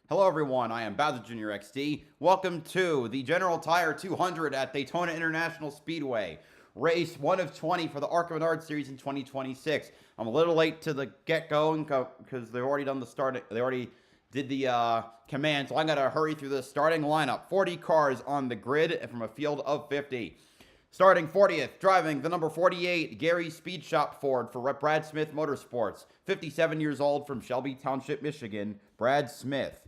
Hello everyone, I am BowserJrXD. Welcome to the General Tire 200 at Daytona International Speedway. Race 1 of 20 for the ARCA Menards series in 2026. I'm a little late to the get-go because they've already done the start. They already did the command, so I'm going to hurry through the starting lineup. 40 cars on the grid from a field of 50. Starting 40th, driving the number 48, Gary Speed Shop Ford for Brad Smith Motorsports. 57 years old from Shelby Township, Michigan, Brad Smith.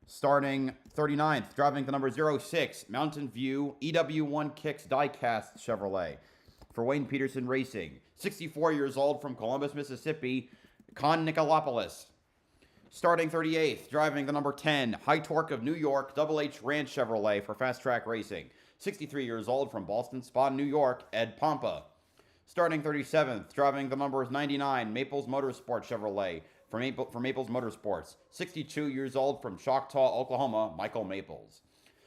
Starting 39th, driving the number 06, Mountain View EW1 Kicks Diecast Chevrolet for Wayne Peterson Racing. 64 years old from Columbus, Mississippi, Con Nicolopoulos. Starting 38th, driving the number 10, High Torque of New York, Double H Ranch Chevrolet for Fast Track Racing. 63 years old from Ballston Spa, New York, Ed Pompa. Starting 37th, driving the number 99, Maples Motorsport Chevrolet for Maples Motorsports. 62 years old from Choctaw, Oklahoma, Michael Maples.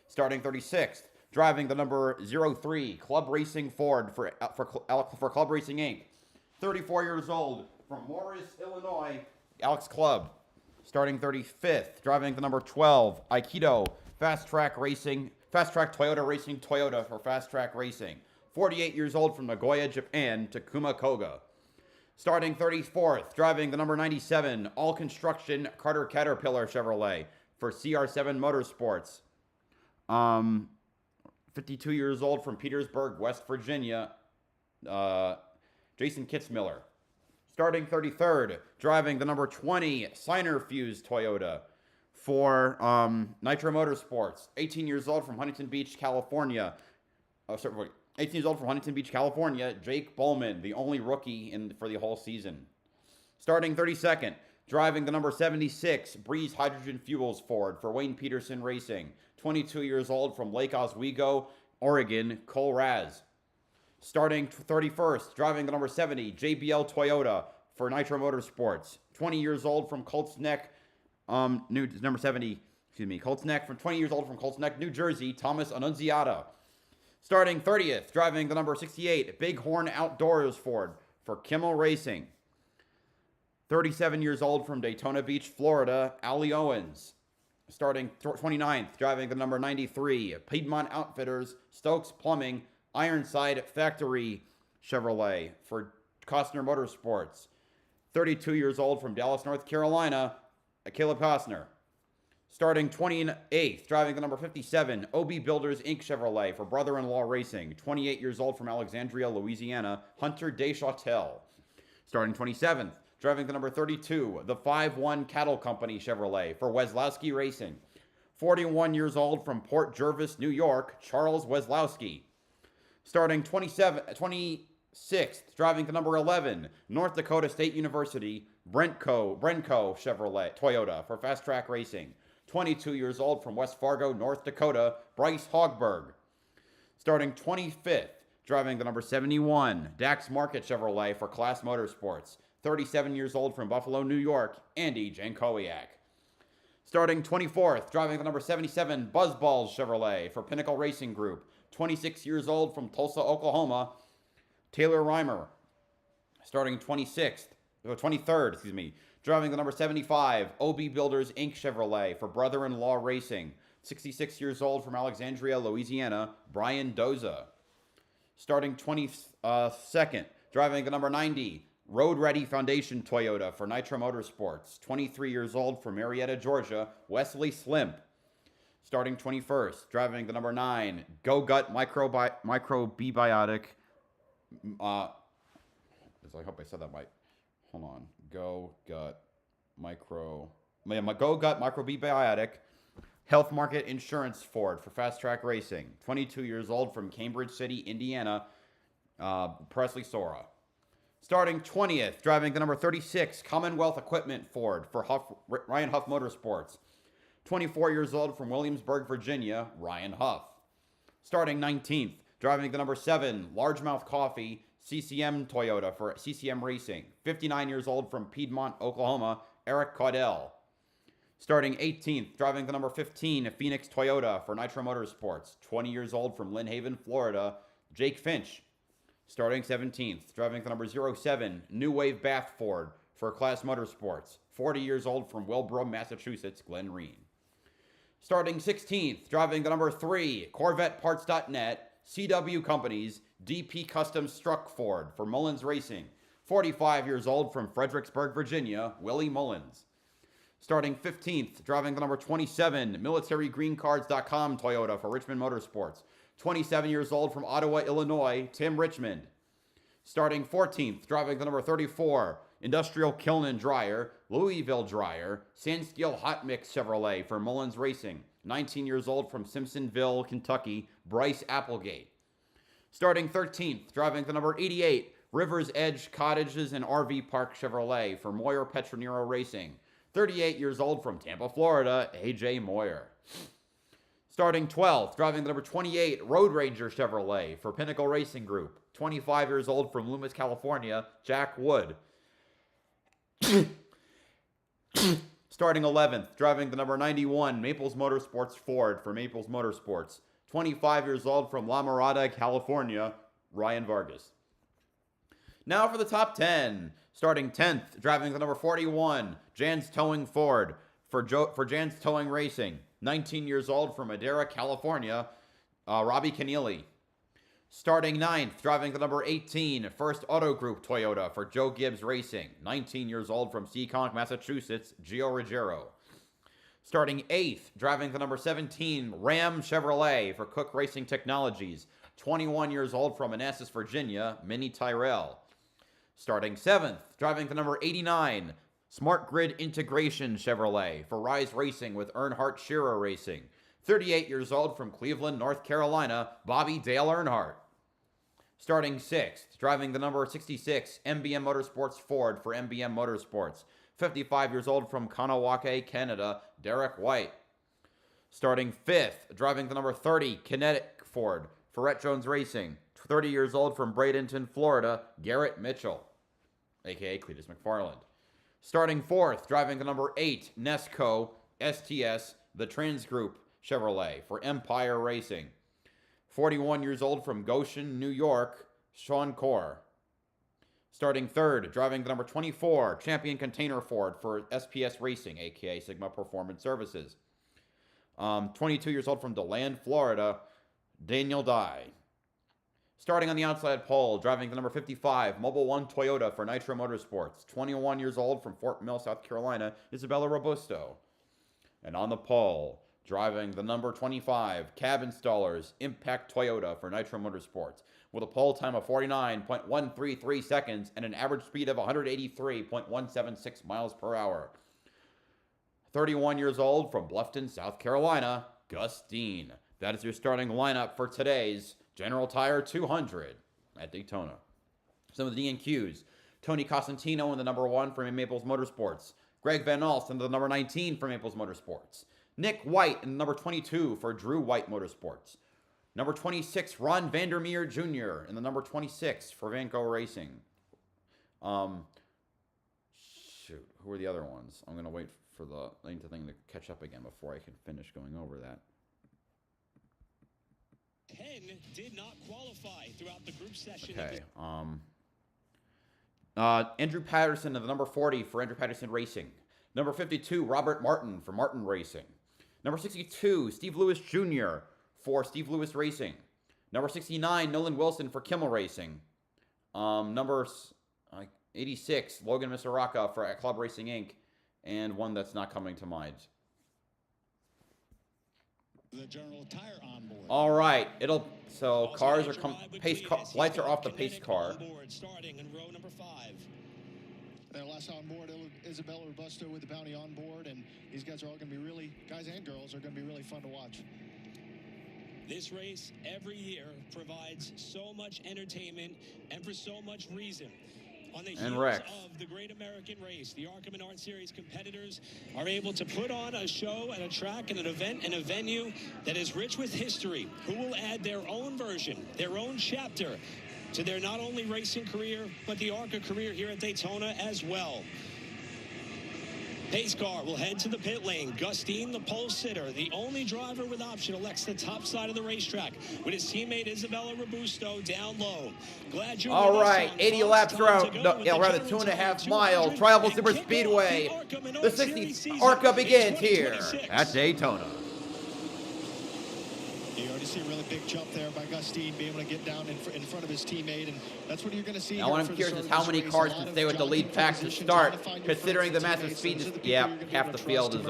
Starting 36th, driving the number 03, Club Racing Ford for Club Racing Inc. 34 years old from Morris, Illinois, Alex Clubb. Starting 35th, driving the number 12, Aikido Fast Track Toyota Racing Toyota for Fast Track Racing. 48 years old from Nagoya, Japan, Takuma Koga. Starting 34th, driving the number 97, All Construction Carter Caterpillar Chevrolet for CR7 Motorsports. 52 years old from Petersburg, West Virginia, Jason Kitzmiller. Starting 33rd, driving the number 20, Signer Fuse Toyota for Nitro Motorsports. 18 years old from Huntington Beach, California. 18 years old from Huntington Beach, California, Jake Bowman, the only rookie for the whole season. Starting 32nd, driving the number 76, Breeze Hydrogen Fuels Ford for Wayne Peterson Racing. 22 years old from Lake Oswego, Oregon, Cole Raz. Starting 31st, driving the number 70, JBL Toyota for Nitro Motorsports. 20 years old from Colts Neck, Colts Neck, from 20 years old from Colts Neck, New Jersey, Thomas Annunziata. Starting 30th, driving the number 68, Bighorn Outdoors Ford for Kimmel Racing. 37 years old from Daytona Beach, Florida, Allie Owens. Starting 29th, driving the number 93, Piedmont Outfitters, Stokes Plumbing, Ironside Factory Chevrolet for Costner Motorsports. 32 years old from Dallas, North Carolina, Caleb Costner. Starting 28th, driving the number 57, OB Builders Inc. Chevrolet for Brother-in-Law Racing. 28 years old from Alexandria, Louisiana, Hunter Deschâtel. Starting 27th, driving the number 32, the 5-1 Cattle Company Chevrolet for Weslowski Racing. 41 years old from Port Jervis, New York, Charles Weslowski. Starting 26th, driving the number 11, North Dakota State University, Brenco Chevrolet Toyota for Fast Track Racing. 22 years old from West Fargo, North Dakota, Bryce Hogberg. Starting 25th, driving the number 71, Dax Market Chevrolet for Class Motorsports. 37 years old from Buffalo, New York, Andy Jankowiak. Starting 24th, driving the number 77, Buzzballs Chevrolet for Pinnacle Racing Group. 26 years old from Tulsa, Oklahoma, Taylor Reimer. Starting 23rd, driving the number 75, OB Builders Inc. Chevrolet for Brother-in-Law Racing. 66 years old from Alexandria, Louisiana, Brian Doza. Starting 22nd, driving the number 90, Road Ready Foundation Toyota for Nitro Motorsports. 23 years old from Marietta, Georgia, Wesley Slimp. Starting 21st, driving the number 9, Go Gut Microbiotic. I hope I said that right. Hold on. Go Gut Microbiotic Health Market Insurance Ford for Fast Track Racing. 22 years old from Cambridge City, Indiana, Presley Sora. Starting 20th, driving the number 36, Commonwealth Equipment Ford for Ryan Huff Motorsports. 24 years old from Williamsburg, Virginia, Ryan Huff. Starting 19th, driving the number 7, Largemouth Coffee, CCM Toyota for CCM Racing. 59 years old from Piedmont, Oklahoma, Eric Caudell. Starting 18th, driving the number 15, Phoenix Toyota for Nitro Motorsports. 20 years old from Lynn Haven, Florida, Jake Finch. Starting 17th, driving the number 07, New Wave Bath Ford for Class Motorsports. 40 years old from Wilbur, Massachusetts, Glenn Reen. Starting 16th, driving the number 3, CorvetteParts.net, CW Companies, DP Custom Struck Ford for Mullins Racing. 45 years old from Fredericksburg, Virginia, Willie Mullins. Starting 15th, driving the number 27, MilitaryGreenCards.com Toyota for Richmond Motorsports. 27 years old from Ottawa, Illinois, Tim Richmond. Starting 14th, driving the number 34, Industrial Kiln and Dryer, Louisville Dryer, Sandsteel Hot Mix Chevrolet for Mullins Racing. 19 years old from Simpsonville, Kentucky, Bryce Applegate. Starting 13th, driving the number 88, Rivers Edge Cottages and RV Park Chevrolet for Moyer Petronero Racing. 38 years old from Tampa, Florida, AJ Moyer. Starting 12th, driving the number 28, Road Ranger Chevrolet for Pinnacle Racing Group. 25 years old from Loomis, California, Jack Wood. Starting 11th, driving the number 91, Maples Motorsports Ford for Maples Motorsports. 25 years old from La Mirada, California, Ryan Vargas. Now for the top 10. Starting 10th, driving the number 41, Jan's Towing Ford for Jan's Towing Racing. 19 years old from Madera, California, Robbie Keneally. Starting 9th, driving the number 18, First Auto Group Toyota for Joe Gibbs Racing. 19 years old from Seekonk, Massachusetts, Gio Ruggiero. Starting 8th, driving the number 17, Ram Chevrolet for Cook Racing Technologies. 21 years old from Manassas, Virginia, Minnie Tyrell. Starting 7th, driving the number 89, Smart Grid Integration Chevrolet for Rise Racing with Earnhardt Shearer Racing. 38 years old from Cleveland, North Carolina, Bobby Dale Earnhardt. Starting 6th, driving the number 66, MBM Motorsports Ford for MBM Motorsports. 55 years old from Kanawake, Canada, Derek White. Starting 5th, driving the number 30, Kinetic Ford for Rhett Jones Racing. 30 years old from Bradenton, Florida, Garrett Mitchell, a.k.a. Cletus McFarland. Starting 4th, driving the number 8, Nesco STS, the Trans Group Chevrolet for Empire Racing. 41 years old from Goshen, New York, Sean Core. Starting 3rd, driving the number 24, Champion Container Ford for SPS Racing, a.k.a. Sigma Performance Services. 22 years old from DeLand, Florida, Daniel Dye. Starting on the outside pole, driving the number 55, Mobile One Toyota for Nitro Motorsports. 21 years old from Fort Mill, South Carolina, Isabella Robusto. And on the pole, driving the number 25, Cab Installers, Impact Toyota for Nitro Motorsports. With a pole time of 49.133 seconds and an average speed of 183.176 miles per hour. 31 years old from Bluffton, South Carolina, Gus Dean. That is your starting lineup for today's General Tire 200 at Daytona. Some of the DNQs. Tony Cosentino in the number 1 for Maples Motorsports. Greg Van Alst in the number 19 for Maples Motorsports. Nick White in the number 22 for Drew White Motorsports. Number 26, Ron Vandermeer Jr. in the number 26 for Vanco Racing. Shoot, who are the other ones? I'm going to wait for the thing to catch up again before I can finish going over that. 10 did not qualify throughout the group session. Okay. Andrew Patterson in the number 40 for Andrew Patterson Racing. Number 52, Robert Martin for Martin Racing. Number 62, Steve Lewis Jr. for Steve Lewis Racing. Number 69, Nolan Wilson for Kimmel Racing. Number 86, Logan Misaraka for Club Racing Inc. And one that's not coming to mind. The General Tire on board. All right, so cars are lights are off the pace car. Starting in row number 5. And last on board, Isabella Robusto with the bounty on board, and these guys are all going to be guys and girls are going to be really fun to watch. This race every year provides so much entertainment and for so much reason. On the heels of the Great American Race, the ARCA Menards Series competitors are able to put on a show and a track and an event and a venue that is rich with history, who will add their own version, their own chapter to their not only racing career, but the ARCA career here at Daytona as well. Pace car will head to the pit lane. Gus Dean, the pole sitter, the only driver with option, elects the top side of the racetrack with his teammate Isabella Robusto down low. Glad you're all with right, us 80 laps around, rather 2.5 mile Tribal Super Speedway. The 60th ARCA begins here at Daytona. You already see a really big jump there by Gustine, being able to get down in front of his teammate, and that's what you're going to see. Now, what I'm curious is how many cars can stay with the lead pack to start, considering the massive speed. Yeah, half the field is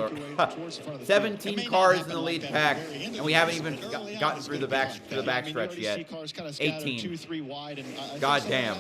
17 cars in the lead pack, and we haven't even gotten through the backstretch yet. 18. God damn.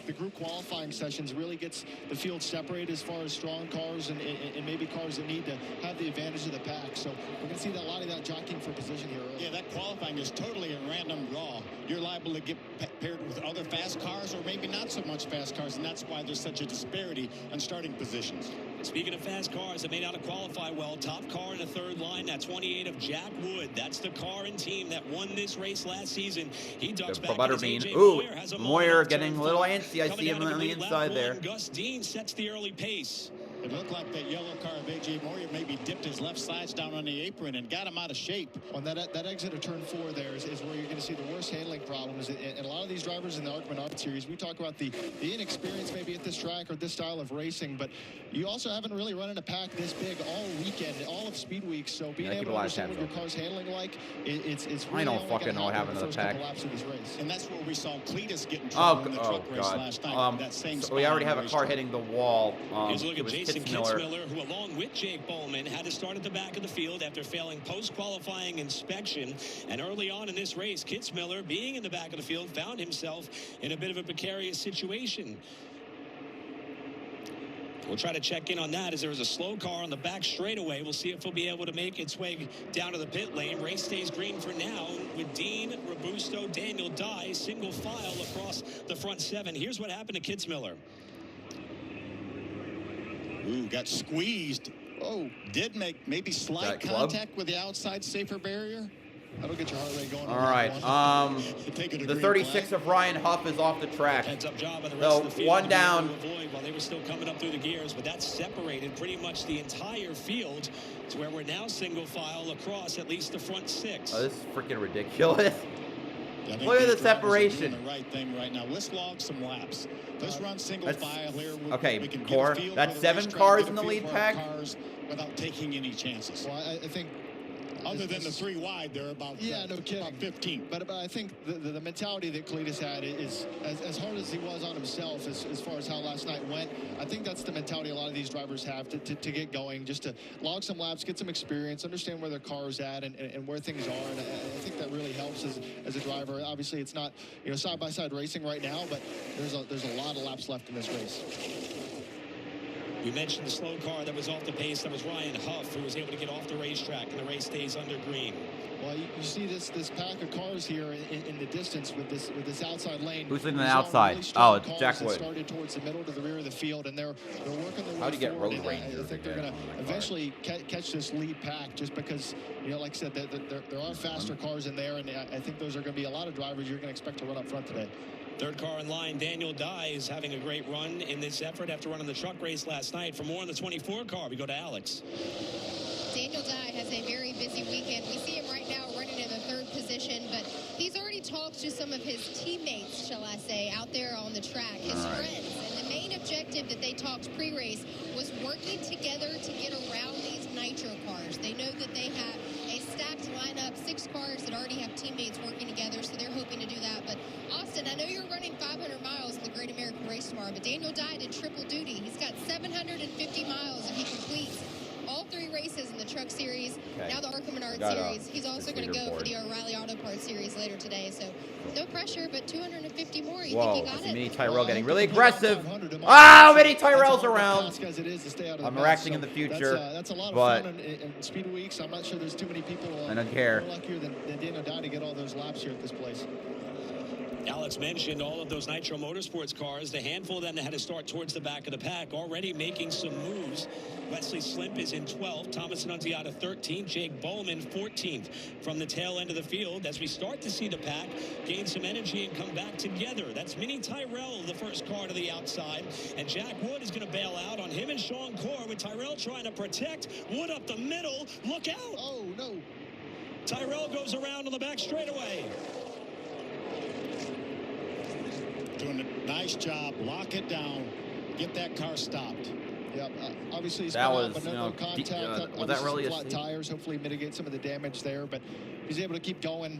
The group qualifying sessions really gets the field separated as far as strong cars and maybe cars that need to have the advantage of the pack. So we're going to see a lot of that jockeying for position here early. Yeah, that qualifying is totally a random draw. You're liable to get paired with other fast cars or maybe not so much fast cars, and that's why there's such a disparity on starting positions. Speaking of fast cars that may not have qualified well, top car in the third line, that 28 of Jack Wood. That's the car and team that won this race last season. He ducks back into AJ Moyer. Has a Moyer getting a little antsy. I see him on the inside there. Gus Dean sets the early pace. It looked like that yellow car of A.J. Moyer maybe dipped his left sides down on the apron and got him out of shape. On that exit of turn 4 there is where you're going to see the worst handling problems. And a lot of these drivers in the ARCA Menards series, we talk about the inexperience maybe at this track or this style of racing, but you also haven't really run in a pack this big all weekend, all of Speed Week. So being able to understand what your car's handling like, it's really I don't fucking know what happened to the pack. And that's where we saw Cletus get in trouble in the truck race last night. That same so we already have a car hitting the wall. Here's a look at Jason Kitzmiller, who along with Jake Bowman had to start at the back of the field after failing post-qualifying inspection. And early on in this race, Kitzmiller, being in the back of the field, found himself in a bit of a precarious situation. We'll try to check in on that as there was a slow car on the back straightaway. We'll see if he'll be able to make its way down to the pit lane. Race stays green for now with Dean, Robusto, Daniel Dye, single file across the front 7. Here's what happened to Kitzmiller. Ooh, got squeezed. Oh, did make maybe slight contact with the outside safer barrier. That'll get your heart rate going. All right. The 36 of Ryan Huff is off the track. Heads up job on the rest of the field. One down. While they were still coming up through the gears, but that separated pretty much the entire field to where we're now single file across at least the front 6. Oh, this is freaking ridiculous. Look at the separation. The right thing right now. Let's log some laps. Let's run single file here. Okay, Core. That's 7 cars in the lead pack. Without taking any chances. Well, I think. Other than the 3 wide, they're about, no kidding. About 15. But I think the mentality that Cletus had is as hard as he was on himself as far as how last night went. I think that's the mentality a lot of these drivers have to get going, just to log some laps, get some experience, understand where their car's at and where things are. And I think that really helps as a driver. Obviously, it's not side-by-side racing right now, but there's a lot of laps left in this race. We mentioned the slow car that was off the pace. That was Ryan Huff, who was able to get off the racetrack, and the race stays under green. Well, you see this pack of cars here in the distance with this outside lane. Who's in the outside? Really it's Jack Wood. Started towards the middle to the rear of the field, and they're working their way. How do you get forward, road rangers? I think they're going to eventually catch this lead pack, just because like I said, there are faster cars in there, and I think those are going to be a lot of drivers you're going to expect to run up front today. Third car in line, Daniel Dye is having a great run in this effort after running the truck race last night. For more on the 24 car, we go to Alex. Daniel Dye has a very busy weekend. We see him right now running in the 3rd position, but he's already talked to some of his teammates, shall I say, out there on the track, his friends. And the main objective that they talked pre-race was working together to get around these nitro cars. They know that they have a stacked lineup, 6 cars that already have teammates working together, so they're hoping to do that. But Austin, I know you're running 500 miles in the Great American Race tomorrow, but Daniel Dye did triple duty. He's got 750 miles if he completes all 3 races in the Truck Series, now the ARCA Menards Series. He's also going to go for the O'Reilly Auto Parts Series later today. So no pressure, but 250 more. You think you got it? Mini Tyrell getting really aggressive. Oh, Mini Tyrell's around. I'm reacting in the future. That's a lot of fun in Speed Weeks. I'm not sure there's too many people I don't care. more luckier than Daniel Dye to get all those laps here at this place. Alex mentioned all of those Nitro Motorsports cars. The handful of them that had to start towards the back of the pack already making some moves. Wesley Slimp is in 12th. Thomas Annunziata 13th. Jake Bowman 14th from the tail end of the field as we start to see the pack gain some energy and come back together. That's Mini Tyrell, the first car to the outside. And Jack Wood is going to bail out on him and Sean Core with Tyrell trying to protect. Wood up the middle. Look out. Oh, no. Tyrell goes around on the back straightaway. Doing a nice job. Lock it down. Get that car stopped. Yeah, obviously he's that been was, out, but no contact. was that really flat tires? Hopefully mitigate some of the damage there, but he's able to keep going.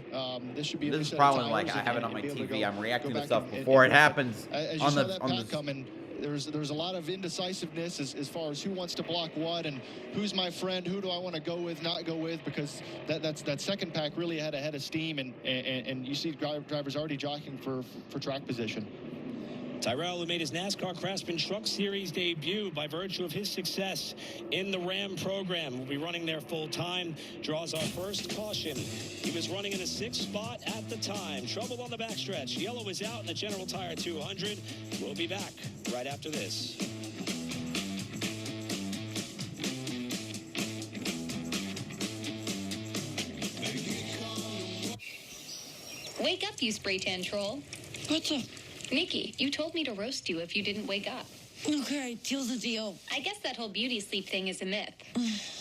This should be. This is probably like I have it on my TV. I'm reacting to stuff before it happens. As you saw that pack coming, there's a lot of indecisiveness as far as who wants to block what and who's my friend, who do I want to go with, not go with, because that second pack really had a head of steam, and you see drivers already jockeying for track position. Tyrrell, who made his NASCAR Craftsman Truck Series debut by virtue of his success in the Ram program, will be running there full time, draws our first caution. He was running in a 6th spot at the time. Trouble on the backstretch. Yellow is out in the General Tire 200. We'll be back right after this. Wake up, you spray tan troll. What's up? Nikki, you told me to roast you if you didn't wake up. Okay, deal the deal. I guess that whole beauty sleep thing is a myth.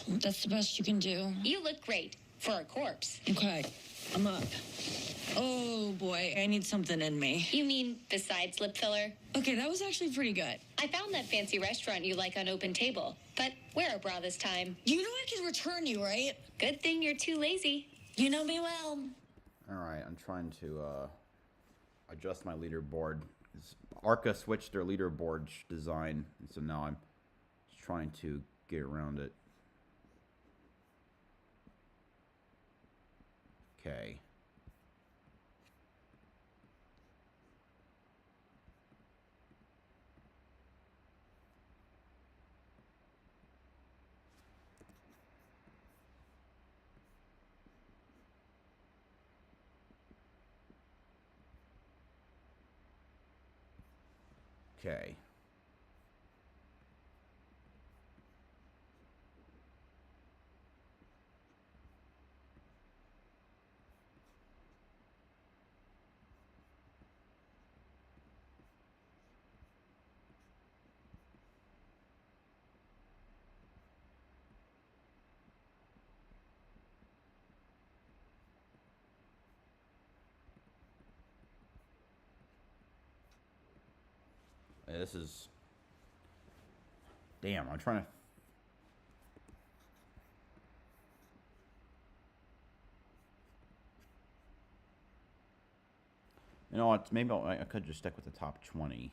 That's the best you can do. You look great for a corpse. Okay, I'm up. Oh boy, I need something in me. You mean besides lip filler? Okay, that was actually pretty good. I found that fancy restaurant you like on Open Table, but wear a bra this time. You know I can return you, right? Good thing you're too lazy. You know me well. All right, I'm trying to adjust my leaderboard. ARCA switched their leaderboard design, and so now I'm trying to get around it. Okay. Okay. This is... Damn, I'm trying to... You know what? Maybe I could just stick with the top 20.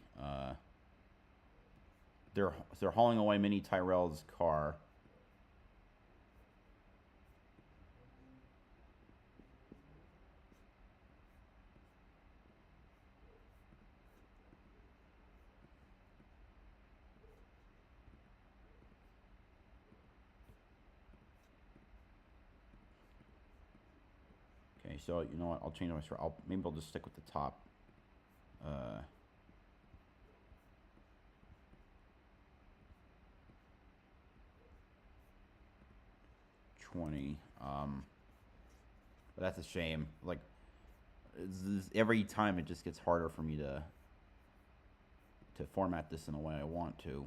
They're hauling away Mini Tyrell's car. Okay, so you know what? I'll change my strategy. Maybe I'll just stick with the top. 20. But that's a shame. Like, every time it just gets harder for me to format this in a way I want to.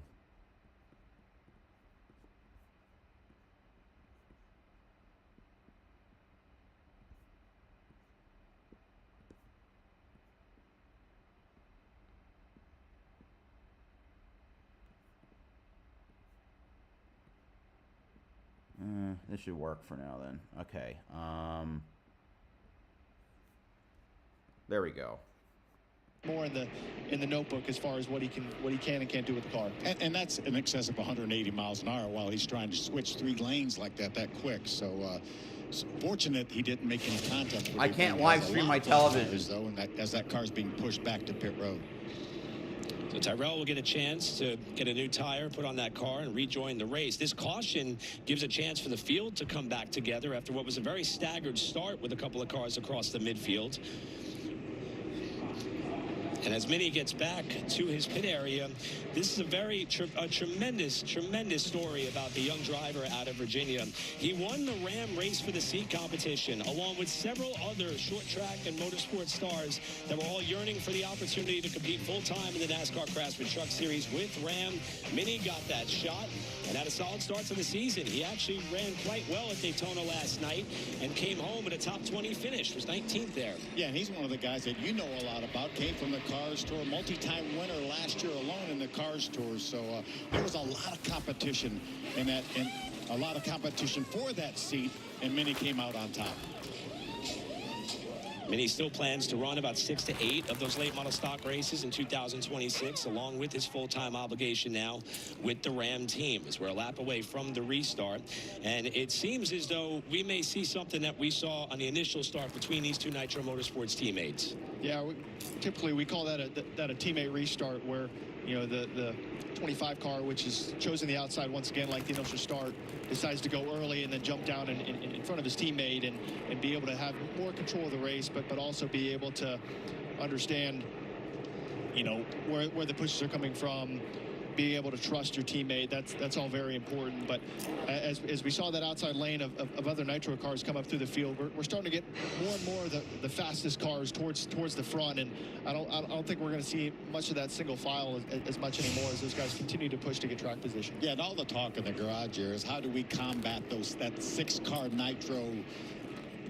This should work for now then. Okay. There we go. More in the notebook as far as what he can and can't do with the car. And that's in excess of 180 miles an hour while he's trying to switch 3 lanes like that quick. So it's fortunate he didn't make any contact with I can't live stream my television though, and as that car's being pushed back to pit road. So Tyrrell will get a chance to get a new tire put on that car and rejoin the race. This caution gives a chance for the field to come back together after what was a very staggered start with a couple of cars across the midfield. And as Mini gets back to his pit area, this is a tremendous story about the young driver out of Virginia. He won the Ram Race for the Seat competition, along with several other short track and motorsport stars that were all yearning for the opportunity to compete full-time in the NASCAR Craftsman Truck Series with Ram. Mini got that shot. and had a solid start to the season. He actually ran quite well at Daytona last night and came home with a top 20 finish. Was 19th there. Yeah, and he's one of the guys that you know a lot about. Came from the Cars Tour, multi-time winner last year alone in the Cars Tour. So there was a lot of competition in that, and a lot of competition for that seat, and Mini came out on top. Mini still plans to run about 6 to 8 of those late model stock races in 2026, along with his full-time obligation now with the Ram team, as we're a lap away from the restart. And it seems as though we may see something that we saw on the initial start between these two Nitro Motorsports teammates. Yeah, typically we call that a teammate restart, where, you know, the 25 car, which is chosen the outside once again like the initial start, decides to go early and then jump down in front of his teammate and be able to have more control of the race, but also be able to understand, you know, where the pushes are coming from, being able to trust your teammate. That's all very important. But as we saw that outside lane of other Nitro cars come up through the field, we're starting to get more and more of the fastest cars towards the front, and I don't think we're going to see much of that single file as much anymore as those guys continue to push to get track position. Yeah, and all the talk in the garage here is how do we combat that 6-car Nitro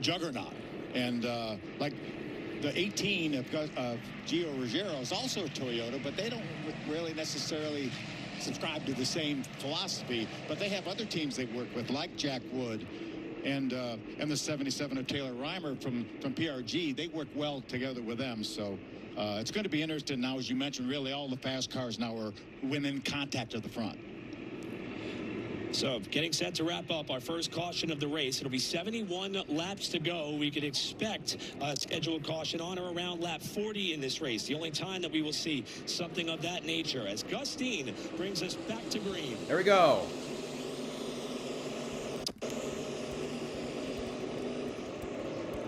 juggernaut, and like the 18 of Gio Ruggiero is also a Toyota, but they don't really necessarily subscribe to the same philosophy. But they have other teams they work with, like Jack Wood and the 77 of Taylor Reimer from PRG. They work well together with them. So it's going to be interesting now, as you mentioned. Really, all the fast cars now are within contact at the front. So getting set to wrap up our first caution of the race. It'll be 71 laps to go. We could expect a scheduled caution on or around lap 40 in this race. The only time that we will see something of that nature, as Gustine brings us back to green. There we go.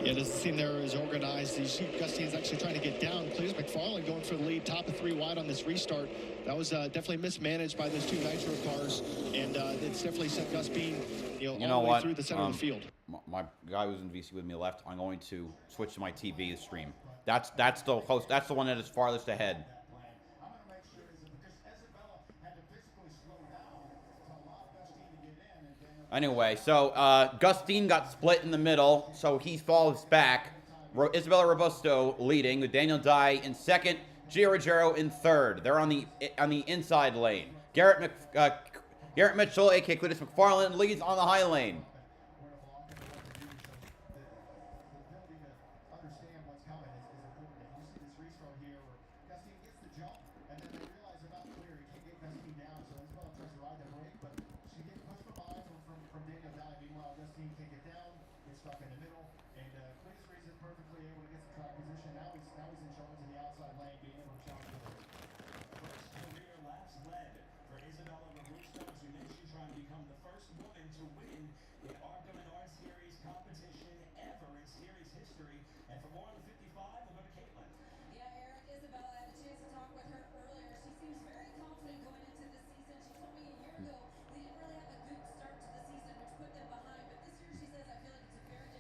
Yeah, this scene there is organized. You see Gustine's actually trying to get down. Cletus McFarland going for the lead, top of 3 wide on this restart. That was definitely mismanaged by those two Nitro cars, and it's definitely sent Gus being, all the way through the center of the field. My guy who's in VC with me left. I'm going to switch to my TV stream. That's the host. That's the one that is farthest ahead. Anyway, so Gustine got split in the middle, so he falls back. Isabella Robusto leading, with Daniel Dye in second, Gio Ruggiero in third. They're on the inside lane. Garrett Mitchell, aka Cletus McFarland, leads on the high lane.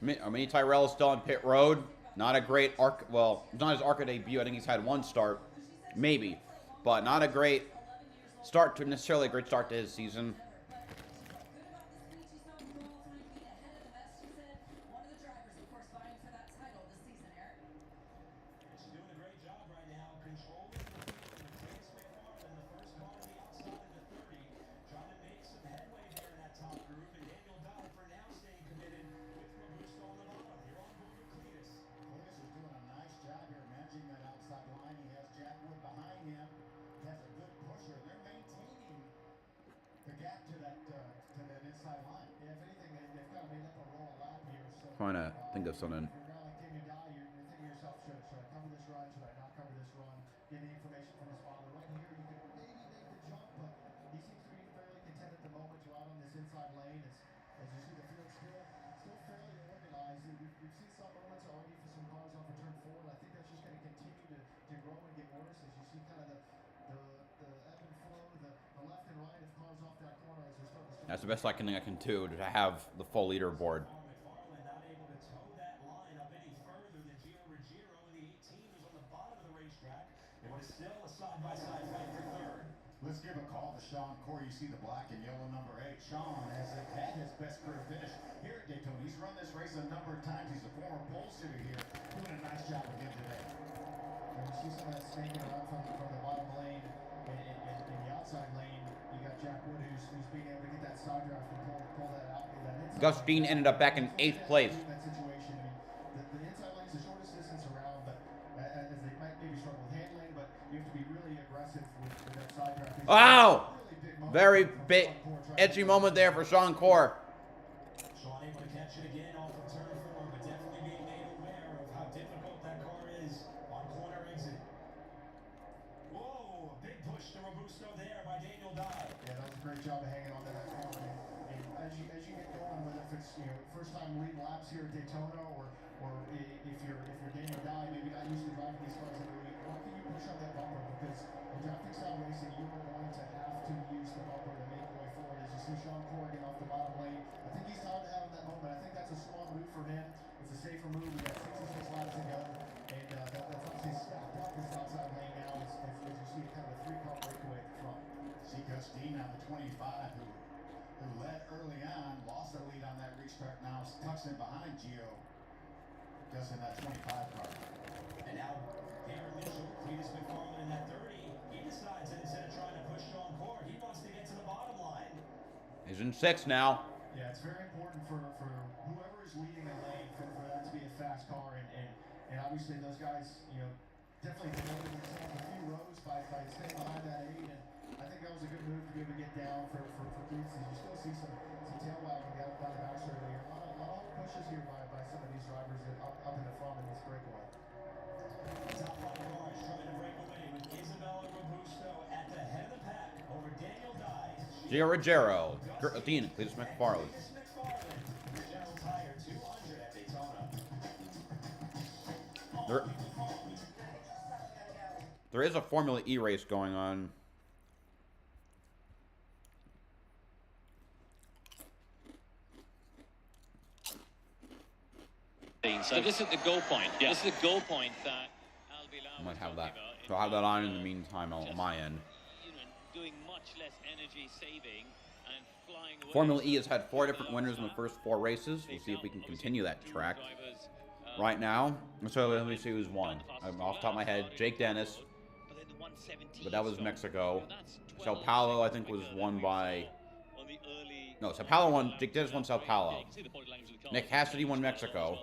Mini Tyrell is still on pit road. Not a great ARCA. Well, not his ARCA debut. I think he's had one start, maybe, but not a great start to necessarily a great start to his season. Trying to think of something. That's the best I can do to have the full leaderboard. Let's give a call to Sean Corey. You see the black and yellow number 8. Sean has had his best career finish here at Daytona. He's run this race a number of times. He's a former pole sitter here. Doing a nice job again today. And you see some of that snaking around from the bottom lane and the outside lane. You got Jack Wood who's being able to get that side draft and pull that out. Gustine ended up back in 8th place. That situation. I mean, the inside lane's the shortest distance around, but as they might maybe struggle with handling, but you have to be really aggressive with that side draft. Wow! Very big, edgy moment there for Sean Corr. Sean able to catch it again off of turn 4, but definitely being made aware of how difficult that car is on corner exit. Whoa, big push to Robusto there by Daniel Dye. Yeah, that was a great job of hanging on to that car. And as you get going, whether if it's first time lead laps here at Daytona or if you're Daniel Dye, maybe not used to driving these cars every week, why can you push on that bumper? Because in drafting style racing, you are going to have to use the bumper to make your way forward. As you see Sean Corrigan off the bottom lane, I think he's tired of having that moment. I think that's a smart move for him. It's a safer move. We got 66 laps to go, and that's obviously stacked up this outside lane now. As you see kind of a 3-car breakaway at the front. See Gustine on the 25 who led early on, lost the lead on that restart. Now tucks in behind Gio. Just in that 25 car. And now Darren Mitchell, Cletus McFarland in that 30. He decides that instead of trying to push Sean Corr, he wants to get to the bottom line. He's in 6th now. Yeah, it's very important for whoever is leading a lane for that to be a fast car, and obviously those guys, definitely promoted themselves a few rows by staying behind that 8, and I think that was a good move to be able to get down for Cletus. You still see some tail wagging down the backstretch here. A lot of pushes here by some of these drivers up in the front in this breakaway. Top 5 cars trying to break away with Isabella Robusto at the head of the pack over Daniel Dye. Gio Ruggiero, Dean, Cletus McFarland. General Tire 200 at Daytona. There is a Formula E race going on. So this is the goal point. Yeah. This is the goal point that I might have that. So I'll have that on in the meantime on my end. Doing much less energy saving and flying away. Formula E has had 4 different winners in the first 4 races. We'll see if we can continue that track. Right now, so let me see who's won. I'm off the top of my head, Jake Dennis, but that was Mexico. Sao Paulo, I think, was won by... No, Sao Paulo won. Jake Dennis won Sao Paulo. Nick Cassidy won Mexico.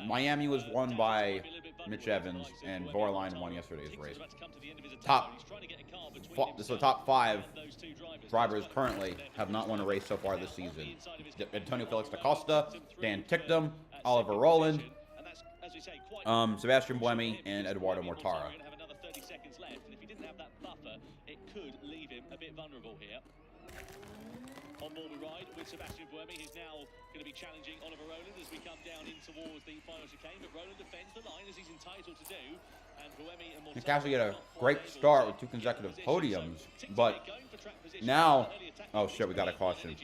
Miami was won by Mitch Evans, and Vorline won yesterday's race. So top 5 drivers currently have not won a race so far this season. Antonio Felix da Costa, Dan Ticktum, Oliver Rowland, Sebastian Buemi, and Eduardo Mortara. On board we ride with Sebastian Buemi. He's now going to be challenging Oliver Rowland as we come down in towards the final chicane. But Rowland defends the line as he's entitled to do. And Buemi and Mortara... Cassidy had a great start with 2 consecutive podiums, but now... Oh shit, we got a caution.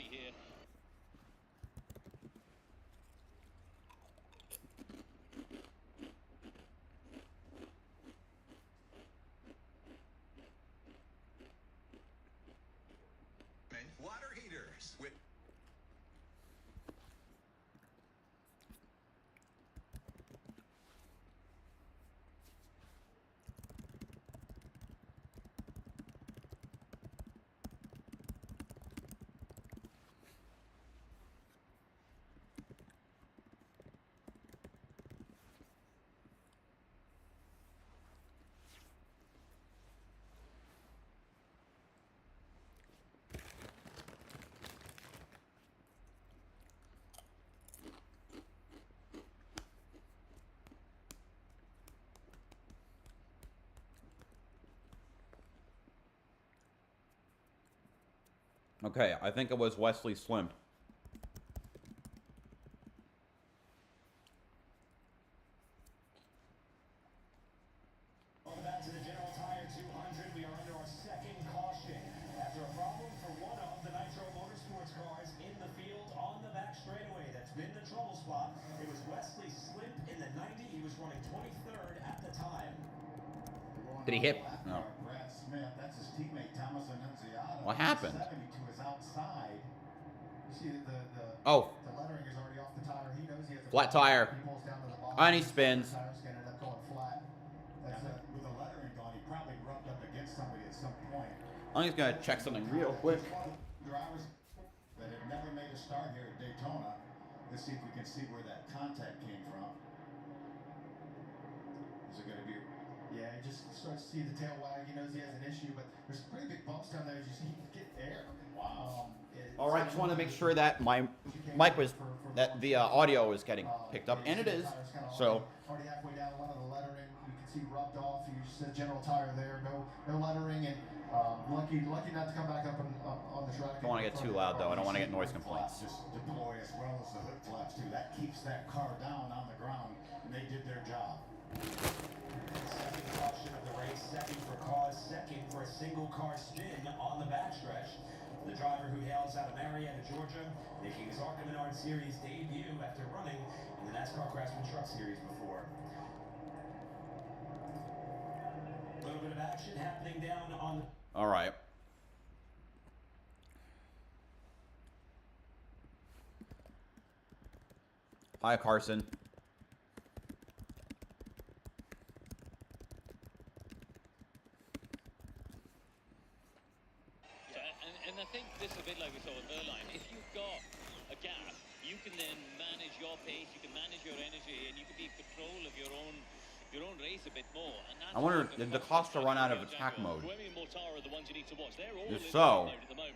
Water heaters with Okay, I think it was Wesley Slim. Welcome back to the General Tire 200. We are under our second caution after a problem for one of the Nitro Motorsports cars in the field on the back straightaway. That's been the trouble spot. It was Wesley Slimp in the 90. He was running 23rd at the time. we're going Did he hit? No. Brad Smith, that's his teammate Thomas Annunziata. What happened? 70 to his outside. You see the lettering is already off the tire. He knows he has a flat tire. He pulls down to the bottom. And he spins. The tire's gonna end up going flat. That's with the lettering gone, he probably rubbed up against somebody at some point. I'm just gonna check something real quick. Drivers that have never made a start here at Daytona. Let's see if we can see where that contact came from. Is it gonna be? Yeah, he just starts to see the tail wag. He knows he has an issue, but there's some pretty big bumps down there. As you see, he can get air. Wow. All right, just want to make sure that my mic was, that the audio is getting picked up, and it is. So. Already halfway down, one of the lettering you can see rubbed off. You just said general tire there, no lettering, and lucky not to come back up on the track. Don't want to get too loud though. I don't want to get noise complaints. Just deploy as well as the hood flaps too. That keeps that car down on the ground, and they did their job. Second caution of the race, second for cause, second for a single car spin on the backstretch. The driver who hails out of Marietta, Georgia, making his ARCA Menards Series debut after running in the NASCAR Craftsman Truck Series before. A little bit of action happening down on. All right. Hi, Carson. And I think this is a bit like we saw with Verline. If you've got a gap, you can then manage your pace, you can manage your energy, and you can be in control of your own race a bit more. And that's I wonder, did DaCosta run out of attack mode? If so,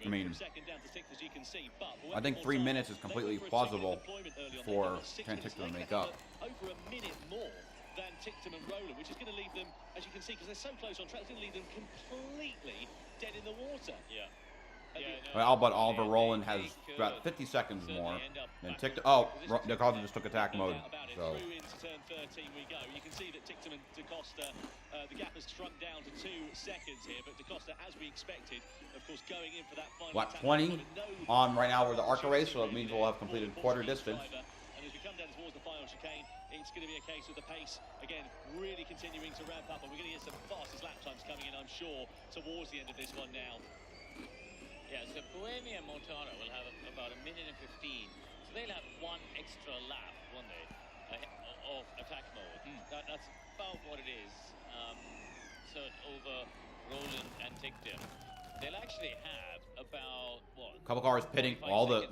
I mean, I think 3 minutes is completely plausible for Tictum to make up. Over a minute more than Tictum and Rowland, which is going to leave them, as you can see, because they're so close on track, it's going to leave them completely dead in the water. Yeah. Well, but Oliver Rowland has about 50 seconds more than Tictum. Oh, DaCosta just took attack mode. So. Into turn 13 we go. You can see that Tictum and DaCosta, the gap has shrunk down to 2 seconds here, but DaCosta, as we expected, of course, going in for that final Lap 20 on right now. We're the ARCA race, so it means we'll have completed quarter distance. And as we come down towards the final chicane, it's going to be a case of the pace, again, really continuing to ramp up, and we're going to get some fastest lap times coming in, I'm sure, towards the end of this one now. Yeah, so Bohemia and Montana will have about a minute and 15. So they'll have 1 extra lap, won't they, of attack mode. That's about what it is. So over Rowland and Tictum. They'll actually have about, what? A couple cars pitting. All of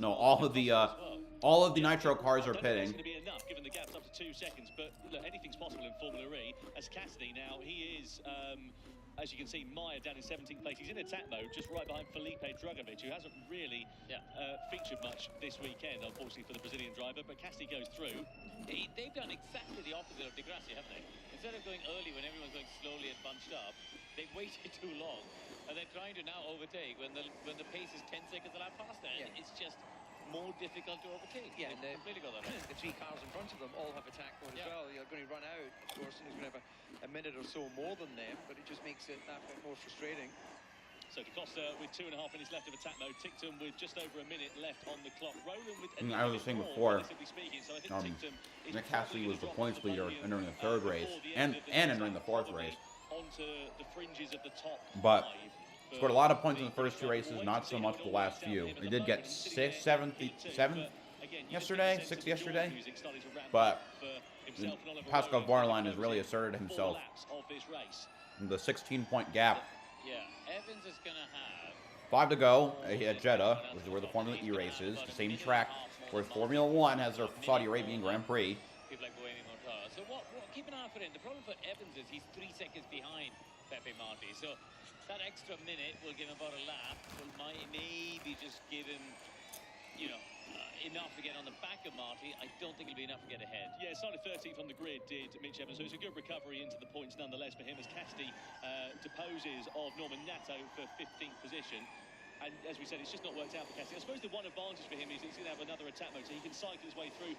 the nitro cars are pitting. It's going to be enough, given the gap's up to 2 seconds. But look, anything's possible in Formula E. As Cassidy now, he is. As you can see, Meyer down in 17th place. He's in attack mode, just right behind Felipe Drugovich, who hasn't really featured much this weekend, unfortunately, for the Brazilian driver. But Cassidy goes through. They've done exactly the opposite of Degrassi, haven't they? Instead of going early when everyone's going slowly and bunched up, they've waited too long, and they're trying to now overtake when the pace is 10 seconds a lap faster. And it's just more difficult to overtake. Yeah, and completely got that right. The 3 cars in front of them all have attack mode as well. You're going to run out, of course, and he's going to have a minute or so more than them, but it just makes it that bit more frustrating. So DaCosta with 2.5 minutes left of attack mode. Tictum with just over a minute left on the clock. Rowland with I was saying before, speaking, so I think Nick Cassidy was the points leader entering the 3rd race and entering the 4th race. Onto the fringes of the top but scored a lot of points in the first 2 races, not so much the last few. He did get 7th yesterday, 6th yesterday, but Pascal Wehrlein has really asserted himself. The 16-point gap. Yeah, Evans is going to have 5 to go at Jeddah, which is where the Formula E race is, the same track where Formula 1 has their Saudi Arabian Grand Prix. People like Bohemia Montana. So keep an eye for him. The problem for Evans is he's 3 seconds behind Pepe Marti. So that extra minute will give him about a lap. Will maybe just give him, enough to get on the back of Marty. I don't think it'll be enough to get ahead. Yeah, started 13th on the grid, did Mitch Evans. So it's a good recovery into the points nonetheless for him as Cassidy deposes of Norman Nato for 15th position. And as we said, it's just not worked out for Cassidy. I suppose the one advantage for him is he's going to have another attack mode, so he can cycle his way through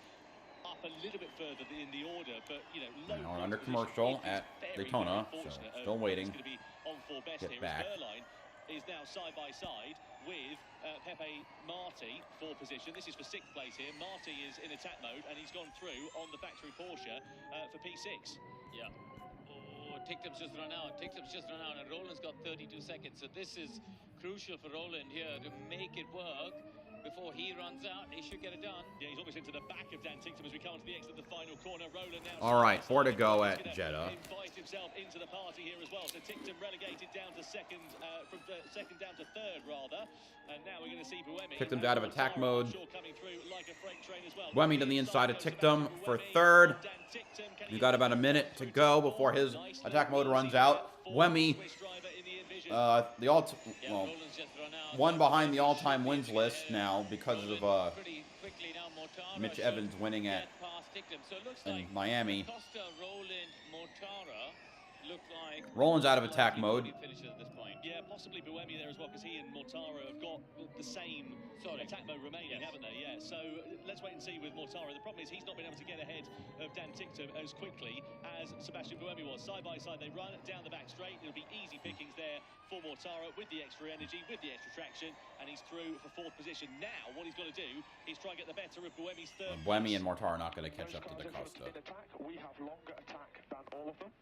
up a little bit further in the order. But, low we're under commercial at Daytona, so still waiting. It's going to be on for best Get here. back. Verline is now side by side with Pepe Marti for position. This is for 6th place here. Marti is in attack mode and he's gone through on the factory Porsche for P6. Yeah. Oh, Tictum's just run out. And Roland's got 32 seconds. So this is crucial for Roland here to make it work before he runs out. He should get it done. Yeah, he's almost into the back of Dan Tictum as we come to the exit of the final corner. Roland now. All right, 4 to go at Jeddah. Invite himself into the party here as well. So Tictum relegated down to second, from second down to third rather. And now we're going to see Buemi. Tictum's out of attack mode. Coming through like a freight train as well. Buemi to the inside of Tictum for third. You got about a minute to go before his attack mode runs out. Buemi, one behind the all-time wins list now because of Mitch Evans winning at in Miami. Roland's out of attack mode. Yeah, possibly Buemi there as well, because he and Mortara have got the same attack mode remaining, haven't they? Yeah, so let's wait and see with Mortara. The problem is he's not been able to get ahead of Dan Tictum as quickly as Sebastian Buemi was. Side by side, they run down the back straight. It'll be easy pickings there for Mortara with the extra energy, with the extra traction, and he's through for fourth position. Now, what he's got to do is try and get the better of Buemi's third. Buemi and Mortara are not going to catch up to the Costa. We have longer attack than all of them.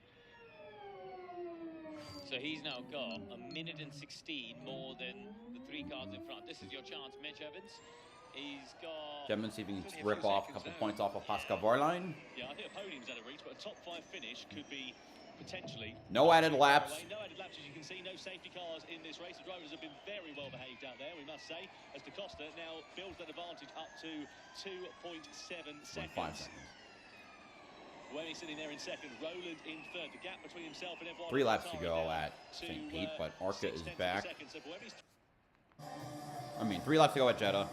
So he's now got a minute and 16 more than the 3 cars in front. This is your chance, Mitch Evans. He's got... Devin see if he can rip off a couple points off of Pascal Vorline. Yeah, I think a podium's out of reach, but a top 5 finish could be potentially... No added laps. No added laps, as you can see. No safety cars in this race. The drivers have been very well behaved out there, we must say, as Da Costa now builds that advantage up to 2.7 seconds. 5 seconds. Buemi sitting there in second, Roland in third. The gap between himself and everyone. 3 laps to go at St. Pete, but ARCA is back. I mean, 3 laps to go at Jeddah.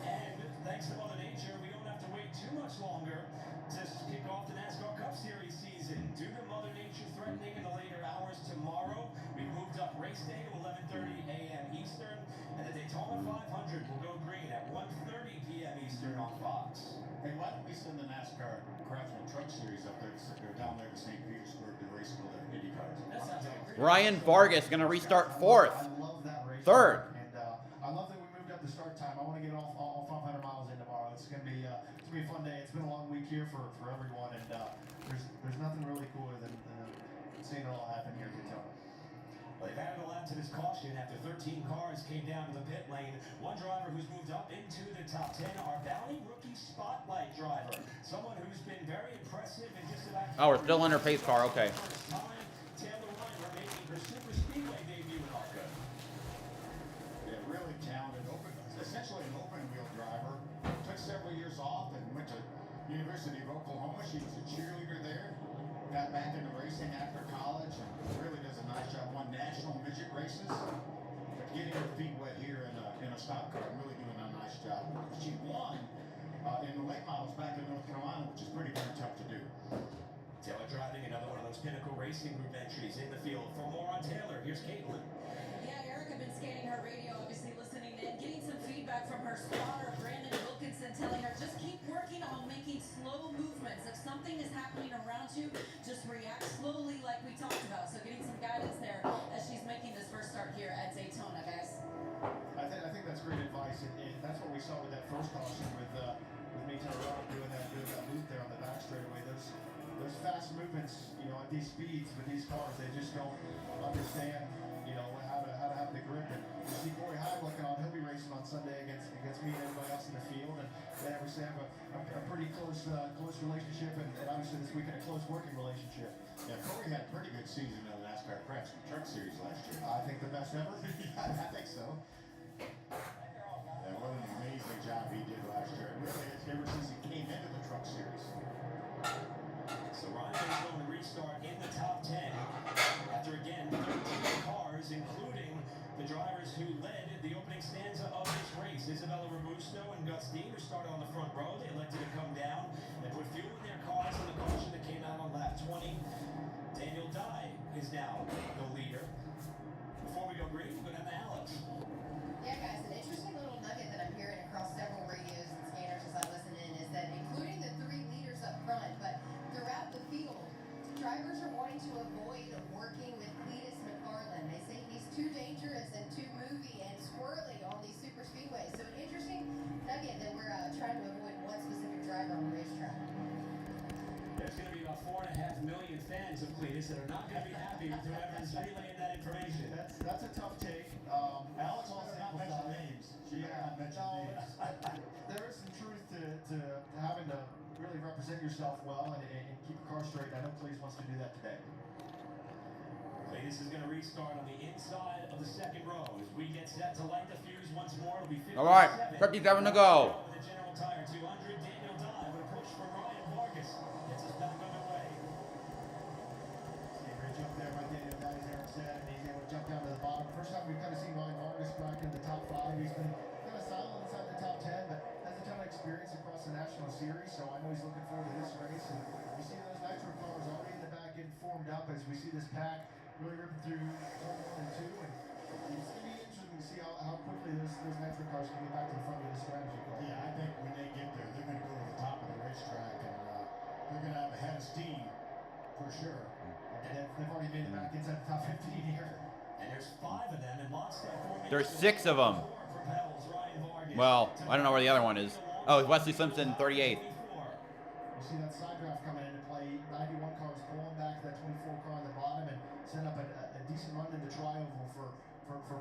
And thanks to Mother Nature, we don't have to wait too much longer to kick off the NASCAR Cup Series season. Due to Mother Nature threatening in the later hours tomorrow, we moved up race day to 11:30 a.m. Eastern, and the Daytona 500 will go green at 1:30 p.m. Eastern on Fox. Hey, why don't we send the NASCAR Craftsman Truck Series up there to go down there to St. Petersburg to race for their Indy cars? That sounds like a great Ryan Vargas going to restart 4th. I love that race. Third. And I love that we moved up the start time. I want to get all 500 miles in tomorrow. It's going to be a fun day. It's been a long week here for everyone, and there's nothing really cooler than seeing it all happen here at Daytona. Well, they've added a lap to this caution after 13 cars came down to the pit lane. One driver who's moved up into the top 10, our Valley rookie spotlight driver. Someone who's been very impressive in just about... Oh, we're still under pace car, okay. First time, Taylor Weiner making her Super Speedway debut in ARCA. Yeah, really talented, essentially an open wheel driver. Took several years off and went to University of Oklahoma. She was a cheerleader there. Got back into racing after college and really does a nice job. Won national midget races, but getting her feet wet here in a stock car and really doing a nice job. She won in the late models back in North Carolina, which is pretty darn tough to do. Taylor driving another one of those Pinnacle Racing Group entries in the field. For more on Taylor, here's Caitlin. Yeah, Erica been scanning her radio, obviously listening in, getting some feedback from her spotter, Brandon Wilkinson, telling her just keep working on making slow movements. If something is happening around you, just react slowly like we talked about. So getting some guidance there as she's making this first start here at Daytona, guys. I think that's great advice. That's what we saw with that first caution with me doing that loop there on the back straightaway. Those fast movements, at these speeds with these cars, they just don't understand, how to have the grip. And you see Corey Hyde looking on. He'll be racing on Sunday against me and everybody else in the field, and they obviously have a pretty close relationship, and obviously this weekend a close working relationship. Yeah, Corey had a pretty good season in the NASCAR Craftsman Truck Series last year. I think the best ever. I think so. Yeah, what an amazing job he did last year. And really, it's ever since he came into the Truck Series. So Ryan is going to restart in the top 10 after, again, 13 cars, including the drivers who led the opening stanza of this race. Isabella Robusto and Gus Dean, who started on the front row. They elected to come down and put fuel in their cars in the caution that came out on lap 20. Daniel Dye is now the leader. Before we go green, we're going to have Alex. Yeah, guys, an interesting little nugget that I'm hearing across several radios and scanners as I listen in is that including the 3 leaders up front, but throughout the field, drivers are wanting to avoid working with Cletus McFarland. They say he's too dangerous and too movie and squirrely on these super speedways. So an interesting nugget that we're trying to avoid one specific driver on the racetrack. There's going to be about about 4.5 million fans of Cletus that are not going to be happy with whoever's relaying that information. That's a tough take. Alex does not mention names. She does not mention names. There is some truth to having to really represent yourself well and keep your car straight. I know Cletus wants to do that today. Cletus is going to restart on the inside of the second row as we get set to light the fuse once more. It'll be 57. All right, 57 to go. With the General Tire 200, Daniel Dye with a push for Ryan Vargas. Gets us back underway. See a great jump there by Daniel Dye, as Eric said, and he's able to jump down to the bottom. First time we've kind of seen Ryan Vargas back in the top 5. He's been kind of silent inside the top 10, but has a ton of experience across the National Series, so I know he's looking forward to this race. And you see those nitro cars already in the back getting formed up as we see this pack really ripping through turn 1 and 2, and it's going to be interesting to see how quickly those nitro cars can get back to the front of the strategy car. Yeah, I think when they get there, they're going to go to the top of the racetrack, and they're going to have a head of steam for sure. And they've already made it back inside the top 15 here. And there's 5 of them in lockstep formation. There's 6 of them. Well, I don't know where the other one is. Oh, it's Wesley Simpson, 38th. You see that side draft coming into play. 91 cars pulling back that 24 car on the bottom and set up a decent run in the tri-oval for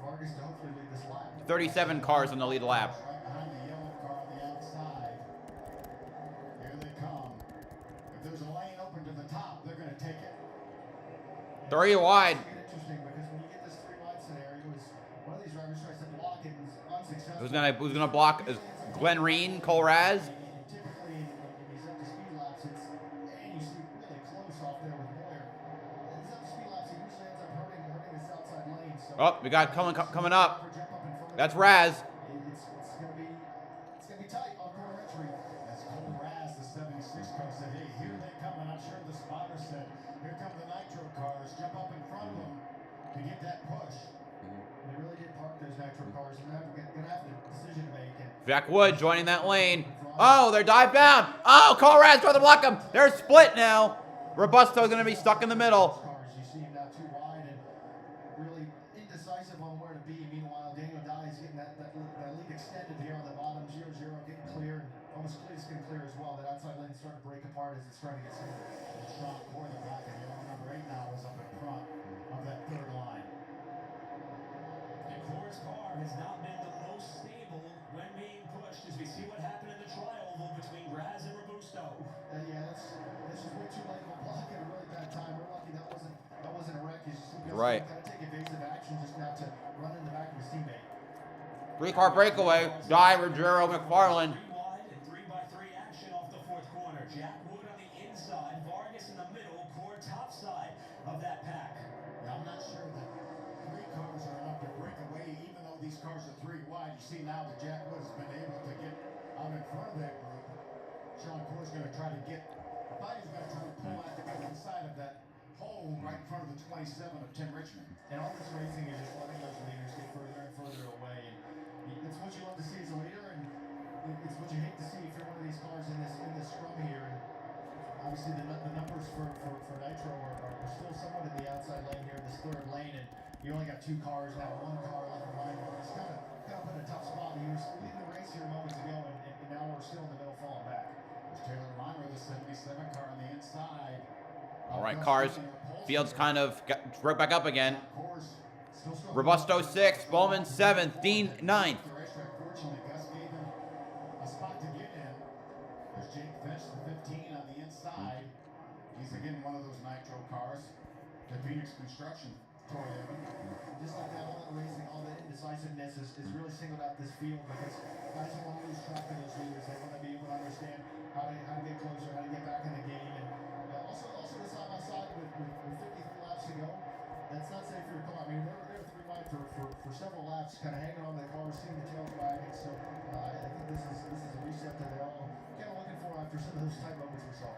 Vargas to hopefully lead this lap. 37 cars in the lead lap. Right behind the yellow car on the outside. Here they come. If there's a lane open to the top, they're going to take it. 3 wide. It's interesting because when you get this 3 wide scenario, is one of these drivers tries to block it and is unsuccessful. Who's gonna block? Is Glenn Reen, Cole Raz? Typically in these up to speed laps, and you see really close off there with Moyer. These up to speed laps, he usually ends up hurting this outside lane. So Oh, we got coming up. That's Raz. It's gonna be tight on corner entry. As Cole Raz, the 76 car, said, hey, here they come. And I'm sure the spotter said, here come the nitro cars. Jump up in front of them to get that push. They really did park those nitro cars. We're gonna have a decision to make. And Jack Wood joining that lane. Oh, they're dive bound. Oh, Cole Raz trying to block them. They're split now. Robusto's gonna be stuck in the middle. cars, you see him now too wide and really indecisive on where to be. Meanwhile, Daniel Dye is getting that lead extended here on the bottom. 0-0 getting clear, and almost Cletus getting clear as well. That outside lane starting to break apart as it's starting to get single. Sean quarterback, and number 8 now is up in front of that third line. And Core's car has not been the most stable when being pushed as we see what happened in the tri-oval between Raz and Robusto. Yeah, this is way too late of a block at a really bad time. We're lucky that wasn't a wreck. He's just Right. kind of take evasive action just now to run in the back of his teammate. 3-car breakaway. Dye, Ruggiero, McFarland. 3 wide and 3x3 action off the 4th corner. Jack Wood on the inside, Vargas in the middle, Core top side of that pack. Now, I'm not sure that 3 cars are enough to break away, even though these cars are 3 wide. You see now that Jack Wood has been able to get out in front of that group. Sean Core's going to try to get, I thought he was going to try to pull out to get inside of that hole right in front of the 27 of Tim Richmond. And all this racing is just letting those leaders get further and further away. And it's what you love to see as a leader, and it's what you hate to see if you're one of these cars in this scrum here. And obviously, the numbers for Nitro are still somewhat in the outside lane here in this third lane, and you only got 2 cars now, 1 car left behind. It's kind of put in a tough spot. He was leading the race here moments ago, and now we're still in the middle, falling back. There's Taylor Monroe, the 77 car on the inside. All right, cars. Field's kind of broke back up again. Robusto 6th, Bowman 7th, Dean 9th. Fortunately, Gus gave him a spot to get in. There's Jake Fish, the 15 on the inside. He's again one of those nitro cars. The Phoenix Construction Toyota. Just like that, all that racing, all that indecisiveness is really singled out this field because guys don't want to lose track of those leaders. They want to be able to understand how to get closer, how to get back in the game. And also the side by side with 53 laps to go. That's not safe for your car. I mean, they're 3 wide for several laps, kind of hanging on the cars, seeing the tails wagging. So I think this is a reset that they're all kind of looking for after some of those tight moments we saw.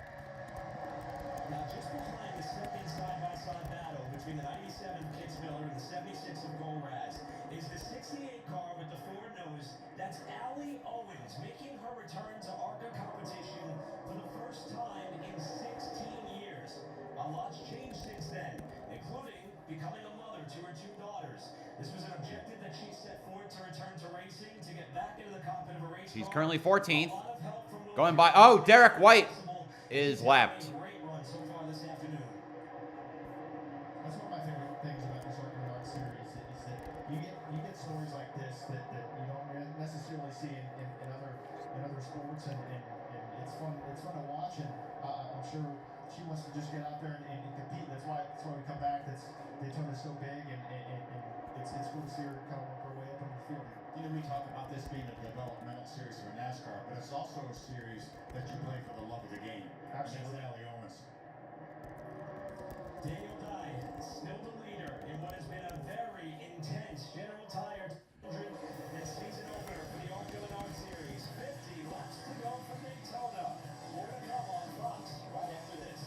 Now, just behind the second side-by-side battle between the 97 Kix Miller and the 76 of Cole Raz is the 68 car with the Ford nose. That's Allie Owens making her return to ARCA competition for the first time in 16 years. A lot's changed since then, including becoming a mother to her 2 daughters. This was an objective that she set forth to return to racing, to get back into the cockpit of a race car. He's currently 14th. Going by. Oh, Derek White is lapped. Great run so far this ARCA Menards series is that you get stories like this that you don't necessarily see in other sports, and it's fun to watch, and I'm sure she wants to just get out there and compete. That's why we come back. Daytona's so big, and it's cool to see her kind of work her way up into the field here. You know, we talk about this being a developmental series for NASCAR, but it's also a series that you play for the love of the game. Absolutely. And that's Allie Owens. Daniel Dye, still the leader in what has been a very intense General Tire 100 and season opener for the ARCA Menards Series. 50 laps to go from Daytona. More to come on Fox right after this.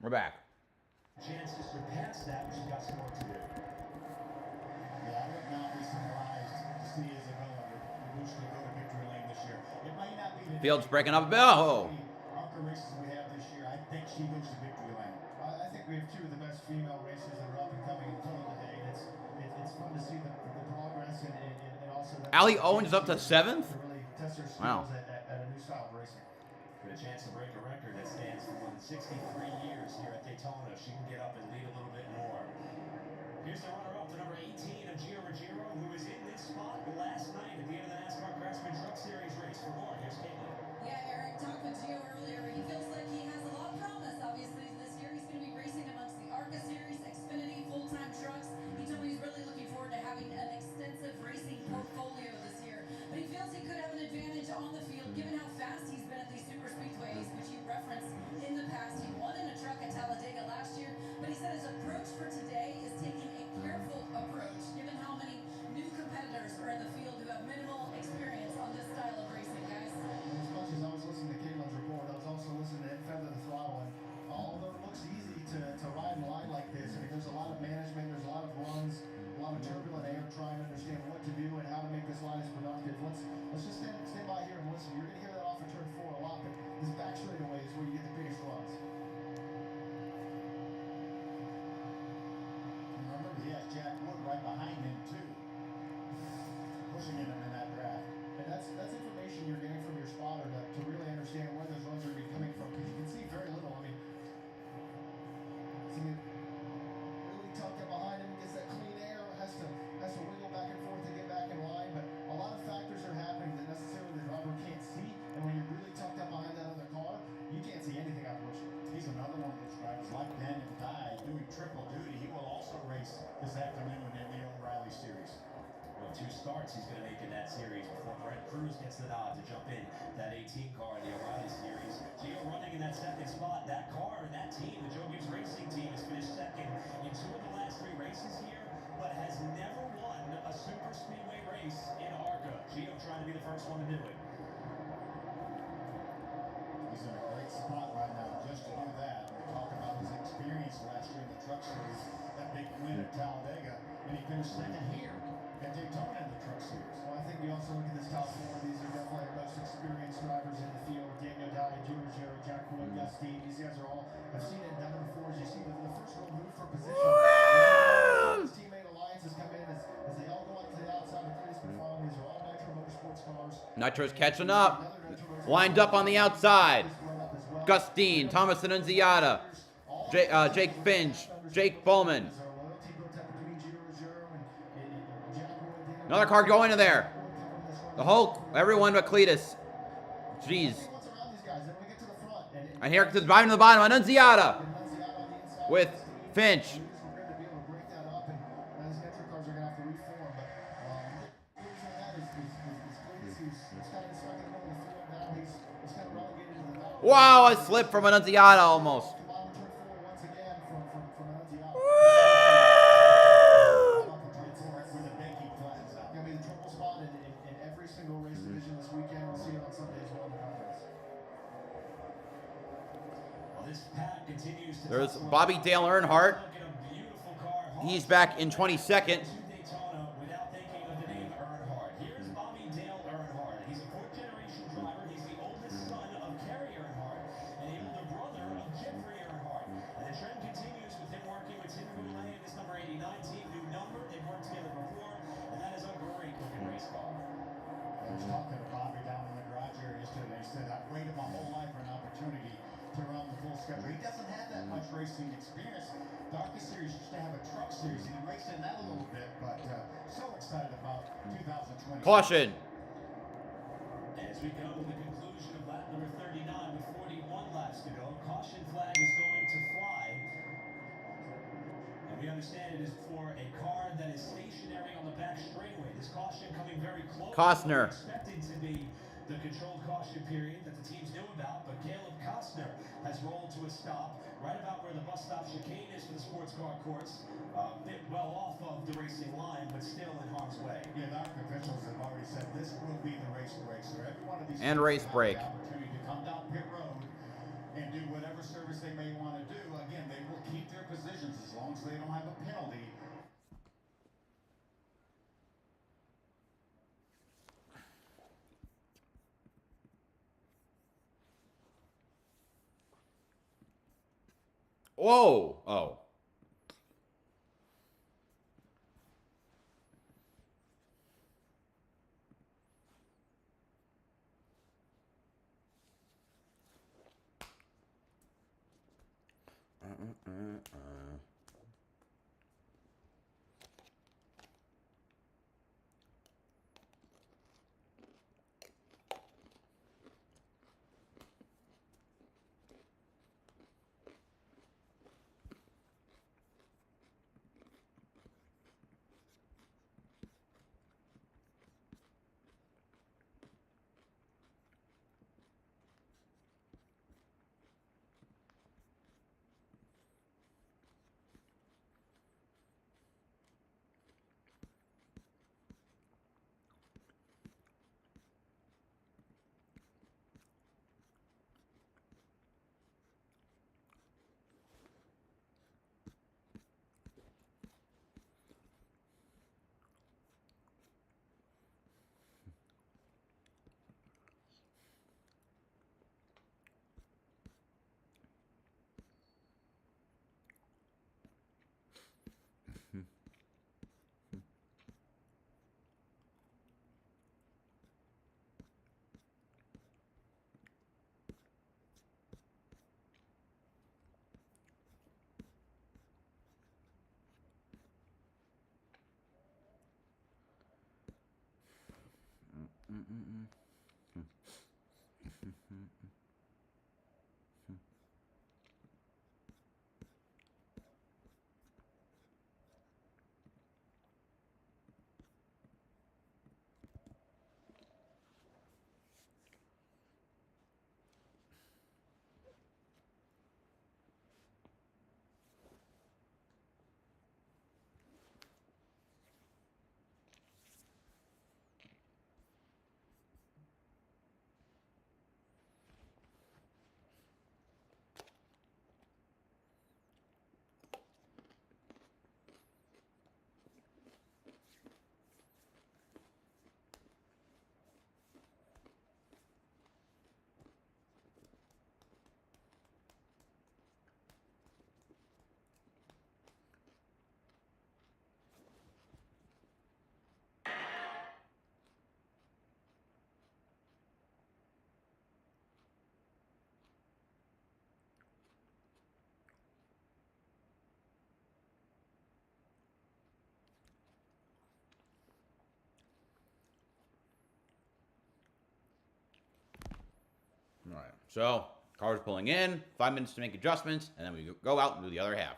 We're back. Chance to surpass that, but she's got some work to do. Yeah, I would not be surprised to see Isabella Lucia go to victory lane this year. It might not be the Field's breaking up a bit. Oh. ARCA races we have this year. I think she goes to victory lane. I think we have two of the best female racers that are up and coming in total today. It's fun to see the progress and also that Allie Owens up to 7th? to really test her skills Wow. at a new style of racing. For a chance to break a record that stands for more than 63 years here at Daytona. She can get up and lead a little bit more. Here's the runner-up, the number 18 of Gio Ruggiero, who was in this spot last night at the end of the NASCAR Craftsman Truck Series race. For more, here's Caitlin. Yeah, Eric, talked with Gio earlier. He feels like triple duty. He will also race this afternoon in the O'Reilly Series. Well, 2 starts he's going to make in that series before Brent Cruz gets the nod to jump in that 18 car in the O'Reilly Series. Gio running in that second spot. That car and that team, the Joe Gibbs Racing team, has finished second in 2 of the last 3 races here, but has never won a super speedway race in ARCA. Gio trying to be the first one to do it. He's in a great spot right now just to do that. We talk about his experience last year in the Truck Series, that big win at Talladega, and he finished second here at Daytona in the Truck Series. Well, I think we also look at this top 4. These are definitely our most experienced drivers in the field. Daniel Dye, Joe Ruggiero, Jack Wood, Gus Dean. These guys are all, I've seen it done before. As you see the first row move for position. His teammate Alliance has come in as they all go up to the outside of Cletus McFarland. These are all Nitro Motorsports cars. Nitro's catching up. Lined up on the outside. Gus Dean, Thomas Annunziata, Jake Finch, Jake Bowman. Another car going in there. The Hulk, everyone but Cletus. Jeez. And here to the driving to the bottom, Annunziata with Finch. Wow, a slip from Annunziata almost. There's Bobby Dale Earnhardt. He's back in 22nd. Without thinking of the name Earnhardt. Here's Bobby Dale Earnhardt. He's a 4th-generation driver. He's the oldest son of Kerry Earnhardt and the older brother of Jeffrey Earnhardt. And the trend continues with him working with Tim Goulet and this number 89 team. New number. They've worked together before, and that is a great-looking race car. I was talking to Bobby down in the garage area yesterday. He said, I've waited my whole life for an opportunity to run the full schedule. He doesn't have that much racing experience. The ARCA Series used to have a Truck Series, and he raced in that a little bit, but so excited about 2020. Caution. As we come to the conclusion of lap number 39 with 41 laps to go, caution flag is going to fly. And we understand it is for a car that is stationary on the back straightaway. This caution coming very close. Costner. Expected to be the controlled caution period that the teams knew about, but Caleb Costner has rolled to a stop right about where the bus stop chicane is for the sports car course. A bit well off of the racing line, but still in harm's way. Yeah, the ARCA officials have already said this will be the race break. So every one of these And race break. have the opportunity to come down pit road and do whatever service they may want to do. Again, they will keep their positions as long as they don't have a penalty. Whoa. Oh. So, cars pulling in, 5 minutes to make adjustments, and then we go out and do the other half.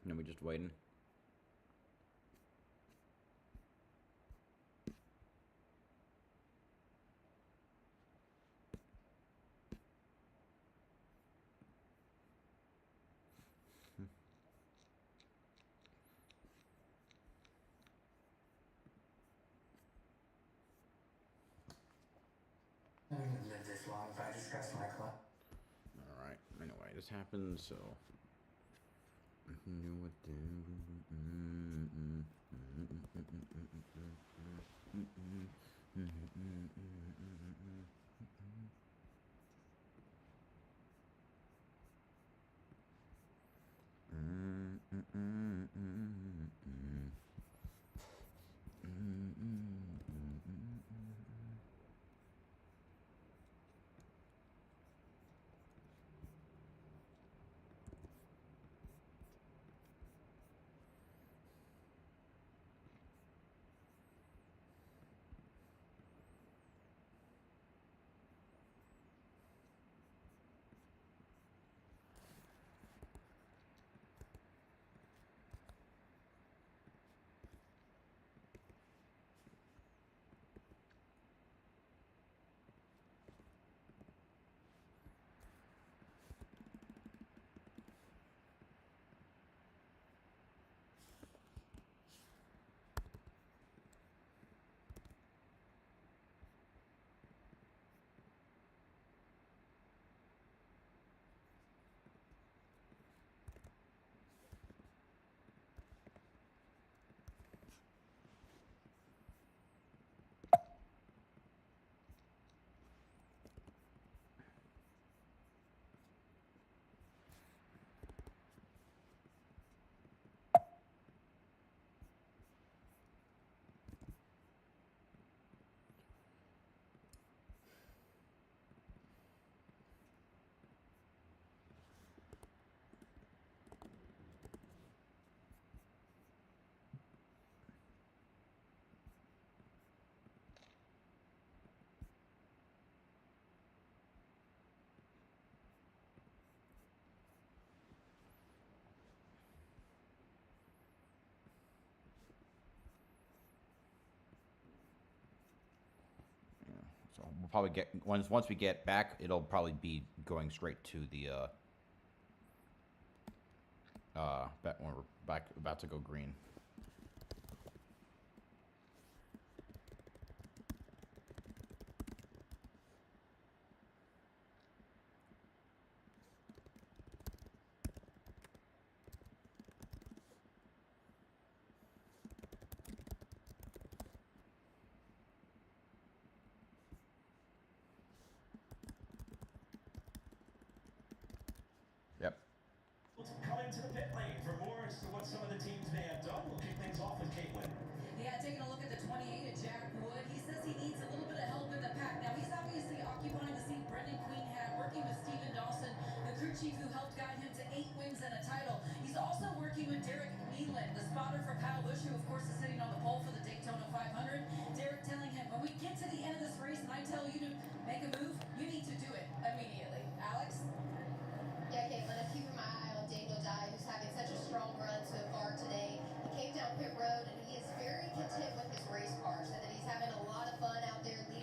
And then we just waiting. I wouldn't have lived this long if I discussed my club. All right. Anyway, this happened, so I knew what to So we'll probably get once we get back, it'll probably be going straight to the back when we're about to go green. Yep. Coming to the pit lane for more as to what some of the teams may have done. We'll kick things off with Caitlin. Yeah, taking a look at the 28 of Jack Wood. He says he needs a little bit of help in the pack. Now, he's obviously occupying the seat Brendan Queen had, working with Steven Dawson, the crew chief who helped guide him to 8 wins and a title. He's also working with Derek Nealon, the spotter for Kyle Busch, who, of course, is sitting on the pole for the Daytona 500. Derek telling him, when we get to the end of this race and I tell you to make a move, you need to do it immediately. Alex? Yeah, Caitlin, I'm keeping my eye on Daniel Dye, who's having such a strong run so far today. He came down pit road, and he is very content with his race car, so that he's having a lot of fun out there leading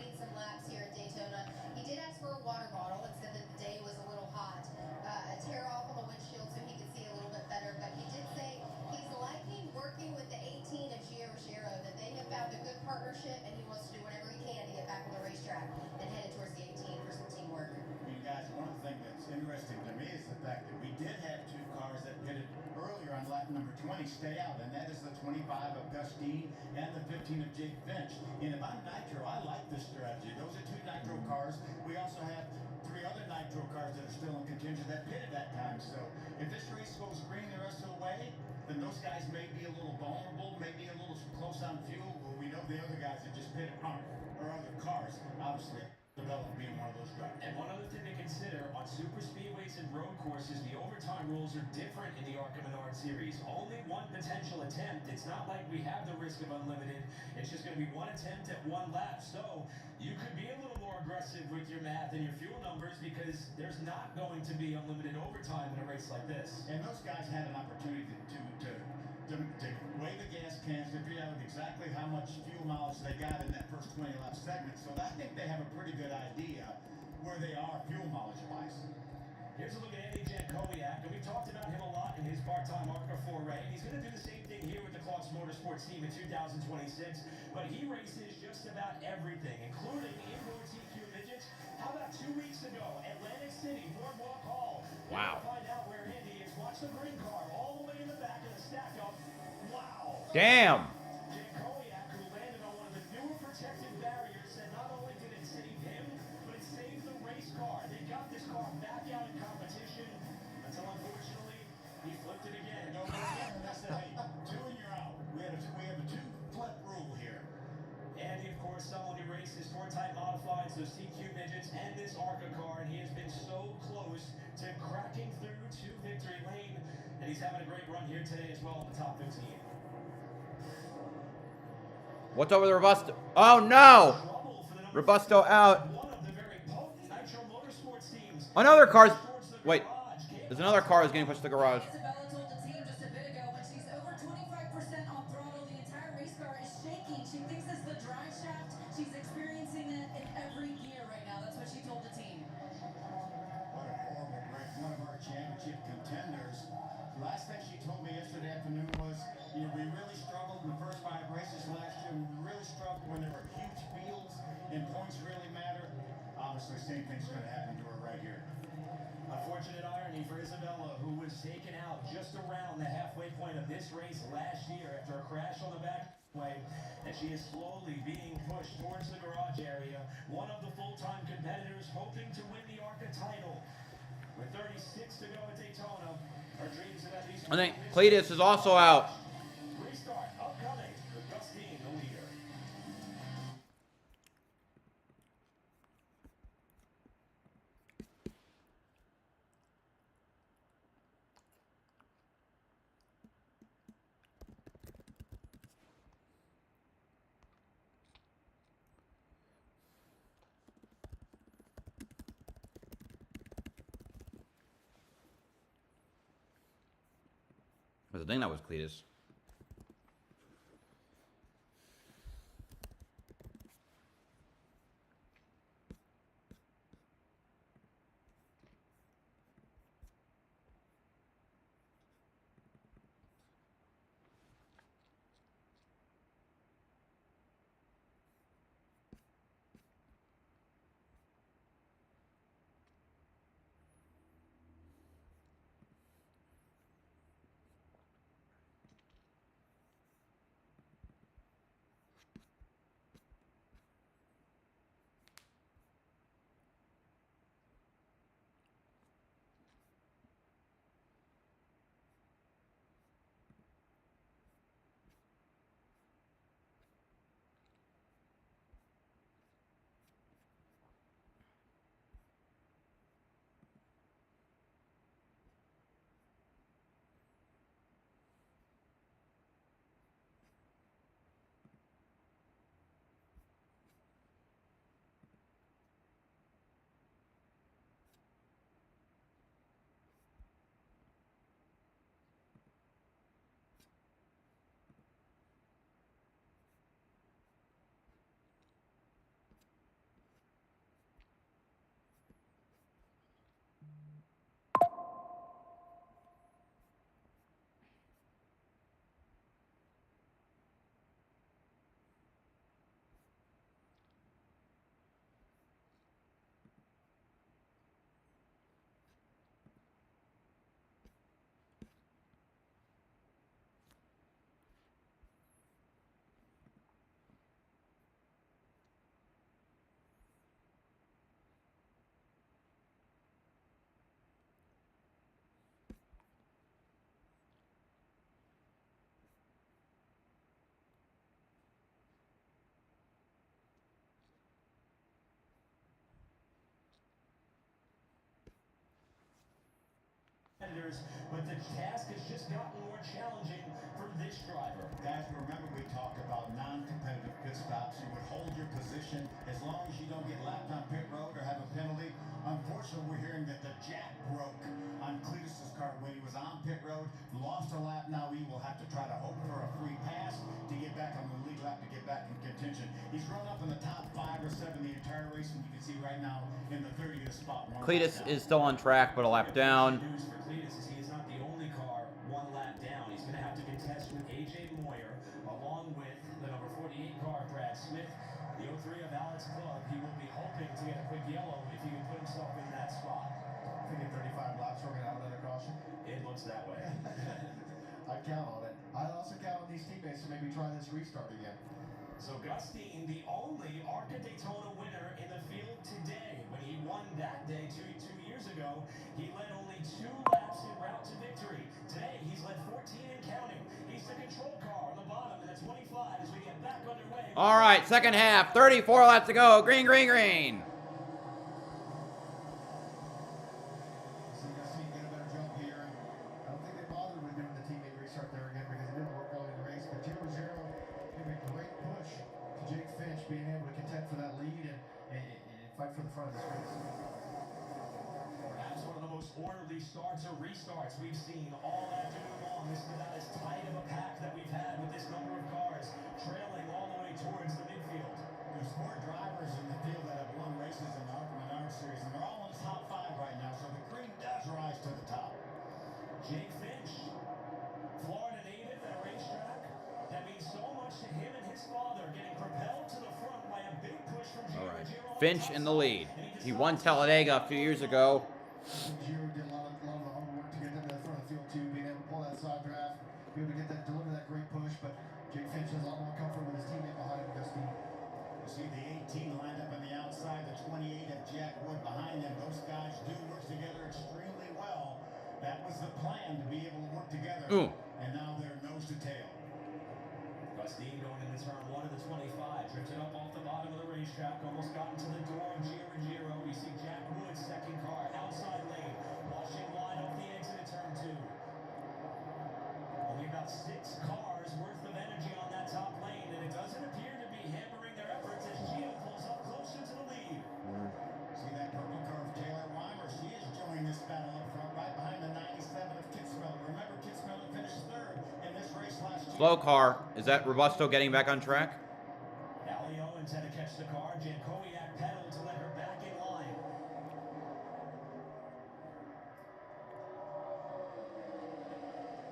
20 stay out, and that is the 25 of Gus Dean and the 15 of Jake Finch. And if I'm Nitro, I like this strategy. Those are 2 Nitro cars. We also have 3 other Nitro cars that are still in contention that pitted that time. So if this race goes green the rest of the way, then those guys may be a little vulnerable, maybe a little close on fuel. Well, we know the other guys that just pitted aren't, or other cars, obviously. Develop being one of those drivers. And one other thing to consider, on super speedways and road courses, the overtime rules are different in the ARCA Menards series. Only one potential attempt. It's not like we have the risk of unlimited. It's just going to be one attempt at one lap. So you could be a little more aggressive with your math and your fuel numbers because there's not going to be unlimited overtime in a race like this. And those guys had an opportunity to weigh the gas cans to figure out exactly how much fuel mileage they got in that first 20 lap segment. So I think they have a pretty good idea where they are fuel mileage wise. Here's a look at Andy Jankowiak, and we've talked about him a lot in his part-time ARCA foray, and he's going to do the same thing here with the Clark's Motorsports team in 2026, but he races just about everything, including indoor TQ midgets. How about 2 weeks ago, Atlantic City, Boardwalk Hall? Wow. We're gonna find out where Andy is. Watch the green car all the way in the back of the stack up. Wow. Damn. Jankowiak, who landed on one of the newer protected barriers, said not only did it save him, but it saved the race car. They got this car back out in competition until, unfortunately, he flipped it again. No, and I said, hey, 2 and you're out. We have a 2 flip rule here. Andy, of course, someone who races 4-type modifieds, those TQ midgets, and this ARCA car, and he has been so close to cracking through to victory lane, and he's having a great run here today as well in the top 15. What's over the Robusto? Oh no! Robusto out. Another car's. Wait. There's another car that's getting pushed to the garage. Isabella told the team just a bit ago when she's over 25% on throttle, the entire race car is shaking. She thinks it's the drive shaft. She's experiencing it in every gear right now. That's what she told the team. What a horrible break. One of our championship contenders. Last thing she told me yesterday afternoon was, you know, we really struggled in the first 5 races last year. We really struggled when there were huge fields and points really matter. Obviously, same thing's going to happen to her right here. Unfortunate irony for Isabella, who was taken out just around the halfway point of this race last year after a crash on the backway, and she is slowly being pushed towards the garage area. One of the full-time competitors hoping to win the ARCA title. With 36 to go at Daytona, her dreams of at least... I think Cletus is also out. Restart upcoming with Gus Dean, the leader. I think that was Cletus. competitors, but the task has just gotten more challenging for this driver. Guys, remember we talked about non-competitive pit stops. You would hold your position as long as you don't get lapped on pit road or have a penalty. Unfortunately, we're hearing that the jack broke on Cletus's car when he was on pit road. Lost a lap. Now he will have to try to hope for a free pass to get back on the lead lap to get back in contention. He's run up in the top 5 or 7 the entire race, and you can see right now in the 30th spot. Cletus is still on track, but a lap down. News for Cletus is he is not the only car 1 lap down. He's going to have to contest with AJ Moyer, along with the number 48 car, Brad Smith. The 03 of Alex Club. He will be hoping to get a quick yellow if he can put himself in that spot. I think at 35 laps, we're going to have another caution. It looks that way. I'd count on it. I'd also count on these teammates to maybe try this restart again. So Gustine, the only ARCA Daytona winner in the field today. When he won that day two years ago, he led only 2 laps en route to victory. Today, he's led 14 and counting. He's the control car on the bottom in the 25 as we get back underway. All right, second half, 34 laps to go. Green, green, green. See Gustine get a better jump here. I don't think they bothered with doing the teammate restart there again because it didn't work early in the race. But Gio Ruggiero gave a great push to Jake Finch, being able to contend for that lead and fight for the front of this race. Perhaps one of the most orderly starts or restarts we've seen all afternoon long. This is about as tight of a pack that we've had with this number of cars trailing all the way towards the midfield. There's 4 drivers in the field that have won races in the ARCA Menards series, and they're all in the top 5 right now, so the green does rise to the top. Jake Finch, Florida native at a racetrack that means so much to him and his father, getting propelled to the front by a big push from Gio. All right, Finch in the lead. He won Talladega a few years ago. Gio did a lot of the hard work to get them to the front of the field too, being able to pull that side draft, be able to get that, deliver that great push. But Jake Finch has a lot more comfort with his teammate behind him, Gustine. You see the 18 lined up on the outside, the 28 of Jack Wood behind them. Those guys do work together extremely well. That was the plan, to be able to work together. Ooh. And now they're nose to tail. Gustine going into turn 1 of the 25, drifted up off the bottom of the racetrack, almost got into the door of Gio Ruggiero. We see Jack Wood's second car, outside lane, washing wide off the exit of turn 2. Only about 6 cars worth of energy on that top lane, and it doesn't appear to be hampering their efforts as Gio pulls up closer to the lead. See that purple car of Taylor Weimer? She is joining this battle up front, right behind the 97 of Kitzmiller. Remember, Kitzmiller finished 3rd in this race last year. Slow car. Is that Robusto getting back on track? Allie Owens had to catch the car. Jankowiak pedaled to let her back in line.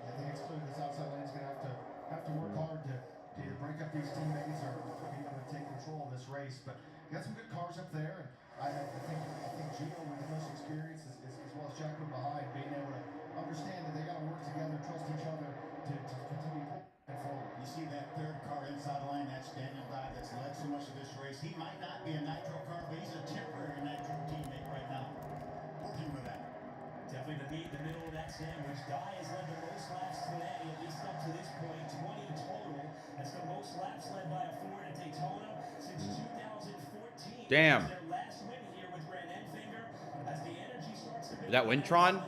I think it's clear this outside lane is going to have to work hard to either break up these teammates or be able to take control of this race. But you got some good cars up there, and I think Gio with the most experience as well as Jack Wood behind, being able to understand that they got to work together, trust each other to continue moving forward. You see that 3rd car inside the lane? That's Daniel Dye that's led so much of this race. He might not be a nitro car, but he's a temporary nitro teammate right now. Working with that. Definitely the meat in the middle of that sandwich. Dye has led the most laps today, at least up to this point, 20 total. That's the most laps led by a Ford at Daytona since 2014. Damn. Their last win here with Grant Enfinger as the energy starts to build. Is that Wintron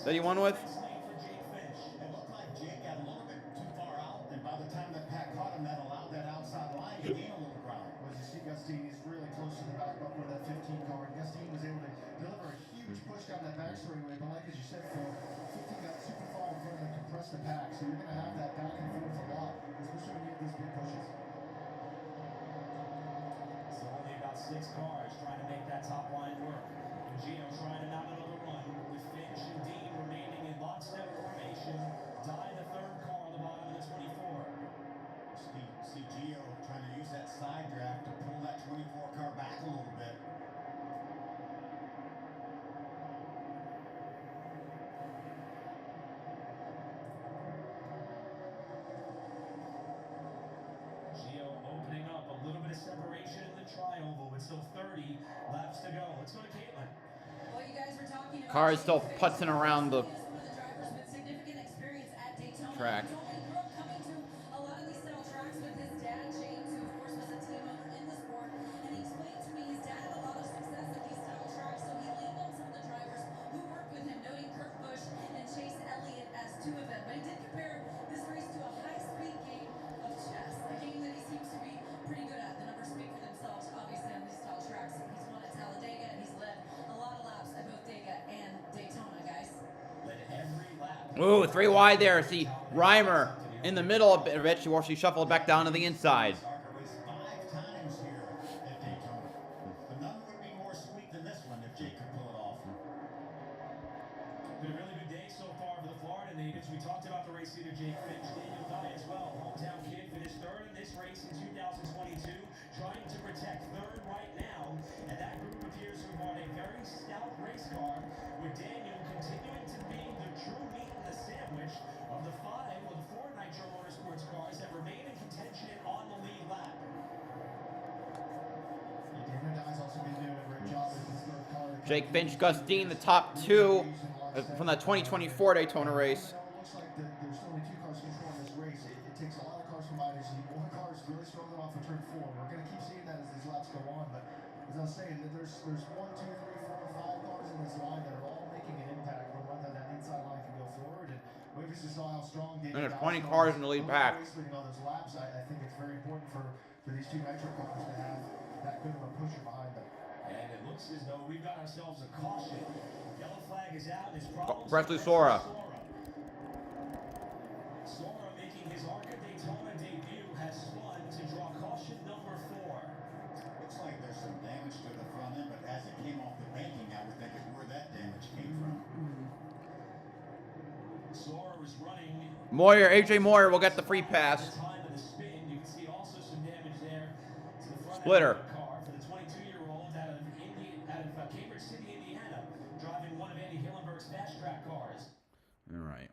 that he won with? It looked like Jake got a little bit too far out, and by the time that pack caught him, that allowed that outside line to gain a little ground. Well, as you see, Gustine is really close to the back bumper of that 15 car, and Gustine was able to deliver a huge push down that back straightaway. But like as you said, Phil, 15 got super far in front of them, compressed the pack, so you're going to have that back and forth a lot, especially when you have these big pushes. So only about 6 cars trying to make that top line work. And Gio trying to mount another run with Finch and Dean remaining in lockstep formation. Dye the 3rd car on the bottom of the 24. See Gio trying to use that side draft to pull that 24 car back a little bit. Gio opening up a little bit of separation in the tri-oval with still 30 laps to go. Let's go to Caitlin. Well, you guys were talking about Car is still putzing around the one of the drivers with significant experience at Daytona. track. He told me he grew up coming to a lot of these style tracks with his dad, James, who of course was a team owner in the sport. And he explained to me his dad had a lot of success at these style tracks, so he leaned on some of the drivers who worked with him, noting Kurt Busch and Chase Ooh, 3 wide there. See Reimer in the middle of it. She shuffled back down to the inside. ARCA raced 5 times here at Daytona. But none would be more sweet than this one if Jake could pull it off. Been a really good day so far for the Florida natives. We talked about the race leader, Jake Finch. Daniel Dye as well. Hometown kid finished third in this race in 2022. Trying to protect third right now. And that group appears to have brought a very stout race car, with Daniel continuing to be the true meat in the sandwich of the 4 Nitro Motorsports cars that remain in contention on the lead lap. Daniel Dye's also been doing a great job with his third car. Jake Finch, Gus Dean, the top 2 from the 2024 Daytona race. It looks like there's only 2 cars controlling this race. It takes a lot of cars from behind. One car is really struggling off of turn 4. We're going to keep seeing that as these laps go on. But as I was saying, there's 1, 2, 3, 4, 5 cars in this line that are all making an impact when whether that inside line can go forward. And we obviously saw how strong Daniel And there's 20 cars in the lead pack. on those laps. I think it's very important for these 2 Nitro cars to have that good of a pusher behind them. And it looks as though we've got ourselves a caution. Yellow flag is out. It's problems. Presley Sora. Sora making his ARCA Daytona debut has spun to draw caution number 4. Looks like there's some damage to the front end, but as it came off the banking, I would think is where that damage came from. Sora was running. Moyer, AJ Moyer will get the free pass. At the time of the spin, you can see also some damage there to the front Splitter. end of the car for the 22-year-old out of Cambridge City, Indiana, driving one of Andy Hillenberg's fast track cars. All right.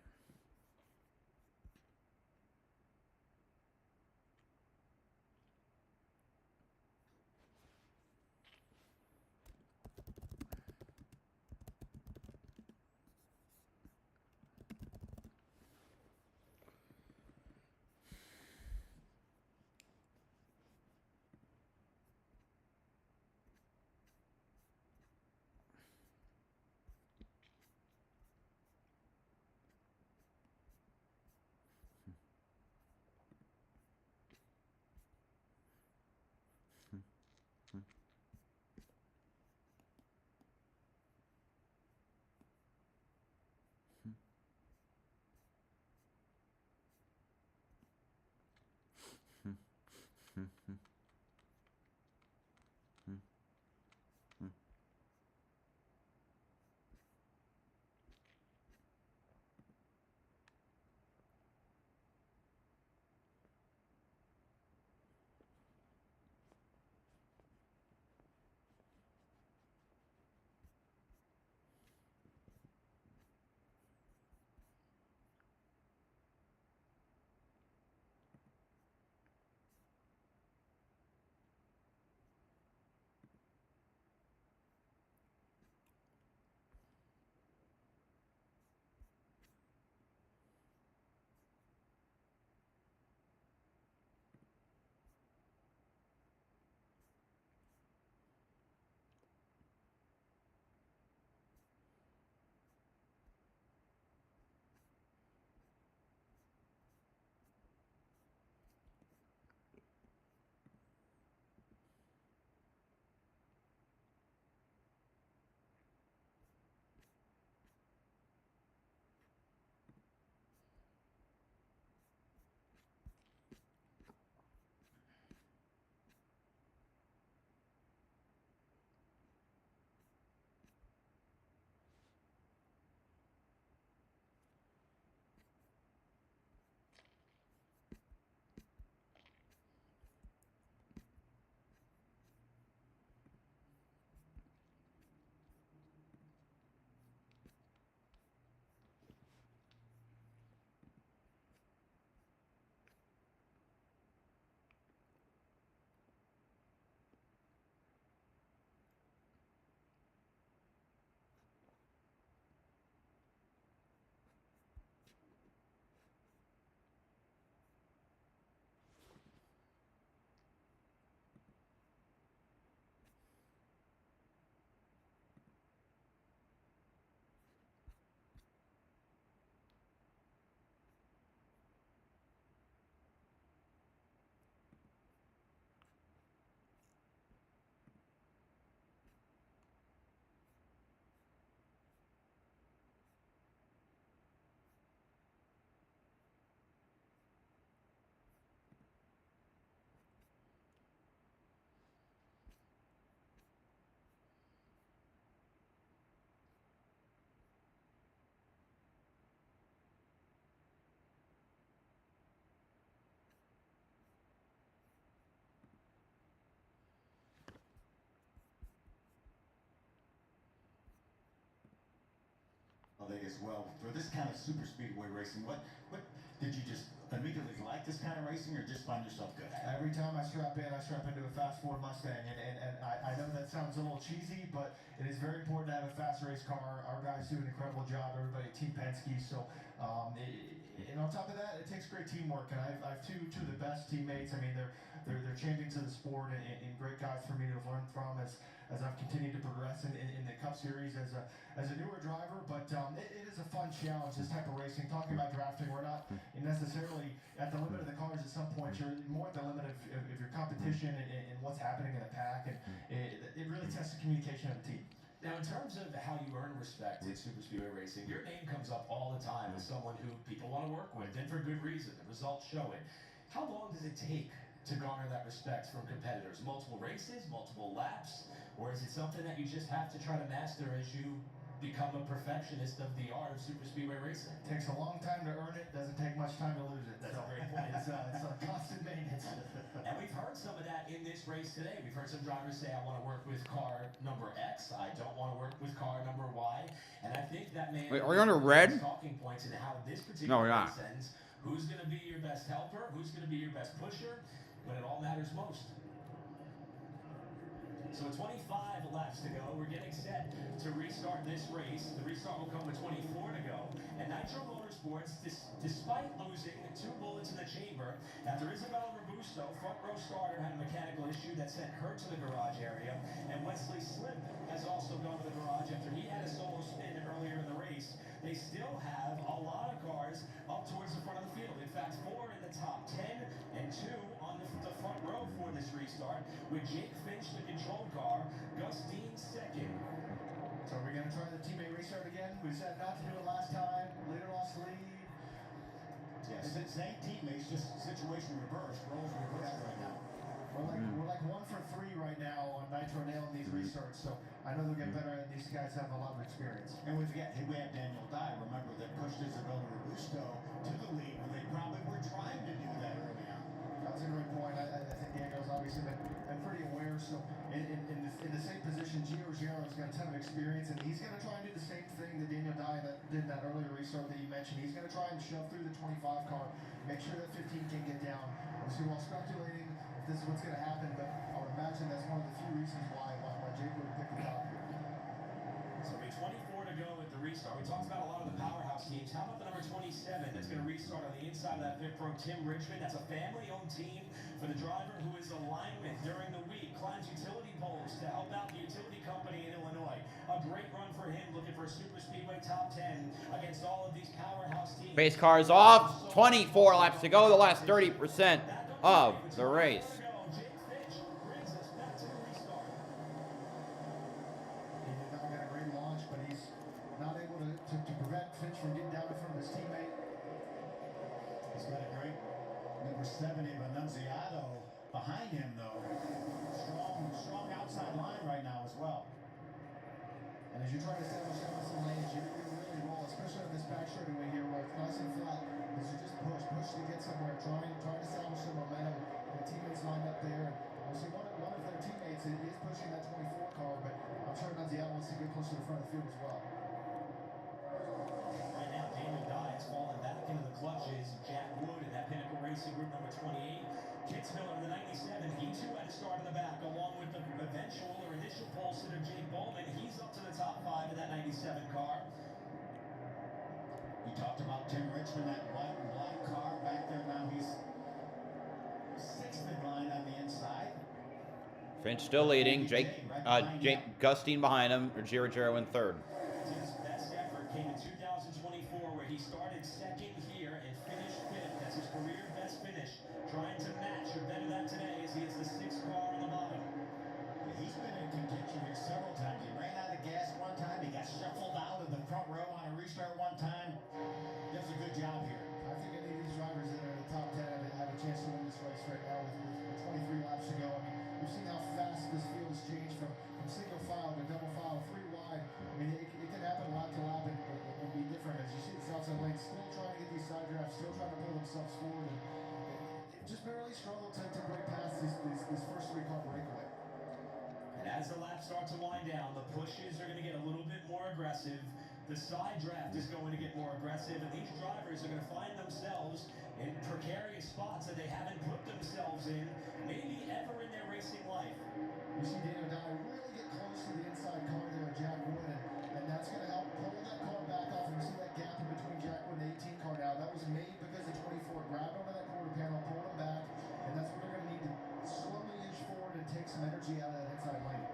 as well. For this kind of super speedway racing, what did you just immediately like this kind of racing, or just find yourself good at it? Every time I strap into a fast Ford Mustang, and I know that sounds a little cheesy, but it is very important to have a fast race car. Our guys do an incredible job, everybody at Team Penske, so and on top of that, it takes great teamwork, and I have two of the best teammates. I mean, they're champions of the sport and great guys for me to learn from as I've continued to progress in the Cup Series as a newer driver. But it is a fun challenge, this type of racing. Talking about drafting, we're not necessarily at the limit of the cars. At some point, you're more at the limit of your competition and what's happening in the pack, and it really tests the communication of the team. Now, in terms of how you earn respect in super speedway racing, your name comes up all the time as someone who people want to work with, and for good reason. The results show it. How long does it take to garner that respect from competitors? Multiple races, multiple laps, or is it something that you just have to try to master as you become a perfectionist of the art of super speedway racing? It takes a long time to earn it. Doesn't take much time to lose it. That's a great point. It's a constant maintenance. And we've heard some of that in this race today. We've heard some drivers say, I want to work with car number X. I don't want to work with car number Y. And I think that may Wait, are we under red? talking points in how this particular No, we're not. race ends. Who's going to be your best helper? Who's going to be your best pusher? When it all matters most. So 25 laps to go. We're getting set to restart this race. The restart will come with 24 to go. And Nitro Motorsports, despite losing 2 bullets in the chamber, after Isabella Robusto, front row starter, had a mechanical issue that sent her to the garage area. And Wesley Slip has also gone to the garage after he had a solo spin earlier in the race. They still have a lot of cars up towards the front of the field. In fact, 4 in the top 10 and 2 on the front row for this restart, with Jake Finch, the control car, Gus Dean second. So we're going to try the teammate restart again. We said not to do it last time. Leader lost the lead. Yes, it's 8 teammates, just situation reversed. Roles reversed right now. We're like 1 for 3 right now on Nitro nailing these restarts, so I know they'll get better, and these guys have a lot of experience. And we have Daniel Dye, remember, that pushed Isabella Robusto to the lead when they probably were trying to do that early on. That's a great point. I think Daniel's obviously been pretty aware. So in the same position, Gio Ruggiero has got a ton of experience, and he's going to try and do the same thing that Daniel Dye did in that earlier restart that you mentioned. He's going to try and shove through the 25 car, make sure that 15 can get down. Obviously, while speculating if this is what's going to happen, but I would imagine that's one of the few reasons why Jake would pick the top here. So we 24 to go at the restart. We talked about a lot of the powerhouse teams. How about the number 27 that's going to restart on the inside of that pit pro, Tim Richmond? That's a family-owned team for the driver who is a lineman during the week, climbs utility poles to help out the utility company in Illinois. A great run for him, looking for a super speedway top 10 against all of these powerhouse teams. Pace cars off. 24 laps to go. The last 30% of the race. To prevent Finch from getting down in front of his teammate. He's got a great number 70 of Annunziato behind him, though. Strong outside line right now as well. And as you try to establish some lanes, you really roll, especially on this back straightaway here where it's nice and flat. As you just push to get somewhere, trying to establish some momentum. And the teammates lined up there. Obviously, one of their teammates is pushing that 24 car, but I'm sure Annunziato wants to get close to the front of the field as well. Right now, Daniel Dye has fallen back into the clutches. Jack Wood in that Pinnacle Racing Group number 28. Kitz Miller in the 97. He too had to start in the back, along with the eventual or initial pole sitter Jake Bowman. He's up to the top 5 in that 97 car. You talked about Tim Richmond, that white and black car back there. Now he's 6th in line on the inside. Finch still leading. Jake Gustine behind him. Ruggiero in 3rd. His best effort came in 2024, where he started 2nd here and finished 5th. That's his career best finish. Trying to match or better that today as he is the 6th car on the bottom. Yeah, he's been in contention here several times. He ran out of gas one time. He got shuffled out of the front row on a restart one time. Does a good job here. I think any of these drivers that are in the top 10 have a chance to win this race right now with 23 laps to go. I mean, we've seen how fast this field has changed from single file to double file, 3 wide. I mean, it can happen lap to lap and be different. As you see the outside lane still trying to get these side drafts, still trying to pull themselves forward. And just barely struggled to break past this first 3 car breakaway. And as the laps start to wind down, the pushes are going to get a little bit more aggressive. The side draft is going to get more aggressive, and these drivers are going to find themselves in precarious spots that they haven't put themselves in, maybe ever in their racing life. You see Daniel Dye really get close to the inside car there with Jack Wood, and that's going to help pull that car back off. And you see that gap in between Jack Wood and the 18 car now. That was made because the 24 grabbed onto that quarter panel, pulled him back, and that's what they're going to need to slowly inch forward and take some energy out of that inside lane.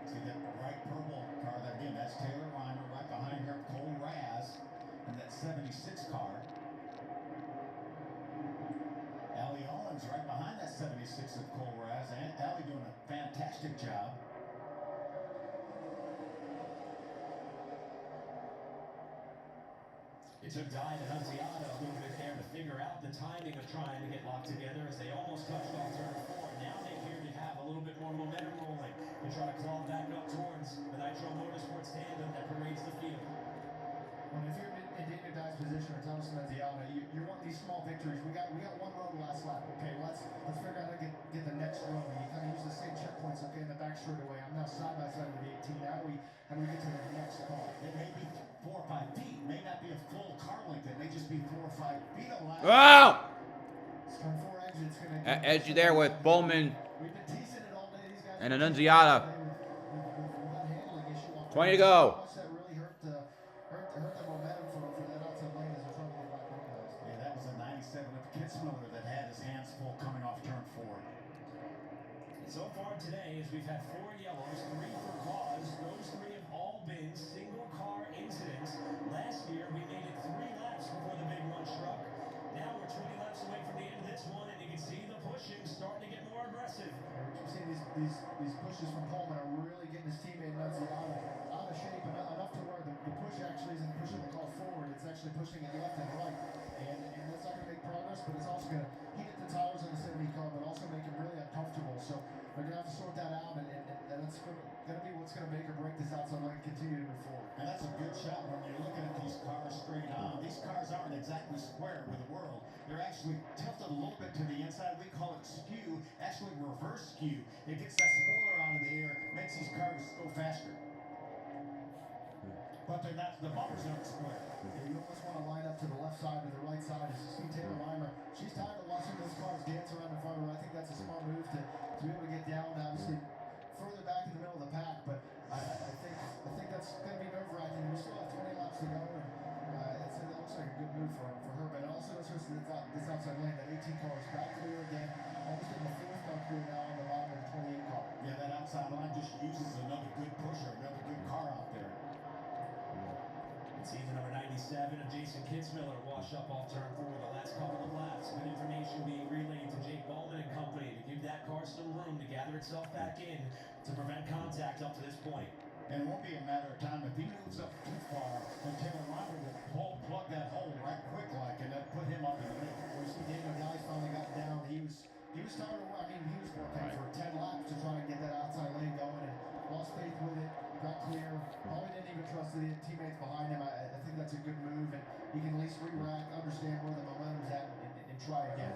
See that bright purple car there again? That's Taylor Reimer. Right behind her, Cole Raz, and that 76 car. Allie Owens right behind that 76 of Cole Raz, and Allie doing a fantastic job. It took Dye and Annunziata a little bit there to figure out the timing of trying to get locked together as they almost touched off turn 4. Now they appear to have a little bit more momentum rolling to try to claw back up towards the Nitro Motorsports tandem that parades the field. Well, if you're in Daniel Dye's position or Thomas Annunziata, you want these small victories. We got one row last lap. Okay, let's figure out how to get the next row. You kind of use the same checkpoints. Okay, in the back straightaway. I'm now side by side with the 18. How do we get to the next car? It may be 4 or 5 feet. May not be a full car length. It may just be 4 or 5 feet a lap. Oh! Turn 4 exits going to Edgy there with Bowman We've been teasing it all day. These guys and Annunziata. with that handling issue. 20 to go. That really hurt the momentum for that outside lane as they're trying to get back into this. Yeah, that was a 97 of Kitzmiller that had his hands full coming off turn 4. So far today, as we've had 4 yellows, 3 for cause, those 3 have all been single car incidents. Last year, we made it 3 laps before the big one struck. Now we're 20 laps away from the end of this one, and you can see the pushing starting to get more aggressive. We've seen these pushes from Pullman are really getting his teammate Annunziata out of shape enough to where the push actually isn't pushing the car forward. It's actually pushing it left and right. And that's not going to make progress, but it's also going to heat up the tires on the 70 car, but also make him really uncomfortable. So they're going to have to sort that out, and that's going to be what's going to make or break this outside lane continue to move forward. And that's a good shot when you're looking at these cars straight on. These cars aren't exactly square with the world. They're actually tilted a little bit to the inside. We call it skew, actually reverse skew. It gets that spoiler out of the air, makes these cars go faster. But they're not, the bumpers aren't square. Yeah, you almost want to line up to the left side or the right side. As you see Taylor Reimer, she's tired of watching those cars dance around in front of her. I think that's a smart move to be able to get down, obviously, further back in the middle of the pack. But I think that's going to be nerve-wracking. We still have 20 laps to go, and that looks like a good move for her. But it also goes to this outside lane. That 18 car is back clear again. Almost in the 4th car clear now on the bottom of the 28 car. Yeah, that outside line just uses another good pusher, another good car out there. It's even number 97 of Jason Kitzmiller wash up off turn 4 the last couple of laps. Good information being relayed to Jake Bowman and company to give that car some room to gather itself back in to prevent contact up to this point. And it won't be a matter of time. If he moves up too far, then Taylor Reimer will plug that hole right quick like, and then put him up in the middle. We see Daniel Dye finally got down. He was tired of, he was working for 10 laps to try and get that outside lane going, and lost faith with it, got clear. Probably didn't even trust the teammates behind him. I think that's a good move, and he can at least re-rack, understand where the momentum's at, and try again.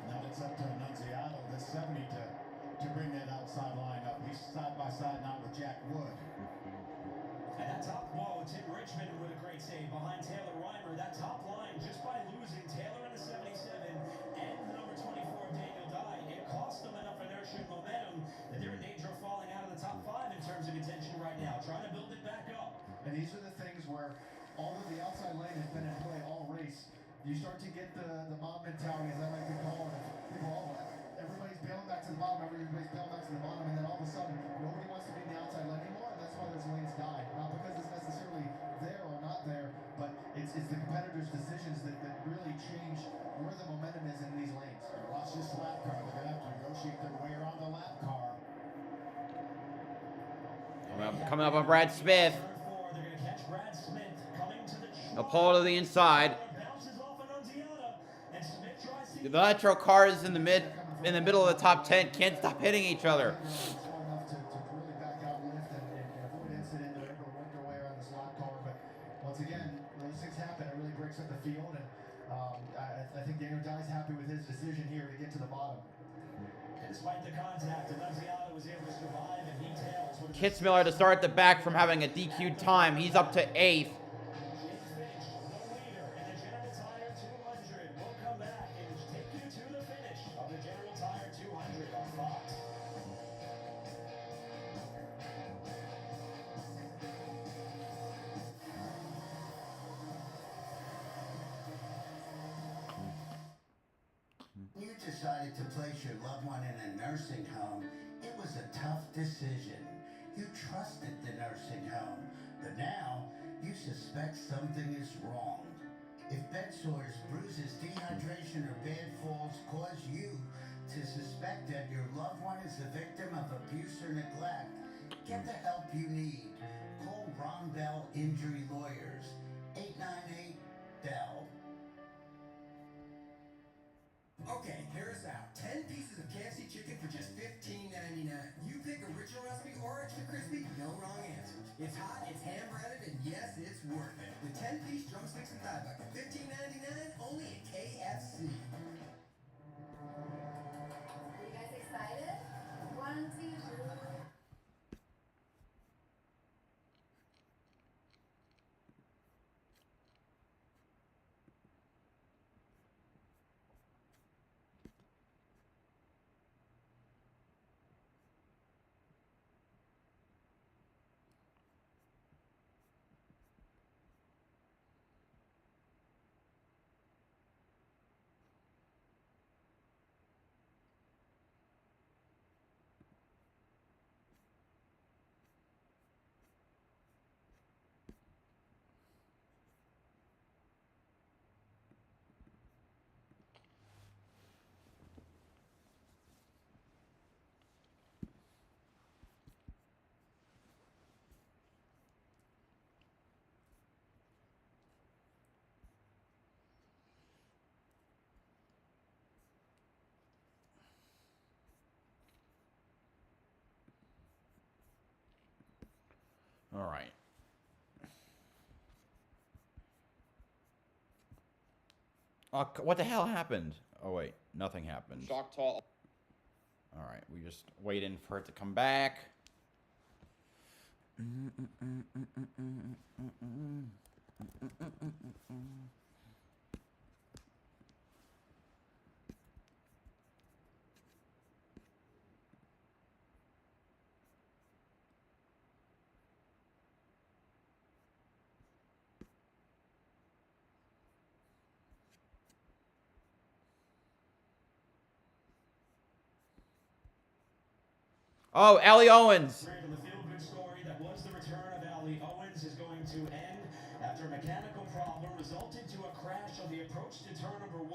Now it's up to Annunziata, the 70, to bring that outside line up. He's side by side now with Jack Wood. And that top, Tim Richmond with a great save behind Taylor Reimer. That top line, just by losing Taylor in the 77 and the number 24 Daniel Dye, it cost them enough inertia and momentum that they're in danger of falling out of the top 5 in terms of contention right now, trying to build it back up. And these are the things where, although the outside lane has been in play all race, you start to get the mob mentality, as I like to call it. People, everybody's bailing back to the bottom, everybody's bailing back to the bottom, and then all of a sudden, nobody wants to be in the outside lane anymore, and that's why those lanes die. Not because it's necessarily there or not there, but it's the competitors' decisions that really change where the momentum is in these lanes. And watch this lap car. They're going to have to negotiate their way around the lap car. Coming up on Brad Smith. They're going to catch Brad Smith coming to the The pole to the inside. The Nitro cars in the middle of the top 10 can't stop hitting each other. Enough to really back out lift and avoid incident. They're able to work their way around this lap car, but once again, those things happen. It really breaks up the field, and I think Daniel Dye's happy with his decision here to get to the bottom. Despite the contact, Annunziata was able to survive, and he tails. Kitzmiller to start the back from having a DQ'd time. He's up to 8th. You decided to place your loved one in a nursing home. It was a tough decision. You trusted the nursing home, but now you suspect something is wrong. If bed sores, bruises, dehydration, or bad falls cause you to suspect that your loved one is the victim of abuse or neglect, get the help you need. Call Ron Bell Injury Lawyers, 898-BELL. Okay, hear us out. 10 pieces of KFC chicken for just $15.99. You pick original recipe or extra crispy, no wrong answers. It's hot, it's hand breaded, and yes, it's worth it. The 10-piece drumsticks and thigh bucket, $15.99 only at KFC. Are you guys excited? 1, 2, 3. All right. What the hell happened? Oh, wait. Nothing happened. Shock tall. All right. We just waiting for it to come back. Oh, Allie Owens. The feel-good story that was the return of Allie Owens is going to end after a mechanical problem resulted to a crash on the approach to turn number 1,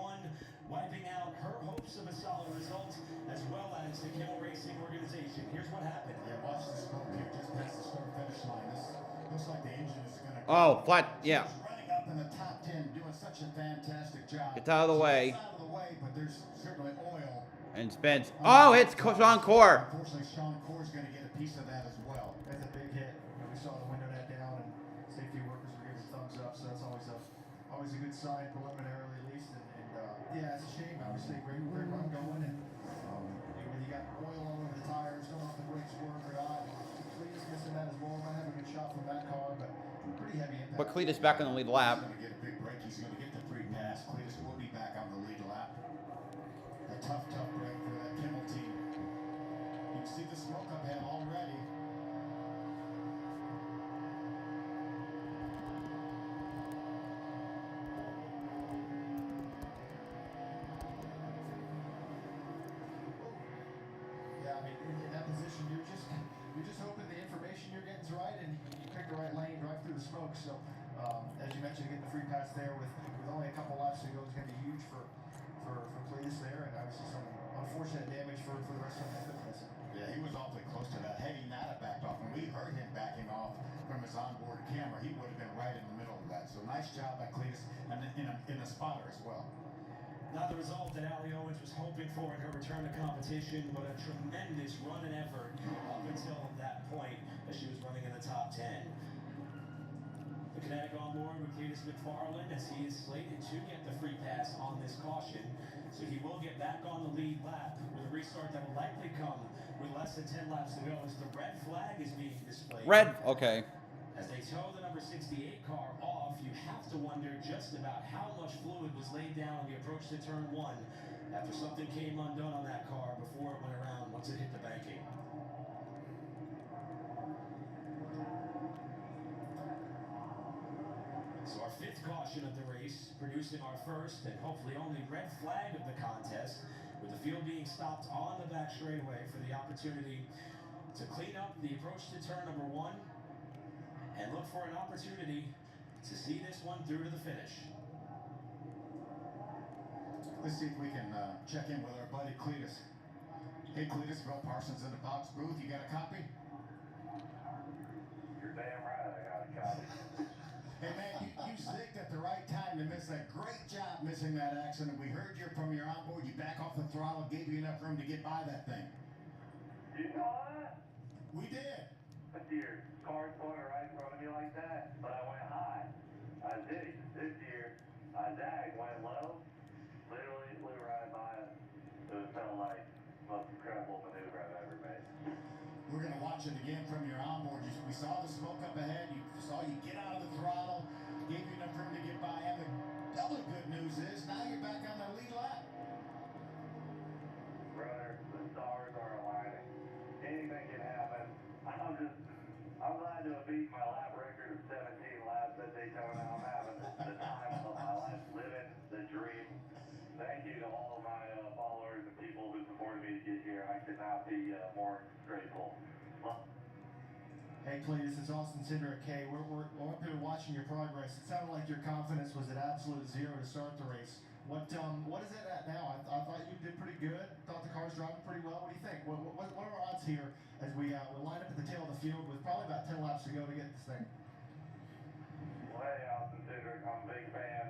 wiping out her hopes of a solid result, as well as the Kimmel Racing organization. Here's what happened. Yeah, watch the smoke here just past the start-finish line. This looks like the engine is going to... Oh, flat, yeah. She's running up in the top 10, doing such a fantastic job. Get out of the way. It's out of the way, but there's certainly oil. And Spence. Oh, it's Sean Core. Unfortunately, Sean Core's going to get a piece of that as well. That's a big hit. We saw the window net down, and safety workers were giving thumbs up, so that's always a good sign, preliminarily at least. And yeah, it's a shame. Obviously, great run going, and when you got oil all over the tires, don't know if the brakes work or not. Cletus missing that as well. Might have a good shot from that car, but pretty heavy impact. But Cletus back on the lead lap. He's going to get a big break. He's going to get the free pass. Cletus will be back on the lead lap. A tough break for that Kimmel team. You can see the smoke up ahead already. Yeah, I mean, in that position, you're just hoping the information you're getting is right, and you pick the right lane, drive through the smoke. So, as you mentioned, getting the free pass there with only a couple laps to go is going to be huge for Cletus there, and obviously some unfortunate damage for the rest of the fitness. Yeah, he was awfully close to that. Had he not have backed off, when we heard him backing off from his onboard camera, he would have been right in the middle of that. So nice job by Cletus, and in a spotter as well. Not the result that Allie Owens was hoping for in her return to competition, but a tremendous run and effort up until that point as she was running in the top 10. The Kinetic on board with Cletus McFarland as he is slated to get the free pass on this caution. So he will get back on the lead lap with a restart that will likely come with less than 10 laps to go as the red flag is being displayed. Red, okay. As they tow the number 68 car off, you have to wonder just about how much fluid was laid down on the approach to turn 1 after something came undone on that car before it went around once it hit the banking. So our 5th caution of the race, producing our first and hopefully only red flag of the contest, with the field being stopped on the back straightaway for the opportunity to clean up the approach to turn number 1 and look for an opportunity to see this one through to the finish. Let's see if we can check in with our buddy Cletus. Hey Cletus, Bill Parsons in the box booth. You got a copy? You're damn right I got a copy. Hey man, you zigged at the right time to miss that. Great job missing that accident. We heard you from your onboard. You back off the throttle, gave you enough room to get by that thing. You saw that? We did. Your car's going right in front of me like that, but I went high. I did. This year, I zagged, went low, literally flew right by it. It felt like the most incredible maneuver I've ever made. We're going to watch it again from your onboard. We saw the smoke up ahead. You saw you get out of the throttle, gave you enough room to get by. And the other good news is now you're back on the lead lap. Brother, the stars are aligning. Anything can happen. I'm glad to have beat my lap record of 17 laps at Daytona. I'm having the time of my life, living the dream. Thank you to all of my followers and people who supported me to get here. I could not be more grateful. Hey Cletus, it's Austin Cinder at K. We're up here watching your progress. It sounded like your confidence was at absolute 0 to start the race. What is it at now? I thought you did pretty good. Thought the car's driving pretty well. What do you think? What are our odds here as we line up at the tail of the field with probably about 10 laps to go to get this thing? Well, hey, Austin Cinder, I'm a big fan.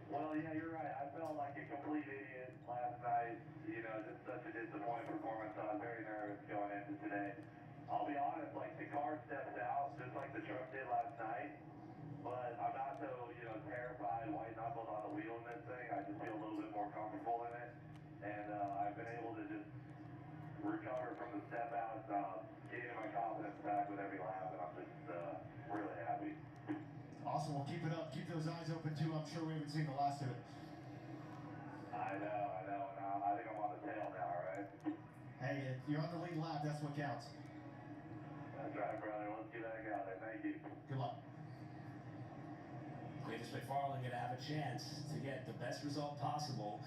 Well, yeah, you're right. I felt like a complete idiot last night. You know, just such a disappointing performance. I was very nervous going into today. I'll be honest, like the car steps out just like the truck did last night. But I'm not so, terrified, white knuckled on the wheel in this thing. I just feel a little bit more comfortable in it. And I've been able to just recover from the step out, gaining my confidence back with every lap, and I'm just really happy. Awesome. Well, keep it up. Keep those eyes open, too. I'm sure we haven't seen the last of it. I know. And I think I'm on the tail now, right? Hey, you're on the lead lap. That's what counts. That's right, brother. Let's get back out there. Thank you. Good luck. Cletus McFarland going to have a chance to get the best result possible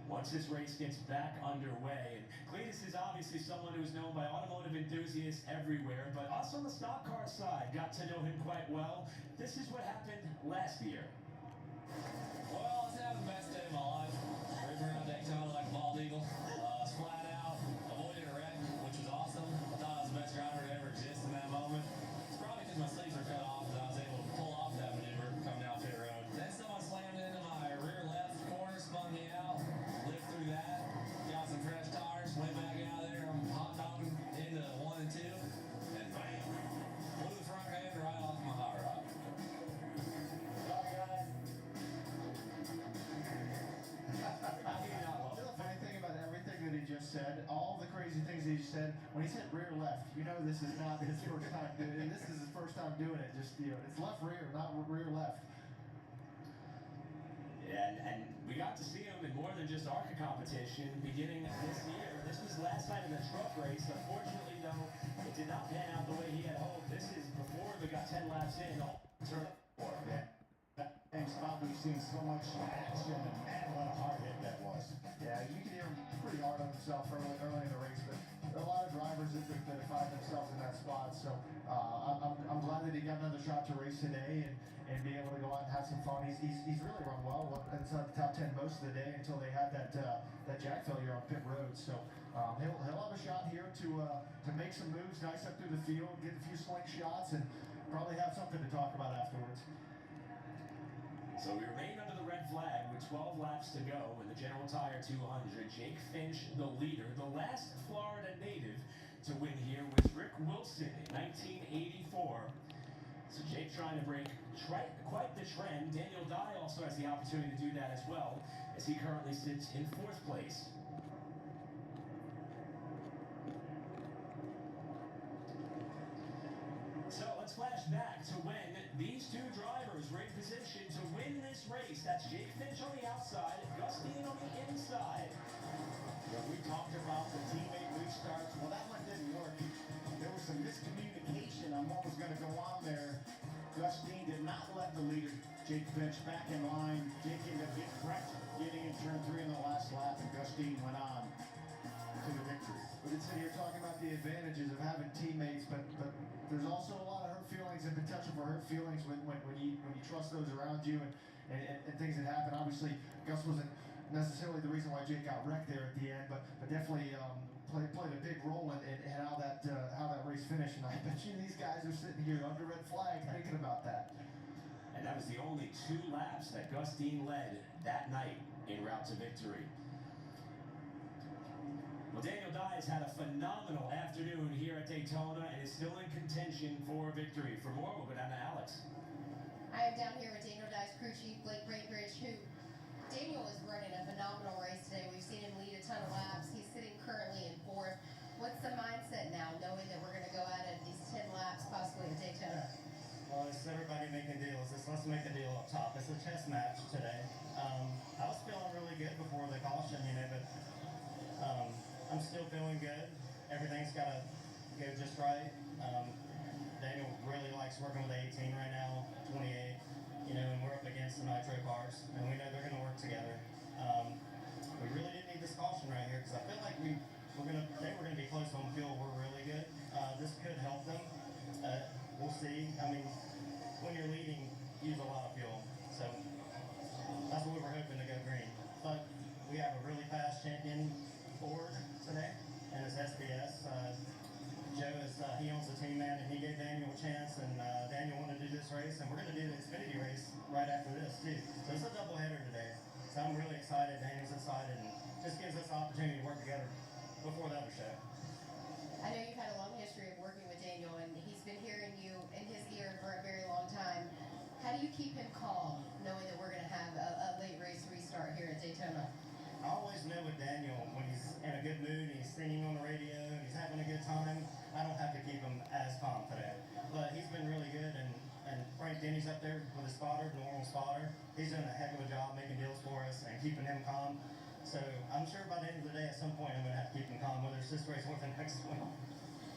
once this race gets back underway. And Cletus is obviously someone who's known by automotive enthusiasts everywhere, but us on the stock car side got to know him quite well. This is what happened last year. Well, I was having the best day of my life. Ripping around Daytona like a bald eagle. Flat out, avoided a wreck, which was awesome. I thought I was the best driver to ever exist in that moment. It's probably because my sleeves were cut off and I was able to pull off that maneuver coming down pit road. Then someone slammed into my rear left corner, spun me out, lived through that, got some fresh tires, went back out there, I'm hot dogging into 1 and 2, and bam, blew the front end right off my hot rod. The funny thing about everything that he just said, all the crazy things he said, when he said rear left, this is not his first time doing it. This is his first time doing it. Just, it's left rear, not rear left. Yeah, and we got to see him in more than just ARCA competition beginning this year. This was last night in the truck race. Unfortunately, though, it did not pan out the way he had hoped. This is before we got 10 laps in. That spot we've seen so much action, and man, what a hard hit that was. Yeah, you can hear him pretty hard on himself early in the race, but there are a lot of drivers that find themselves in that spot. So I'm glad that he got another shot to race today and be able to go out and have some fun. He's really run well inside the top 10 most of the day until they had that jack failure on pit road. So he'll have a shot here to make some moves, nice up through the field, get a few slingshots, and probably have something to talk about afterwards. So we remain under the red flag with 12 laps to go in the General Tire 200. Jake Finch, the leader. The last Florida native to win here was Rick Wilson in 1984. So Jake trying to break quite the trend. Daniel Dye also has the opportunity to do that as well, as he currently sits in 4th place. So let's flash back to when these two drivers were in position to win this race. That's Jake Finch on the outside, Gus Dean on the inside. When we talked about the teammate restarts, well, that one didn't work. There was some miscommunication on what was going to go on there. Gus Dean did not let the leader, Jake Finch, back in line. Jake ended up getting wrecked getting in turn 3 in the last lap, and Gus Dean went on to the victory. But it's, you're talking about the advantages of having teammates, but there's also a lot of hurt feelings and potential for hurt feelings when you trust those around you and things that happen. Obviously, Gus wasn't necessarily the reason why Jake got wrecked there at the end, but definitely played a big role in how that race finished. And I bet you these guys are sitting here under red flag thinking about that. And that was the only 2 laps that Gus Dean led that night en route to victory. Well, Daniel Dye has had a phenomenal afternoon here at Daytona and is still in contention for victory. For more, we'll go down to Alex. I am down here with Daniel Dye's crew chief, Blake Greatbridge, who Daniel is running a phenomenal race today. We've seen him lead a ton of laps. He's sitting currently in 4th. What's the mindset now, knowing that we're going to go at it these 10 laps possibly at Daytona? Well, it's everybody making deals. Let's make a deal up top. It's a chess match today. I was feeling really good before the caution, but I'm still feeling good. Everything's got to go just right. Daniel really likes working with the 18 right now, 28, and we're up against the nitro cars, and we know they're going to work together. We really didn't need this caution right here because I feel like they were going to be close on fuel. We're really good. This could help them. We'll see. I mean, when you're leading, you use a lot of fuel, so that's what we were hoping to go green. But we have a really fast champion Ford today, and it's SBS. Joe he owns the team, man, and he gave Daniel a chance, and Daniel wanted to do this race, and we're going to do the Xfinity race right after this too. So it's a doubleheader today. So I'm really excited. Daniel's excited, and just gives us the opportunity to work together before the other show. I know you've had a long history of working with Daniel, and he's been hearing you in his ear for a very long time. How do you keep him calm, knowing that we're going to have a late race restart here at Daytona? I always know with Daniel, when he's in a good mood, he's singing on the radio, and he's having a good time, I don't have to keep him as calm today. But he's been really good, and Frank Denny's up there with his spotter, normal spotter. He's doing a heck of a job making deals for us and keeping him calm. So I'm sure by the end of the day, at some point, I'm going to have to keep him calm, whether it's this race or the next one.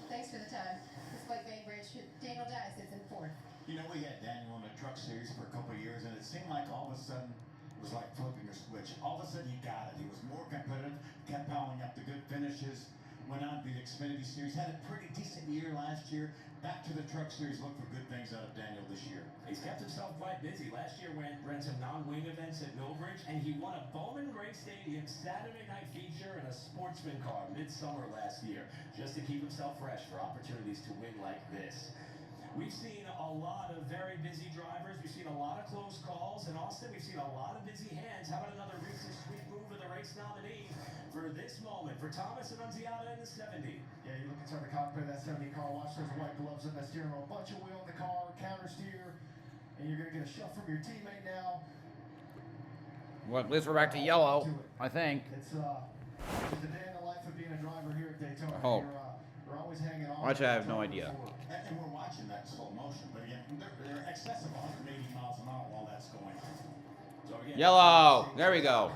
Thanks for the time. This is Blake Bainbridge. Daniel Dye sits in 4th. We had Daniel in the truck series for a couple of years, and it seemed like all of a sudden it was like flipping a switch. All of a sudden he got it. He was more competitive, kept piling up the good finishes, went on to the Xfinity series, had a pretty decent year last year. Back to the truck series, look for good things out of Daniel this year. He's kept himself quite busy. Last year ran some non-wing events at Millbridge, and he won a Bowman Gray Stadium Saturday night feature in a sportsman car midsummer last year, just to keep himself fresh for opportunities to win like this. We've seen a lot of very busy drivers. We've seen a lot of close calls. In Austin, we've seen a lot of busy hands. How about another recent sweet move of the race nominee for this moment for Thomas Annunziata in the 70? Yeah, you look inside the cockpit of that 70 car, watch those white gloves in the steering wheel, bunch of wheel in the car, counter steer, and you're going to get a shove from your teammate now. Well, at least we're back to yellow, I think. It's the day in the life of being a driver here at Daytona. Oh. You're always hanging on. Which I have no idea. And we're watching that slow motion, but again, they're excessive 180 miles an hour while that's going on. So again, Yellow. There we go.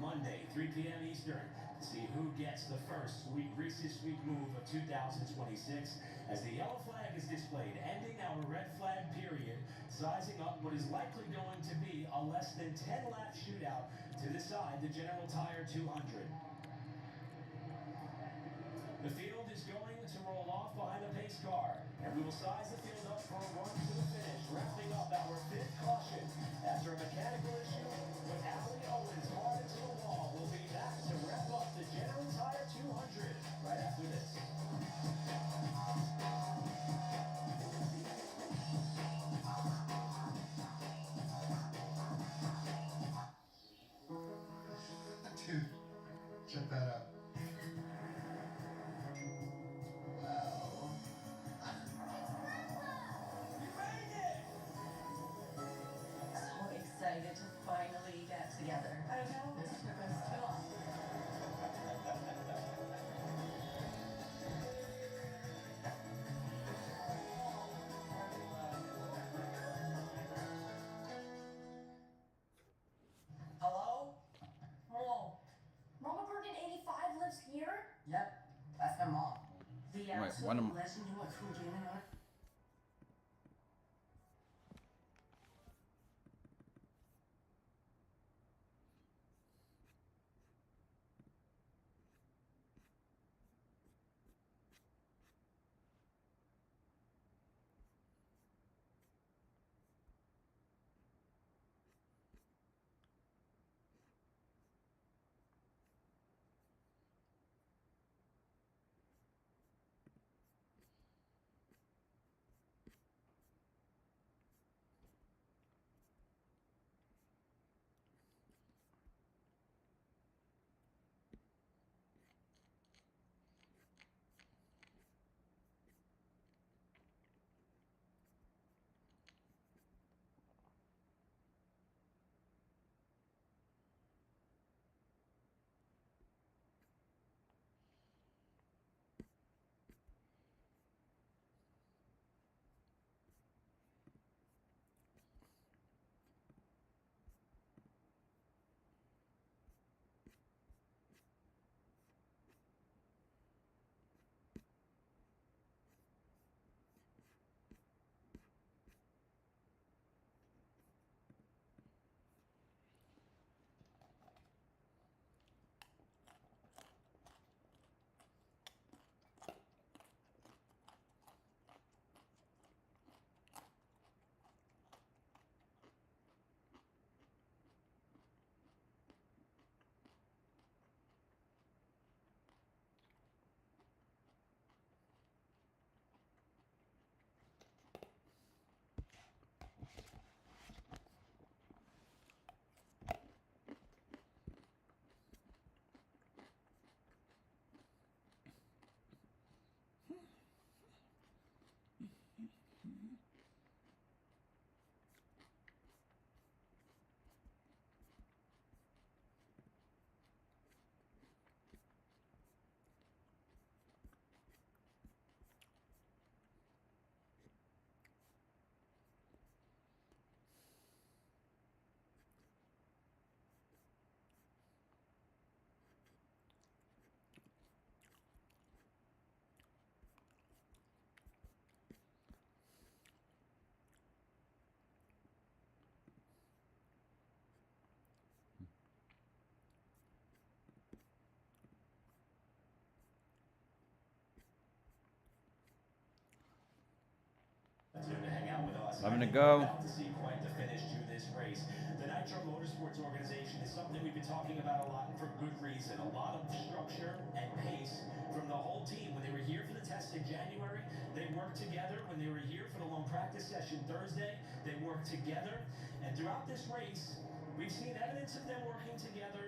Monday, 3 p.m. Eastern, to see who gets the first Reese's Sweet Move of 2026 as the yellow flag is displayed, ending our red flag period, sizing up what is likely going to be a less than 10-lap shootout to decide the General Tire 200. The field is going to roll off behind the pace car, and we will size the field up for a run to the finish, wrapping up our 5th caution. After a mechanical issue with Allie Owens hard into the wall, we'll be back to wrap up the General Tire 200 right after this. Dude, check that out. Wow. You made it! one of To hang out with us. 11 to go. About to see quite the finish to this race. The Nitro Motorsports organization is something we've been talking about a lot, and for good reason. A lot of structure and pace from the whole team. When they were here for the test in January, they worked together. When they were here for the lone practice session Thursday, they worked together. And throughout this race, we've seen evidence of them working together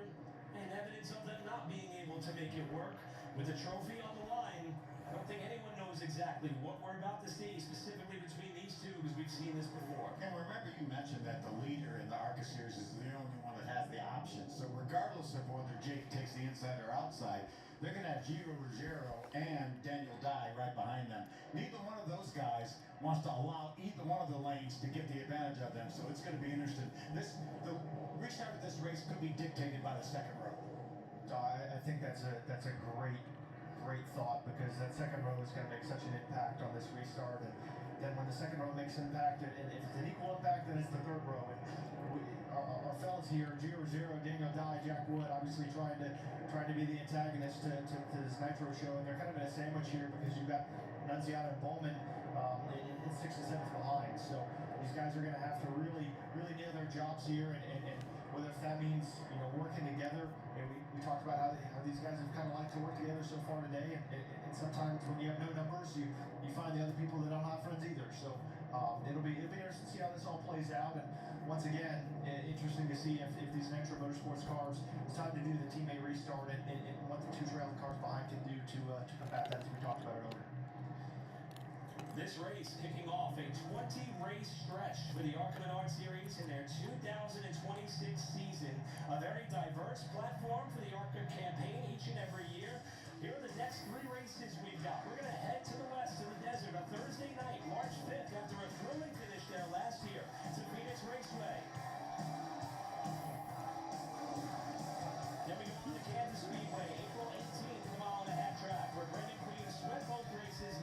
and evidence of them not being able to make it work. With the trophy on the line, I don't think anyone knows exactly what we're about to see specifically between these two, because we've seen this before. And remember, you mentioned that the leader in the ARCA series is the only one that has the option. So regardless of whether Jake takes the inside or outside, they're going to have Gio Ruggiero and Daniel Dye right behind them. Neither one of those guys wants to allow either one of the lanes to get the advantage of them. So it's going to be interesting. The restart of this race could be dictated by the second row. I think that's a great thought, because that second row is going to make such an impact on this restart. And then when the second row makes an impact, and if it's an equal impact, then it's the third row. And our fellas here, Gio Ruggiero, Daniel Dye, Jack Wood, obviously trying to be the antagonist to this Nitro show, and they're kind of in a sandwich here because you've got Nunziata and Bowman in 6th and 7th behind. So these guys are going to have to really nail their jobs here, and whether if that means working together. And we talked about how these guys have kind of liked to work together so far today, and sometimes when you have no numbers, you find the other people that don't have friends either. So it'll be interesting to see how this all plays out. And once again, interesting to see if these Nitro Motorsports cars, it's time to do the teammate restart and what the two trailing cars behind can do to combat that, as we talked about earlier. This race kicking off a 20-race stretch for the ARCA Menards Series in their 2026 season. A very diverse platform for the ARCA campaign each and every year. Here are the next 3 races we've got. We're going to head to the west, to the desert, on Thursday night, March 5th, after a thrilling finish there last year to Phoenix Raceway. Then we go to the Kansas Speedway, April 18th, the mile-and-a-half track, where Brendan Queen spent both races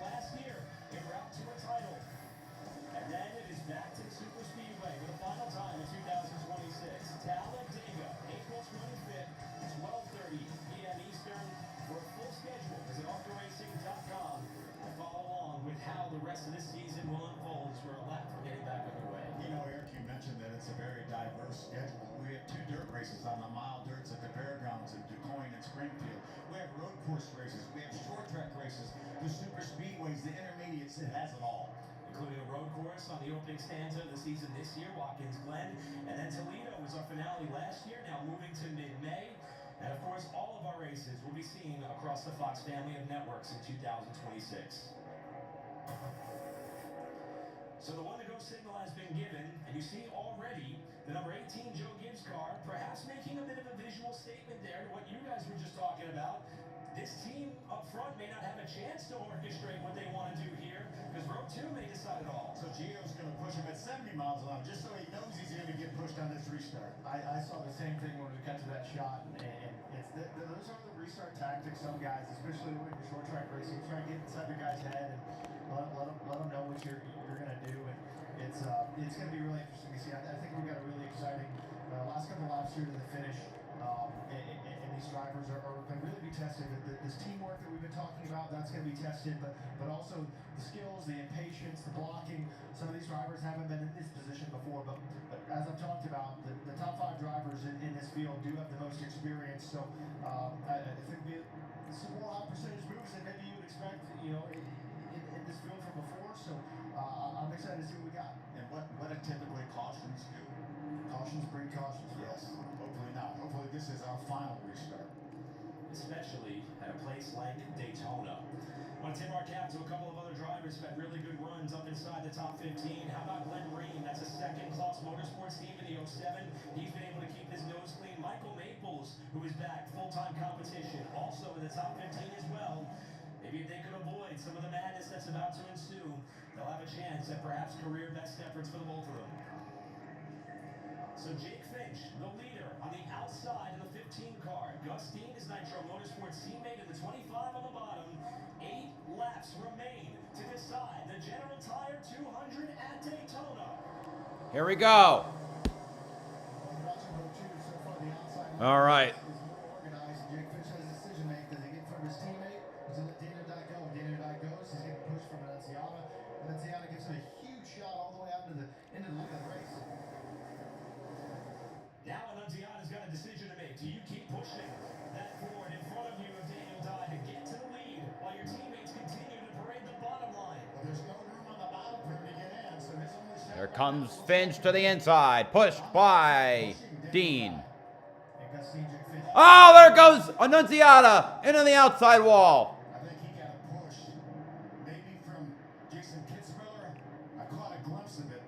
has it all, including a road course on the opening stanza of the season this year, Watkins Glen, and then Toledo was our finale last year, now moving to mid-May. And of course, all of our races will be seen across the Fox family of networks in 2026. So the one-to-go signal has been given, and you see already the number 18 Joe Gibbs car, perhaps making a bit of a visual statement there to what you guys were just talking about. This team up front may not have a chance to orchestrate what they want to do here, because row 2 may decide it all. So Gio's going to push him at 70 miles an hour, just so he knows he's going to get pushed on this restart. I saw the same thing when we cut to that shot, and those are the restart tactics. Some guys, especially when you're short track racing, try to get inside the guy's head and let them know what you're going to do. And it's going to be really interesting to see. I think we've got a really exciting last couple laps here to the finish. And these drivers are going to really be tested. This teamwork that we've been talking about, that's going to be tested, but also the skills, the impatience, the blocking. Some of these drivers haven't been in this position before, but as I've talked about, the top 5 drivers in this field do have the most experience. So I think some more high percentage moves than maybe you would expect, in this field from before. So I'm excited to see what we got. And what do typically cautions do? Cautions bring cautions. Yes. Hopefully not. Hopefully this is our final restart. Especially at a place like Daytona. I want to tip our cap to a couple of other drivers who had really good runs up inside the top 15. How about Glenn Ream? That's a second-class motorsports team in the 07. He's been able to keep his nose clean. Michael Maples, who is back, full-time competition, also in the top 15 as well. Maybe if they could avoid some of the madness that's about to ensue, they'll have a chance at perhaps career best efforts for the both of them. So Jake Finch, the leader on the outside in the 15 car. Gus Dean, his Nitro Motorsports teammate in the 25 on the bottom. 8 laps remain to decide the General Tire 200 at Daytona. Here we go. All right. Jake Finch has a decision to make. Does he get in front of his teammate? Does he let Daniel Dye go? When Daniel Dye goes, he's getting pushed from Annunziata. Annunziata gives him a huge shot all the way out into the lead of the race. Now Annunziata's got a decision to make. Do you keep pushing that forward in front of you of Daniel Dye to get to the lead while your teammates continue to parade the bottom line? Well, there's no room on the bottom for him to get in, so his only shot. There comes Finch to the inside, pushed by Dean. Oh, there goes Annunziata into the outside wall. I think he got a push, maybe from Jason Kitzmiller. I caught a glimpse of it.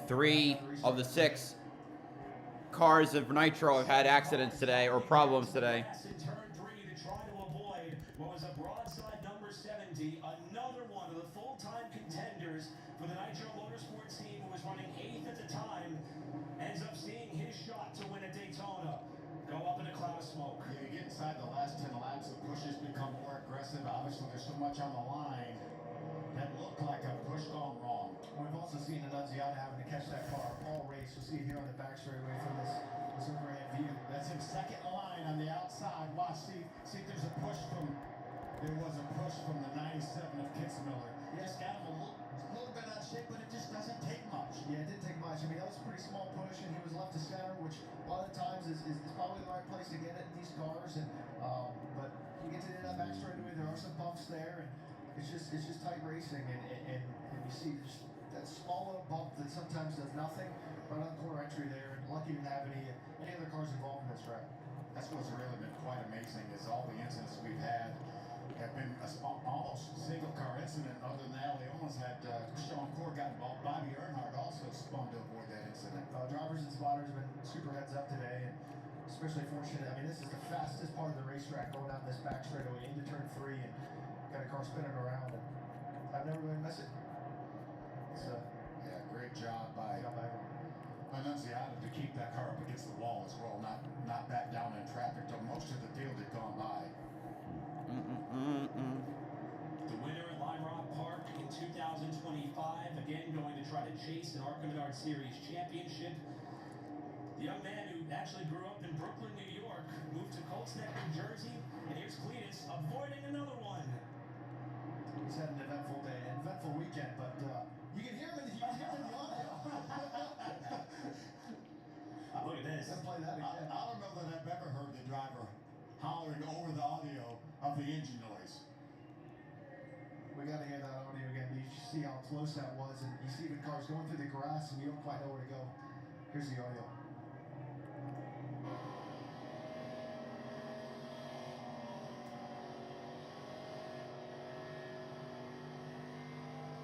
3 of the 6 cars of Nitro have had accidents today or problems today. In turn 3 to try to avoid what was a broadside number 70, another one of the full-time contenders for the Nitro Motorsports team who was running 8th at the time, ends up seeing his shot to win at Daytona go up in a cloud of smoke. Yeah, you get inside the last 10 laps, the pushes become more aggressive. Obviously, there's so much on the line that looked like a push gone wrong. We've also seen Annunziata having to catch that car all race. You'll see it here on the back straightaway from this overhead view. That's him second line on the outside. Watch, see if there's a push from. There was a push from the 97 of Kitzmiller. Just got him a little bit out of shape, but it just doesn't take much. Yeah, it didn't take much. I mean, that was a pretty small push, and he was left to center, which a lot of times is probably the right place to get it in these cars. And but you get to the end of that back straightaway, there are some bumps there, and it's just tight racing, and you see just that small little bump that sometimes does nothing right on the corner entry there. And lucky to have any other cars involved in this track. That's what's really been quite amazing is all the incidents we've had have been almost single car incident. Other than that, they almost had Sean Core got involved. Bobby Earnhardt also spun to avoid that incident. Drivers and spotters have been super heads up today, and especially fortunate. I mean, this is the fastest part of the racetrack going down this back straightaway into turn 3, and got a car spinning around. And I've never really missed it. So yeah, great job by Annunziata to keep that car up against the wall as well, not back down in traffic till most of the field had gone by. The winner at Lime Rock Park in 2025, again going to try to chase an ARCA Menards Series championship. The young man who actually grew up in Brooklyn, New York, moved to Colts Neck, New Jersey, and here's Cletus avoiding another one. He's had an eventful day, an eventful weekend, but you can hear him in the audio. Look at this. Let's play that again. I don't know that I've ever heard the driver hollering over the audio of the engine noise. We got to hear that audio again. You see how close that was, and you see the cars going through the grass, and you don't quite know where to go. Here's the audio.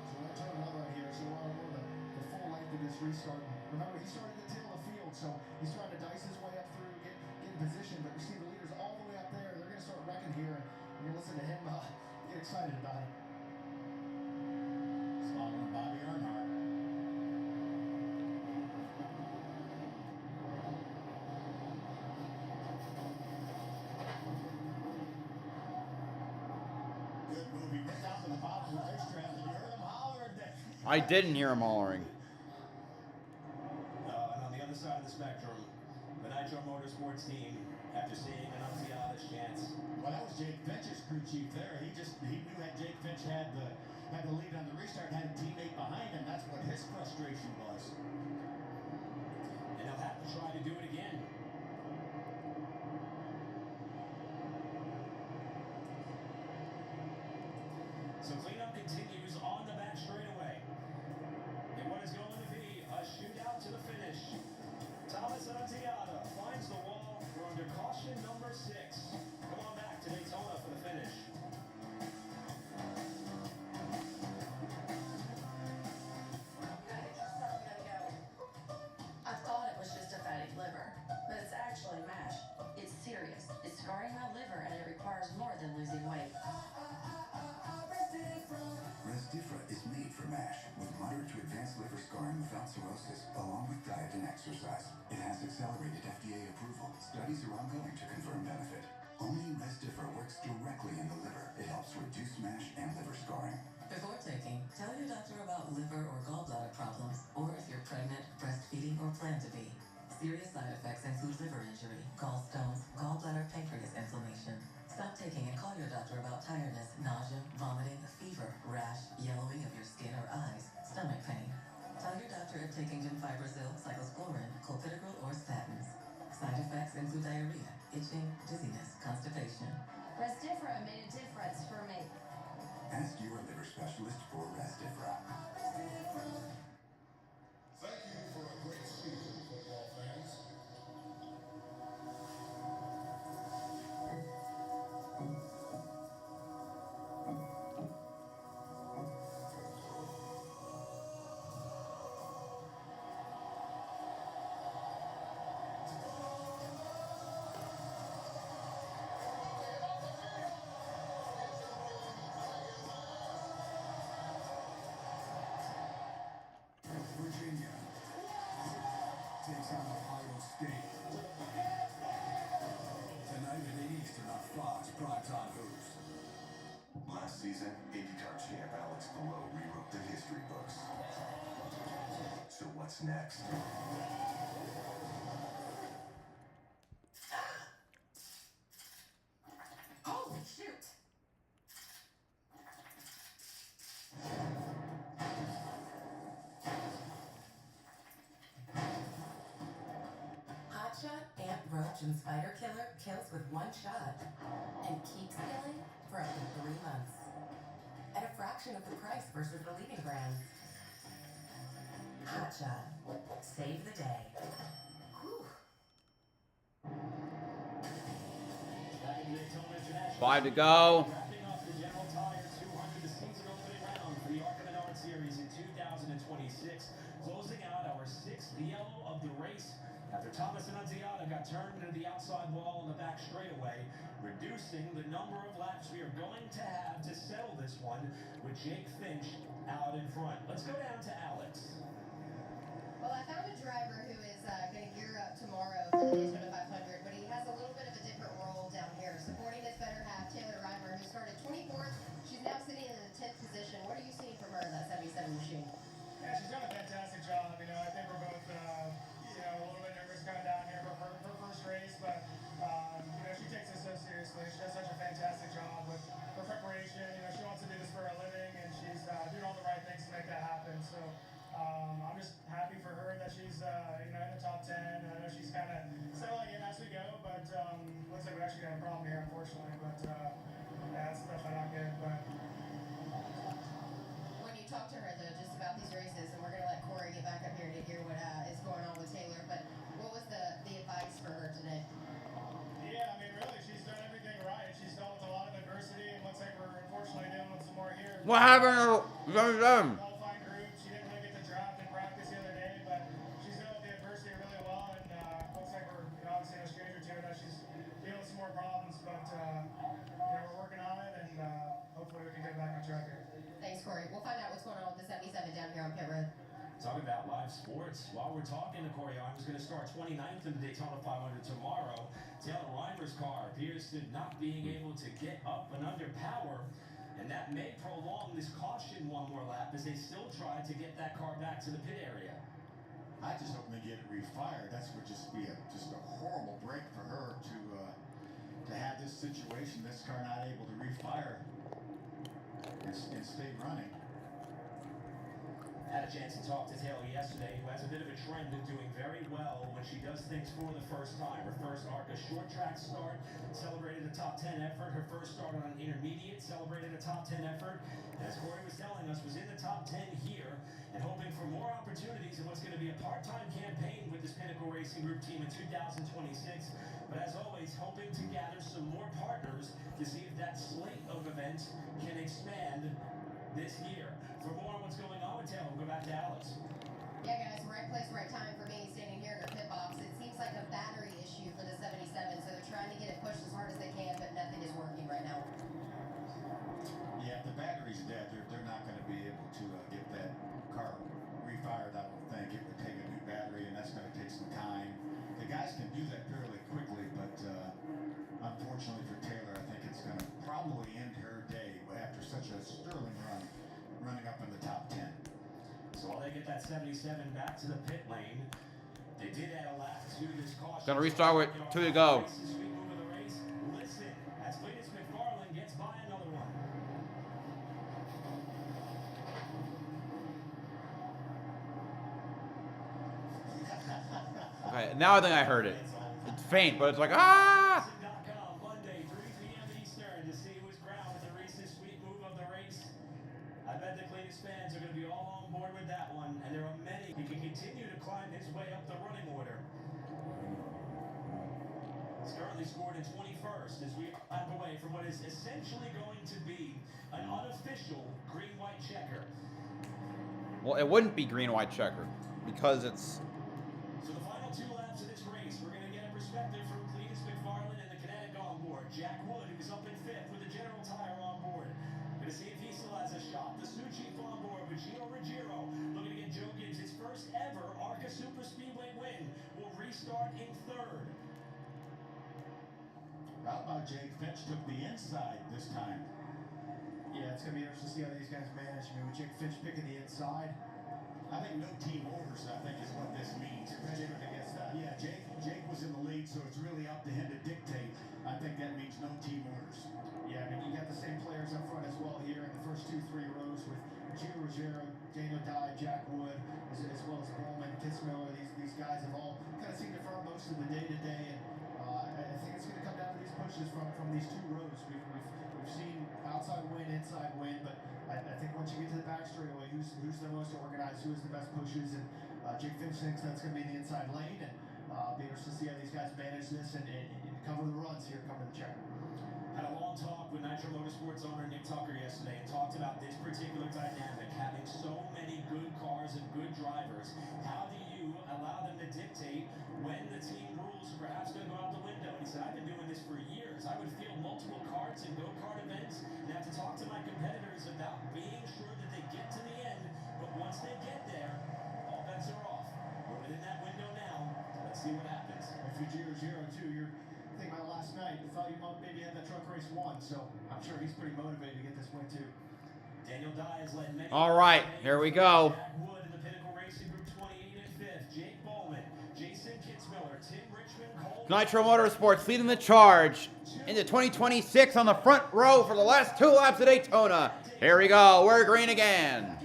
So we're turning another right here. So we're on the full length of this restart. Remember, he started at the tail of the field, so he's trying to dice his way up through, get in position. But you see the leaders all the way up there. They're going to start wrecking here, and you listen to him get excited about it. Following Bobby Earnhardt. Good move. He went down to the bottom of the racetrack. Did you hear him hollering? I didn't hear him hollering. And on the other side of the spectrum, the Nitro Motorsports team, after seeing Annunziata's chance. Well, that was Jake Finch's crew chief there. He knew that Jake Finch had the lead on the restart, had a teammate behind him. That's what his frustration was. And they'll have to try to do it again. So cleanup continues on the back straightaway. And what is going to be a shootout to the finish. Thomas Annunziata finds the wall. We're under caution number 6. Come on back to Daytona for the finish. I thought it was just a fatty liver, but it's actually MASH. It's serious. It's scarring my liver, and it requires more than losing weight. Resdifra is made for MASH, with moderate to advanced liver scarring without cirrhosis, along with diet and exercise. It has accelerated FDA approval. Studies are ongoing to confirm benefit. Only Resdifra works directly in the liver. It helps reduce MASH and liver scarring. Before taking, tell your doctor about liver or gallbladder problems, or if you're pregnant, breastfeeding, or plan to be. Serious side effects include liver injury, gallstones, gallbladder, pancreas inflammation. Stop taking and call your doctor about tiredness, nausea, vomiting, fever, rash, yellowing of your skin or eyes, stomach pain. Tell your doctor if taking gemfibrozil, cyclosporin, clopidogrel, or statins. Side effects include diarrhea, itching, dizziness, constipation. Resdifra made a difference for me. Ask your liver specialist for Resdifra. Thank you for a great season, football fans. Virginia takes on Ohio State. Tonight at 8 Eastern on Fox Primetime Hoops. Last season, IndyCar champ Alex Palou rewrote the history books. So what's next? Holy shoot! Hotshot, ant, roach, and spider killer kills with one shot and keeps killing for up to 3 months. At a fraction of the price versus the leading brands. Hotshot. Save the day. Whew. 5 to go. Wrapping up the General Tire 200, the season opening round for the ARCA Menards series in 2026. Closing out our 6th yellow of the race after Thomas Annunziata got turned into the outside wall on the back straightaway, reducing the number of laps we are going to have to settle this one with Jake Finch out in front. Let's go down to Alex. Well, I found a driver who is going to gear up tomorrow for the Daytona 500, but he has a little bit of a different role down here, supporting his better half, Taylor Reimer, who started 24th. She's now sitting in the 10th position. What are you seeing from her in that 77 machine? Yeah, she's done a fantastic job. You know, I think we're both, a little bit nervous coming down here for her first race, but, she takes this so seriously. She does such a fantastic job with her preparation. She wants to do this for a living, and she's doing all the right things to make that happen. So I'm just happy for her that she's, in the top 10, What happened to them? Qualifying group. She didn't really get to draft and practice the other day, but she's dealt with the adversity really well, and looks like we're obviously no stranger to it. She's dealing with some more problems, but we're working on it, and hopefully we can get back on track here. Thanks, Corey. We'll find out what's going on with the 77 down here on pit road. Talking about live sports, while we're talking to Corey Arms, going to start 29th in the Daytona 500 tomorrow. Taylor Reimer's car appears to not being able to get up and under power, and that may prolong this caution one more lap as they still try to get that car back to the pit area. I just hope they get it refired. That would just be just a horrible break for her to have this situation, this car not able to refire and stay running. Had a chance to talk to Taylor yesterday, who has a bit of a trend of doing very well when she does things for the first time. Her first ARCA short track start, celebrated a top 10 effort. Her first start on an intermediate, celebrated a top 10 effort. And as Corey was telling us, was in the top 10 here and hoping for more opportunities in what's going to be a part-time campaign with this Pinnacle Racing Group team in 2026. But as always, hoping to gather some more partners to see if that slate of events can expand this year. For more on what's going on with Taylor, we'll go back to Alex. Yeah, guys, right place, right time for me standing here in her pit box. It seems like a battery issue for the 77, so they're trying to get it pushed as hard as they can, but nothing is working right now. Yeah, if the battery's dead, they're not going to be able to get that car refired, I don't think. It would take a new battery, and that's going to take some time. The guys can do that fairly quickly, but unfortunately for Taylor, I think it's going to probably end her day after such a sterling run, running up in the top 10. So while they get that 77 back to the pit lane, they did add a lap to this caution. Gonna restart with 2 to go. Listen, as Cletus McFarland gets by another one. Okay, now I think I heard it. It's faint, but it's like, ah! Monday, 3 p.m. Eastern, to see who's crowned with the Reese's Sweet Move of the race. I bet the Cletus fans are going to be all on board with that one, and there are many. He can continue to climb his way up the running order. He's currently scored in 21st as we lap away from what is essentially going to be an unofficial green-white checker. Well, it wouldn't be green-white checker because it's... So the final 2 laps of this race, we're going to get a perspective from Cletus McFarland and the Kinetic on board. Jack Wood, who's up in 5th with the General Tire on board. Going to see if he still has a shot. The Sioux Chief on board with Gio Ruggiero looking to get Joe Gibbs his first ever ARCA Super Speedway win. Will restart in 3rd. How about Jake Finch took the inside this time? Yeah, it's going to be interesting to see how these guys manage. I mean, with Jake Finch picking the inside, I think no team orders, I think, is what this means. Against that. Yeah, Jake was in the lead, so it's really up to him to dictate. I think that means no team orders. Yeah, I mean, you got the same players up front as well here in the first 2-3 rows with Gio Ruggiero, Daniel Dye, Jack Wood, as well as Bowman, Kitzmiller. These guys have all kind of seen the front most of the day-to-day, and I think it's going to come down to these pushes from these 2 rows. We've seen outside win, inside win, but I think once you get to the back straightaway, who's the most organized, who has the best pushes, and Jake Finch thinks that's going to be the inside lane, and be interested to see how these guys manage this and cover the runs here coming to the checker. Had a long talk with Nitro Motorsports owner Nick Tucker yesterday and talked about this particular dynamic, having so many good cars and good drivers. How do you allow them to dictate when the team rules are perhaps going to go out the window? And he said, I've been doing this for years. I would field multiple carts and go-kart events and have to talk to my competitors about being sure that they get to the end. But once they get there, all bets are off. We're within that window now. Let's see what happens. And for Gio Ruggiero, too, you're thinking about last night. I thought you might maybe have that truck race won, so I'm sure he's pretty motivated to get this win, too. Daniel Dye has led many. All right, here we go. Jack Wood in the Pinnacle Racing Group 28 and 5th. Jake Bowman, Jason Kitzmiller, Tim Richmond, Cole. Nitro Motorsports leading the charge into 2026 on the front row for the last 2 laps at Daytona. Here we go. We're green again.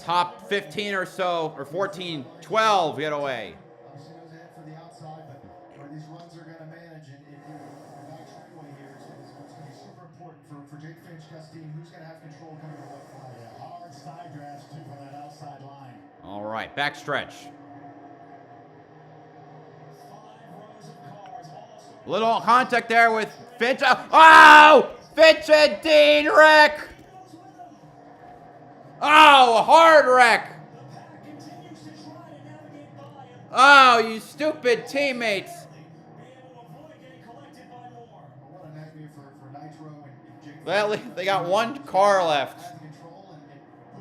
Top 15 or so, or 14, 12 get away. Obviously goes ahead for the outside, but where these runs are going to manage and the back straightaway here is what's going to be super important for Jake Finch, Justine, who's going to have control coming to the white flag. Yeah, hard side drafts, too, from that outside line. All right, back stretch. 5 Little contact there with Finch. Oh! Finch and Dean wreck! Oh, hard wreck! Oh, you stupid teammates! What a nightmare for Nitro and Jake. Well, they got one car left. Has control and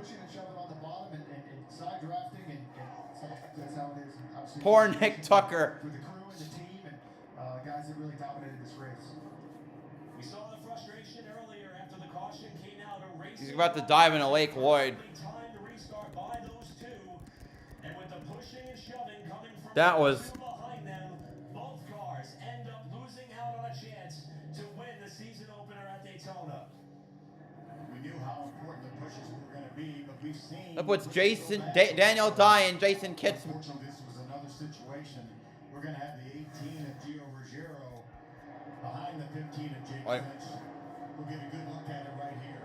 pushing and shoving on the bottom and side drafting and that's how it is. And obviously Poor Nick Tucker. with the crew and the team and guys that really dominated this race. We saw the frustration earlier after the caution came out. A race He's about to dive into Lake Lloyd. time to restart by those two. And with the pushing and shoving coming from That was behind them, both cars end up losing out on a chance to win the season opener at Daytona. We knew how important the pushes were going to be, but we've seen. that puts Daniel Dye and Jason Kitts. Unfortunately, this was another situation. We're going to have the 18 of Gio Ruggiero behind the 15 of Jake Finch. We'll get a good look at it right here.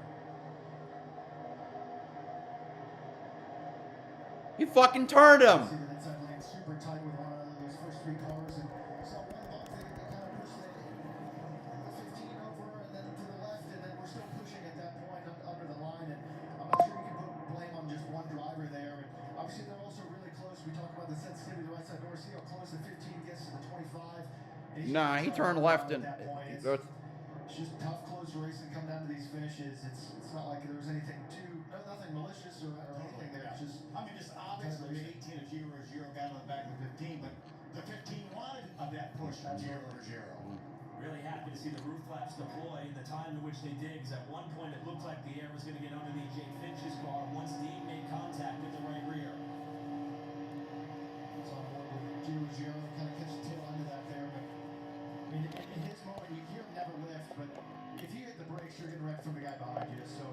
He fucking turned him. See the inside lane super tight with one of those first three cars and saw one bump they kind of pushed the 15 over and then to the left and then we're still pushing at that point under the line and I'm not sure you can put blame on just one driver there and obviously they're also really close. We talk about the sensitivity of the right side door. See how close the 15 gets to the 25. Nah, he turned left and it's just tough, close race and come down to these finishes. It's not like there was anything nothing malicious or anything there. It's just I mean, just obviously the 18 of Gio Ruggiero got on the back of the 15, but the 15 wanted that push from Gio Ruggiero. Really happy to see the roof flaps deploy. The time in which they did, because at one point it looked like the air was going to get underneath Jake Finch's car once Dean made contact with the right rear. It's on board with Gio Ruggiero, kind of catch the tail end of that there. But I mean, in his moment, you hear him never lift, but if you hit the brakes, you're getting wrecked from the guy behind you. So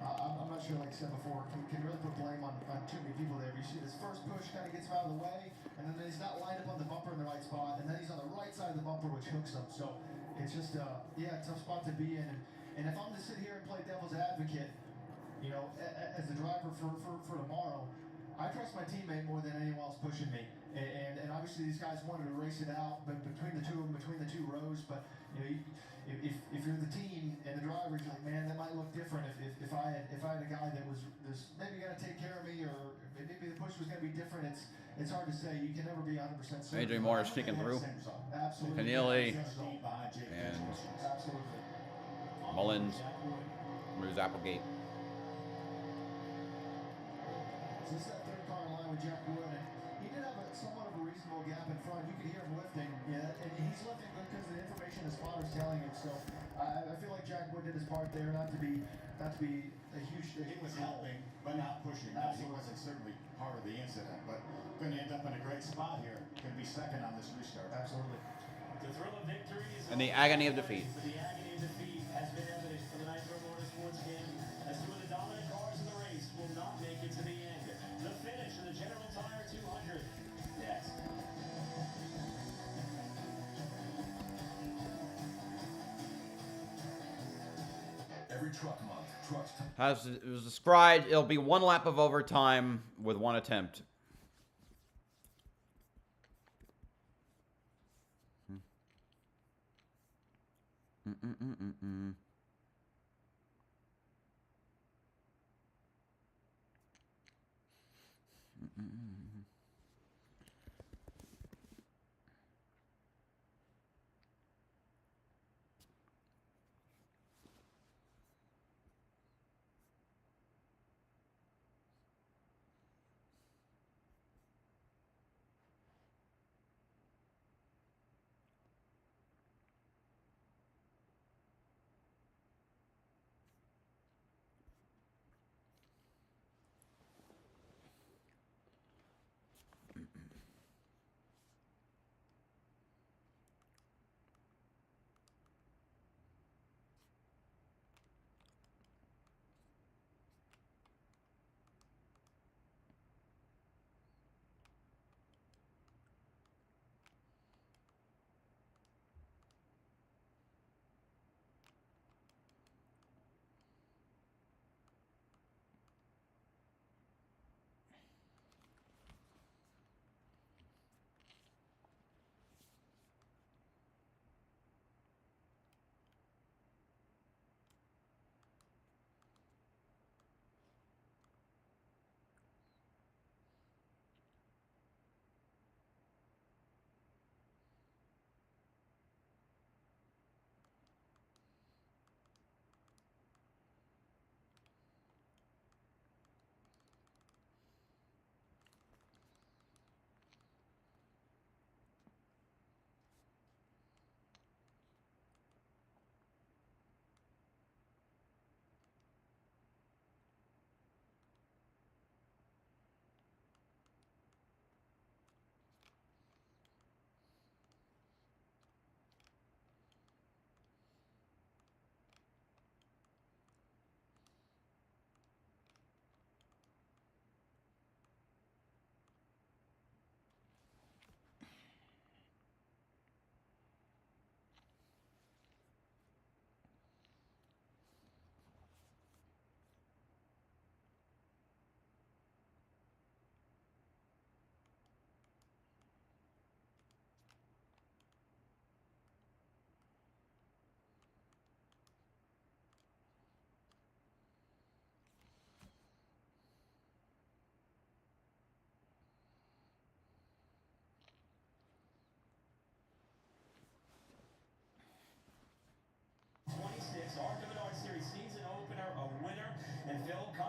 I'm not sure, like I said before, can really put blame on too many people there. But you see this first push kind of gets him out of the way, and then he's not lined up on the bumper in the right spot, and then he's on the right side of the bumper, which hooks him. So it's just, a tough spot to be in. And if I'm to sit here and play devil's advocate, you know, as the driver for tomorrow, I trust my teammate more than anyone else pushing me. And obviously these guys wanted to race it out, but between the two of them, between the two rows. But you know, if you're the team and the driver, you're like, man, that might look different if I had a guy that was maybe gonna take care of me, or maybe the push was gonna be different. It's hard to say. You can never be 100% certain. Adrian Morris sneaking through. Absolutely. Keneally and absolutely. Mullins. Moves Applegate. So this is that third car in line with Jack Wood, and he did have somewhat of a reasonable gap in front. You could hear him lifting, and he's lifting good because of the information his father's telling him. So I feel like Jack Wood did his part there, not to be a huge. He was helping, but not pushing. He wasn't certainly part of the incident, but going to end up in a great spot here. Going to be second on this restart. Absolutely. The thrill of victory is And the agony of defeat. But the agony of defeat has been evident for the Nitro Motorsports game, as two of the dominant cars in the race will not make it to the end. The finish of the General Tire 200. Yes. Every truck month, trucks. As it was described, it'll be one lap of overtime with one attempt.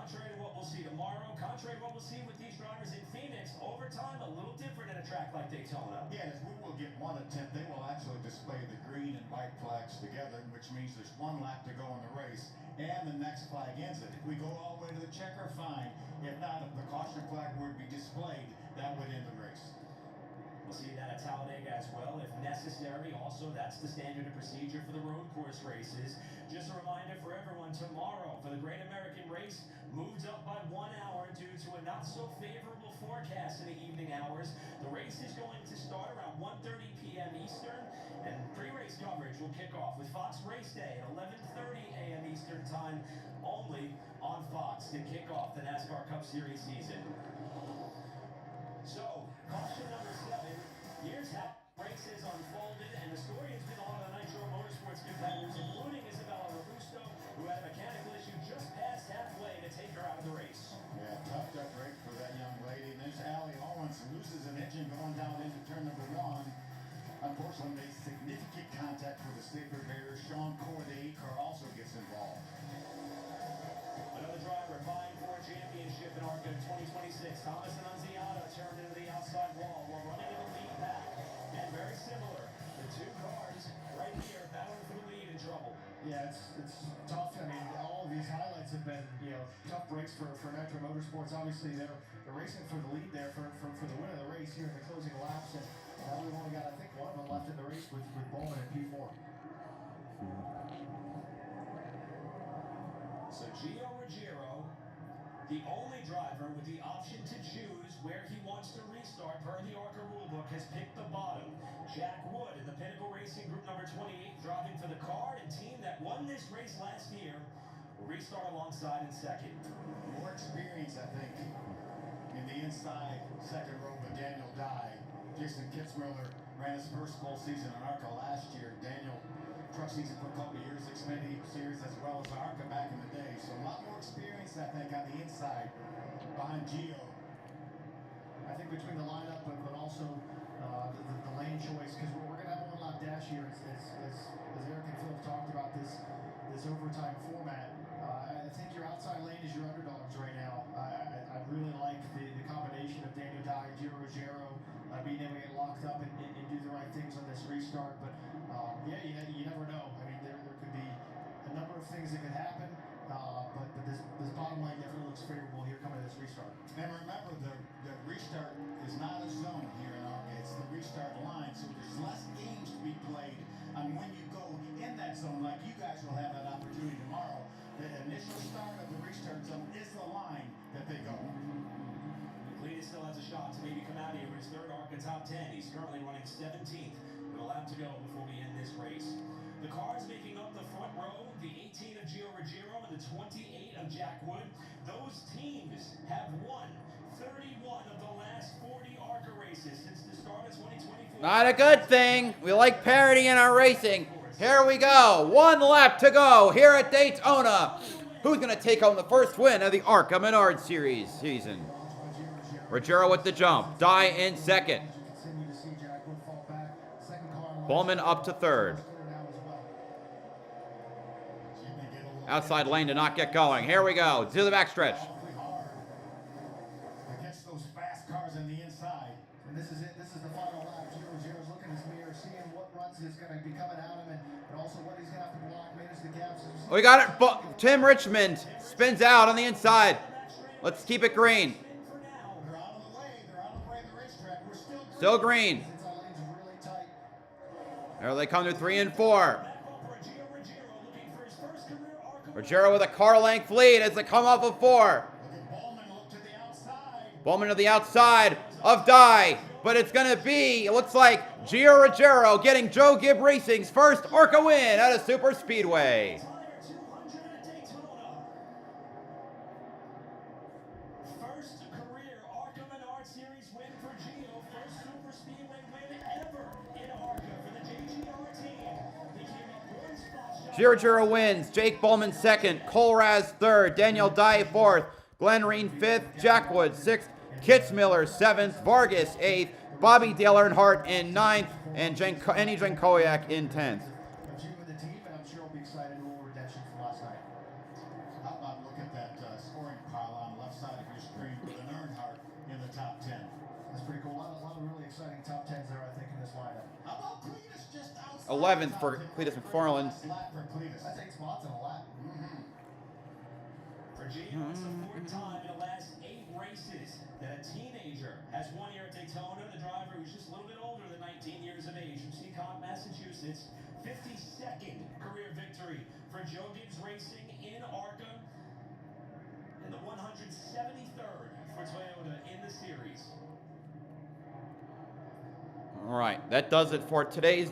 contrary to what we'll see tomorrow, contrary to what we'll see with these drivers in Phoenix, overtime a little different at a track like Daytona. Yeah, as we will get one attempt, they will actually display the green and white flags together, which means there's one lap to go in the race, and the next flag ends it. If we go all the way to the checker, fine. If not, if the caution flag were to be displayed, that would end the race. We'll see that at Talladega as well, if necessary. Also, that's the standard and procedure for the road course races. Just a reminder for everyone, tomorrow for the Great American Race, moved up by 1 hour due to a not-so-favorable forecast in the evening hours. The race is going to start around 1:30 p.m. Eastern, and pre-race coverage will kick off with Fox Race Day at 11:30 a.m. Eastern Time, only on Fox to kick off the NASCAR Cup Series season. So, caution number 7. Here's how races unfolded, and the story has been a lot of the Nitro Motorsports competitors, including Isabella Robusto, who had a mechanical issue just past halfway to take her out of the race. Yeah, tough break for that young lady. And there's Allie Owens, loses an engine going down into turn number 1. Unfortunately, made significant contact with the safety barrier. Sean Core, the 8 car, also gets involved. Another driver vying for a championship in ARCA 2026. Thomas Annunziata turned into the outside wall while running in the lead pack. And very similar, the two cars right here battling for the lead in trouble. Yeah, it's tough. I mean, all of these highlights have been, tough breaks for Nitro Motorsports. Obviously, they're racing for the lead there for the win of the race here in the closing laps. And we've only got, I think, one of them left in the race with Bowman and P4. So Gio Ruggiero, the only driver with the option to choose where he wants to restart per the ARCA rulebook, has picked the bottom. Jack Wood in the Pinnacle Racing Group number 28, driving for the car and team that won this race last year, will restart alongside in second. More experience, I think, in the inside second row with Daniel Dye. Jason Kitzmiller ran his first full season in ARCA last year. Daniel, truck season for a couple of years, Xfinity Series as well as ARCA back in the day. So a lot more experience, I think, on the inside behind Gio. I think between the lineup, but also the lane choice, because we're going to have a one-lap dash here, as Eric and Phil have talked about this overtime format. I think your outside lane is your underdogs right now. I really like the combination of Daniel Dye, Gio Ruggiero, being able to get locked up and do the right things on this restart. But yeah, you never know. I mean, there could be a number of things that could happen. But this bottom line definitely looks favorable here coming to this restart. And remember, the restart is not a zone here in ARCA. It's the restart line, so there's less games to be played on when you go in that zone, like you guys will have that opportunity tomorrow. The initial start of the restart zone is the line that they go. Cletus still has a shot to maybe come out here with his third ARCA top 10. He's currently running 17th with a lap to go before we end this race. The cars making up the front row, the 18 of Gio Ruggiero and the 28 of Jack Wood. Those teams have won 31 of the last 40 ARCA races since the start of 2024. Not a good thing. We like parity in our racing. Here we go. 1 lap to go here at Daytona. Who's going to take home the first win of the ARCA Menards Series season? Ruggiero with the jump. Dye in second. Bowman up to third. Outside lane to not get going. Here we go. To the backstretch. Against those fast cars on the inside. And this is it. This is the final lap. Gio Ruggiero's looking in his mirror, seeing what runs is going to be coming at him, and also what he's going to have to block, manage the gaps. We got it. Tim Richmond spins out on the inside. Let's keep it green. They're out of the way. They're out of the way of the racetrack. We're Still green. There they come to 3 and 4. Ruggiero with a car length lead as they come off of 4. Bowman to the outside of Dye. But it's going to be, it looks like Gio Ruggiero getting Joe Gibb Racing's first ARCA win at a super speedway. First career ARCA Menards Series win for Gio. First super speedway win ever in ARCA for the JGR team. He came up 1 spot. Gio Ruggiero wins. Jake Bowman second. Cole Raz third. Daniel Dye fourth. Glenn Reen fifth. Jack Wood sixth. Kitzmiller seventh. Vargas eighth. Bobby Dale Earnhardt in ninth. And Andy Jankowiak in 10th. The team, and I'm sure he'll be excited over redemption from last night. How about look at that scoring pile? 11th for Cletus McFarland. That's 8 spots in a lap. For Gio, it's the 4th time in the last 8 races that a teenager has won here at Daytona. The driver who's just a little bit older than 19 years of age from Seacon, Massachusetts. 52nd career victory for Joe Gibbs Racing in ARCA. And the 173rd for Toyota in the series. All right, that does it for today's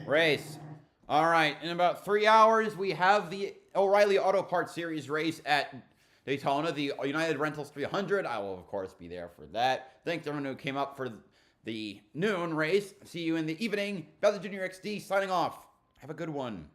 race. All right, in about 3 hours, we have the O'Reilly Auto Parts Series race at Daytona, the United Rentals 300. I will, of course, be there for that. Thanks to everyone who came up for the noon race. See you in the evening. BowserJrXD signing off. Have a good one.